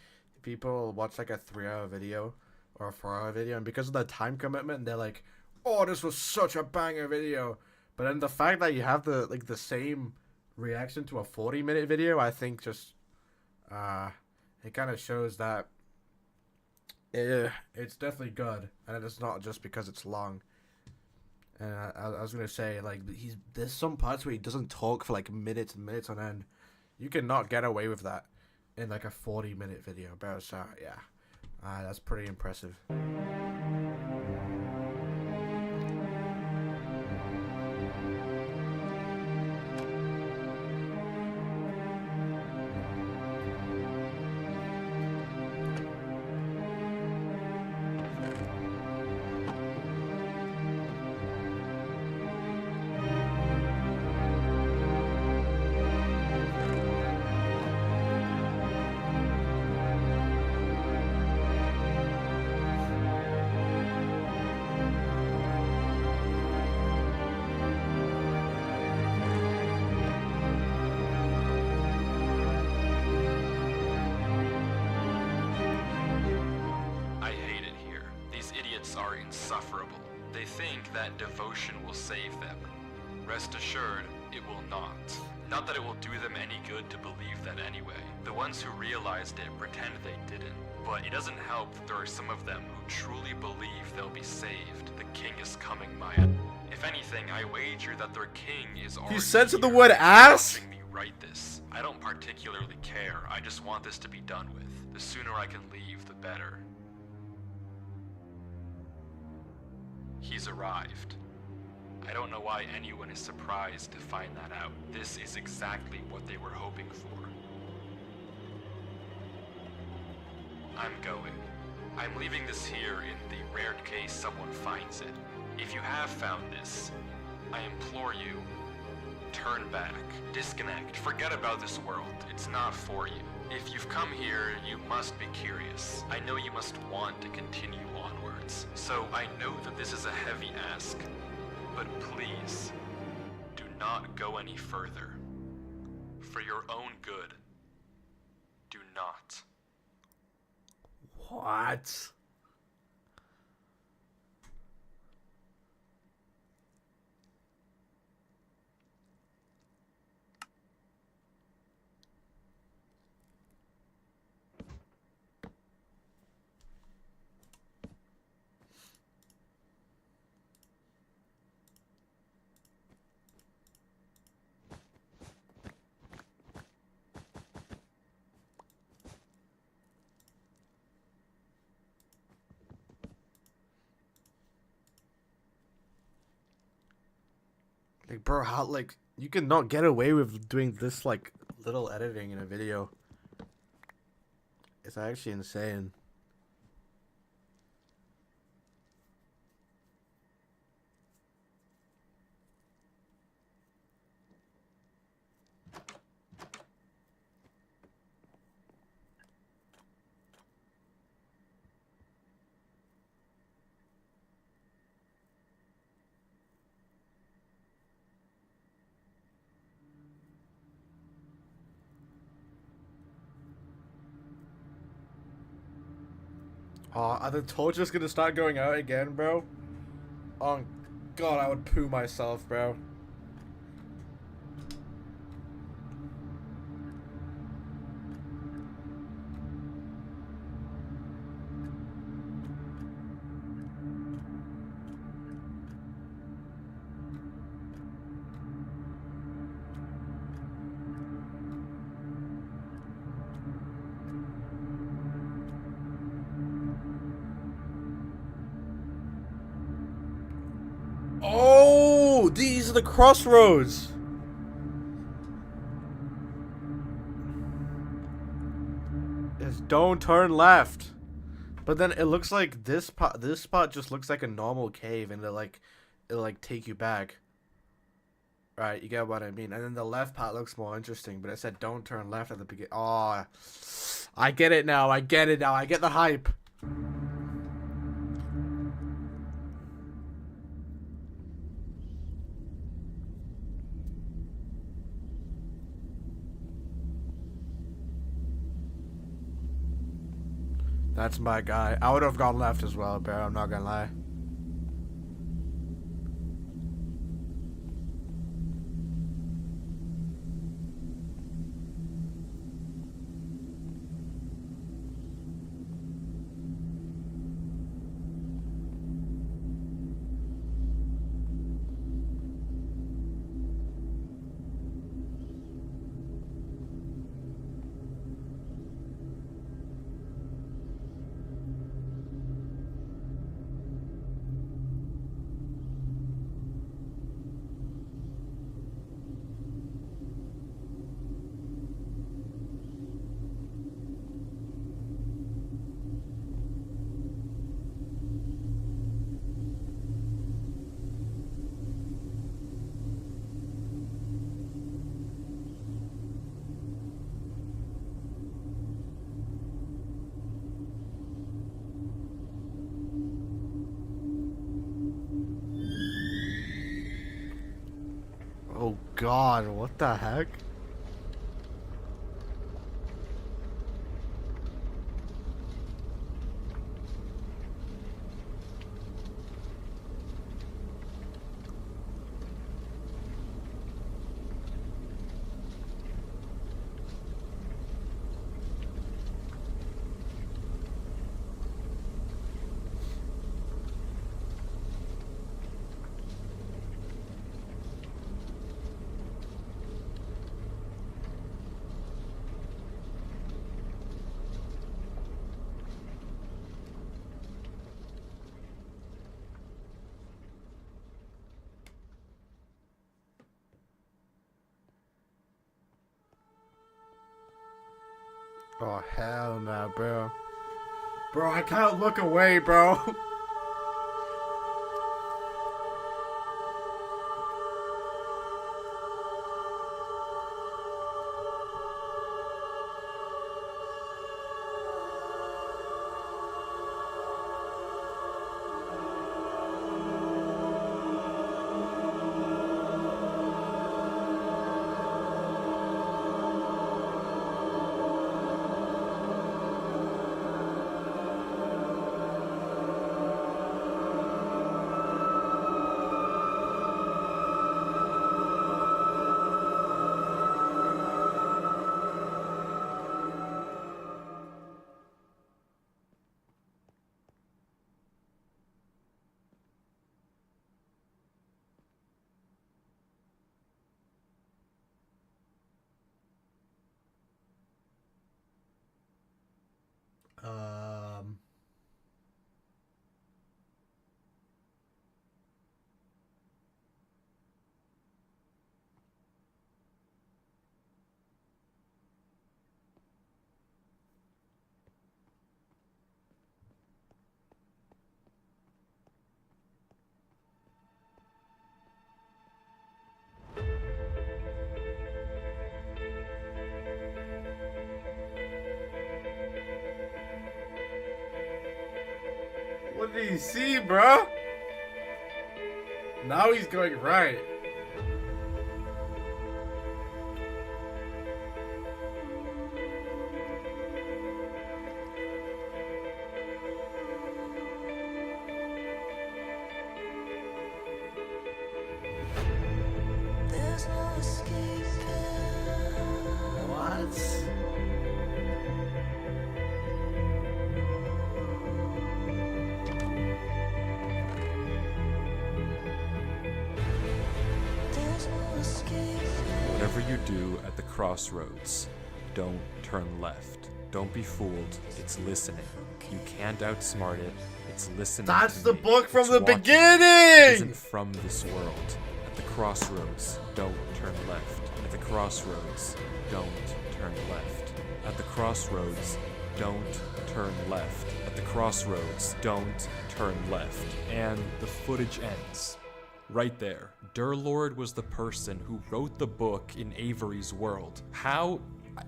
people watch, like, a 3-hour video or a 4-hour video. And because of the time commitment, they're like, oh, this was such a banger video. But then the fact that you have the, like, the same reaction to a 40-minute video, I think just, it kind of shows that it's definitely good. And it's not just because it's long. And I was gonna say, like, there's some parts where he doesn't talk for like minutes and minutes on end. You cannot get away with that in like a 40-minute video, bro. So yeah, that's pretty impressive. Are insufferable. They think that devotion will save them. Rest assured, it will not. Not that it will do them any good to believe that anyway. The ones who realized it pretend they didn't. But it doesn't help that there are some of them who truly believe they'll be saved. The king is coming, Maya. If anything, I wager that their king is already He censored the word ass? watching me write this. I don't particularly care. I just want this to be done with. The sooner I can leave, the better. He's arrived. I don't know why anyone is surprised to find that out. This is exactly what they were hoping for. I'm going. I'm leaving this here in the rare case someone finds it. If you have found this, I implore you, turn back, disconnect, forget about this world. It's not for you. If you've come here, you must be curious. I know you must want to continue onwards. So I know that this is a heavy ask, but please, do not go any further. For your own good, do not. What? Like, bro, how, like, you cannot get away with doing this, like, little editing in a video. It's actually insane. Are the torches gonna start going out again, bro? Oh, God, I would poo myself, bro. Oh, these the crossroads. It's don't turn left. But then it looks like this spot just looks like a normal cave, and it'll take you back. Right, you get what I mean. And then the left part looks more interesting, but it said don't turn left at the beginning. Oh, I get it now. I get it now. I get the hype. That's my guy. I would have gone left as well, bro. I'm not gonna lie. Oh God, what the heck? Oh hell no, bro. Bro, I can't look away, bro. What did he see, bro? Now he's going right. There's no escaping. What? Whatever you do at the crossroads, don't turn left. Don't be fooled. It's listening. You can't outsmart it. It's listening. That's to the me. book from It's the watching. beginning! It isn't from this world. At the crossroads, don't turn left. At the crossroads, don't turn left. At the crossroads, don't turn left. At the crossroads, don't turn left. And the footage ends. Right there. Durlord was the person who wrote the book in Avery's world. How?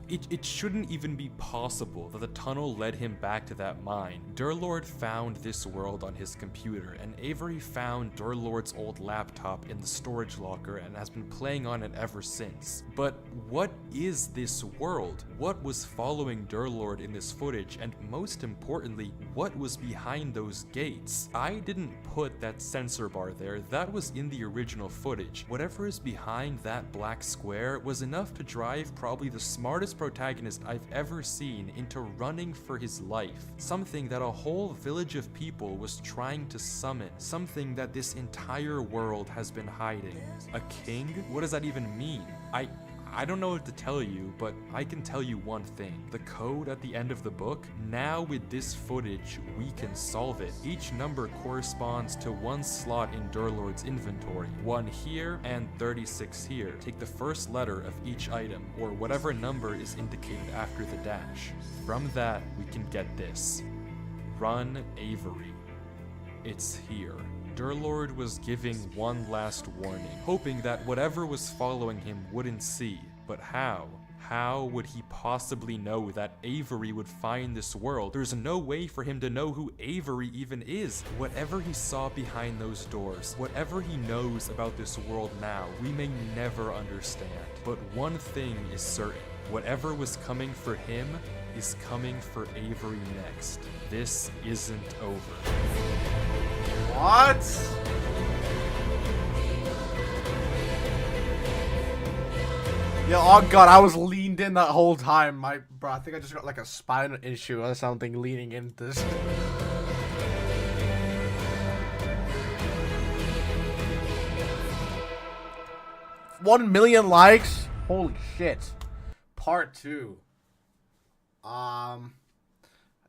It shouldn't even be possible that the tunnel led him back to that mine. Durlord found this world on his computer, and Avery found Durlord's old laptop in the storage locker and has been playing on it ever since. But what is this world? What was following Durlord in this footage, and most importantly, what was behind those gates? I didn't put that sensor bar there, that was in the original footage. Whatever is behind that black square was enough to drive probably the smartest protagonist I've ever seen into running for his life. Something that a whole village of people was trying to summon. Something that this entire world has been hiding. A king? What does that even mean? I don't know what to tell you, but I can tell you one thing. The code at the end of the book, now with this footage, we can solve it. Each number corresponds to one slot in Durlord's inventory. 1 here and 36 here. Take the first letter of each item, or whatever number is indicated after the dash. From that, we can get this. Run Avery. It's here. Durlord was giving one last warning, hoping that whatever was following him wouldn't see. But how? How would he possibly know that Avery would find this world? There's no way for him to know who Avery even is. Whatever he saw behind those doors, whatever he knows about this world now, we may never understand. But one thing is certain. Whatever was coming for him is coming for Avery next. This isn't over. What? Yo, oh god, I was leaned in that whole time. Bro, I think I just got like a spinal issue or something leaning into this. $1 million likes? Holy shit. Part 2.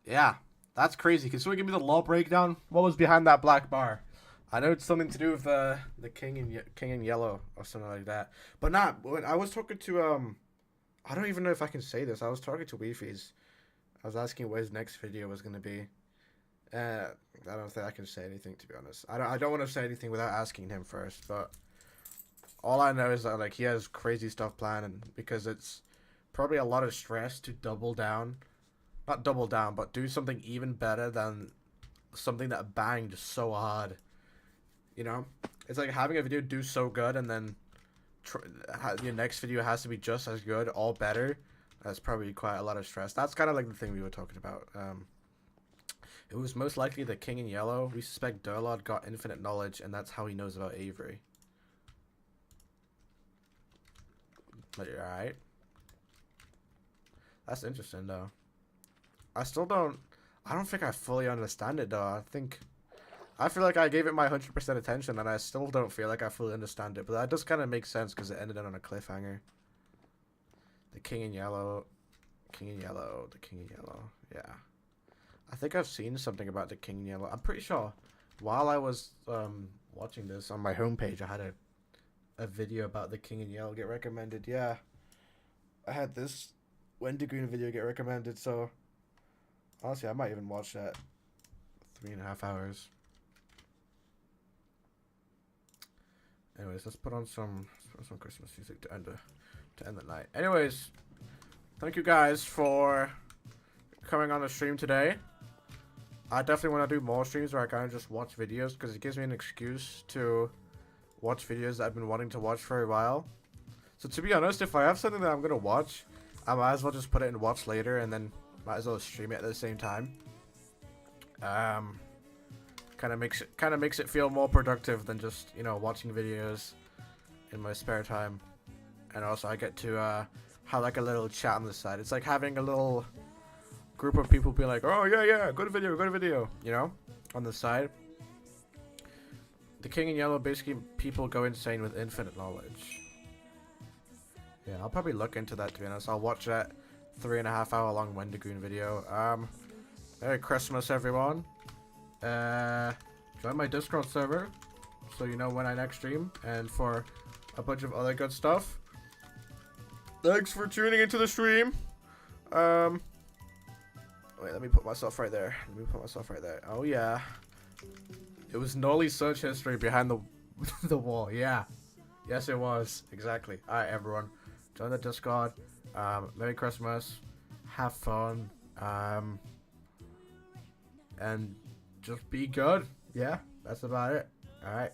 Yeah. That's crazy. Can someone give me the law breakdown? What was behind that black bar? I know it's something to do with the king in yellow or something like that. But not when I was talking to I don't even know if I can say this. I was talking to Weefies. I was asking what his next video was gonna be. I don't think I can say anything, to be honest. I don't want to say anything without asking him first. But all I know is that like he has crazy stuff planned, because it's probably a lot of stress to double down. Not double down, but do something even better than something that banged so hard. You know? It's like having a video do so good and then your next video has to be just as good or better. That's probably quite a lot of stress. That's kind of like the thing we were talking about. It was most likely the king in yellow. We suspect Durlord got infinite knowledge, and that's how he knows about Avery. But you're alright. That's interesting, though. I don't think I fully understand it, though. I feel like I gave it my 100% attention, and I still don't feel like I fully understand it. But that does kind of make sense, because it ended on a cliffhanger. The king in yellow. King in yellow. The king in yellow. Yeah. I think I've seen something about the king in yellow. I'm pretty sure while I was watching this on my homepage, I had a video about the king in yellow get recommended. Yeah. I had this Wendigoon video get recommended, so honestly, I might even watch that. 3.5 hours. Anyways, let's put on some Christmas music to end the night. Anyways, thank you guys for coming on the stream today. I definitely want to do more streams where I kind of just watch videos, because it gives me an excuse to watch videos that I've been wanting to watch for a while. So to be honest, if I have something that I'm gonna watch, I might as well just put it and watch later, and then might as well stream it at the same time. Kind of makes it feel more productive than just, you know, watching videos in my spare time. And also I get to have like a little chat on the side. It's like having a little group of people be like, oh yeah, good video, you know, on the side. The king in yellow, basically people go insane with infinite knowledge. Yeah, I'll probably look into that, to be honest. I'll watch that 3.5 hour long Wendigoon video. Merry Christmas, everyone. Join my Discord server so you know when I next stream. And for a bunch of other good stuff. Thanks for tuning into the stream. Wait, let me put myself right there. Oh yeah. It was Nolly's search history behind the the wall. Yeah. Yes, it was. Exactly. All right, everyone. Join the Discord. Merry Christmas. Have fun. And just be good. Yeah, that's about it. All right.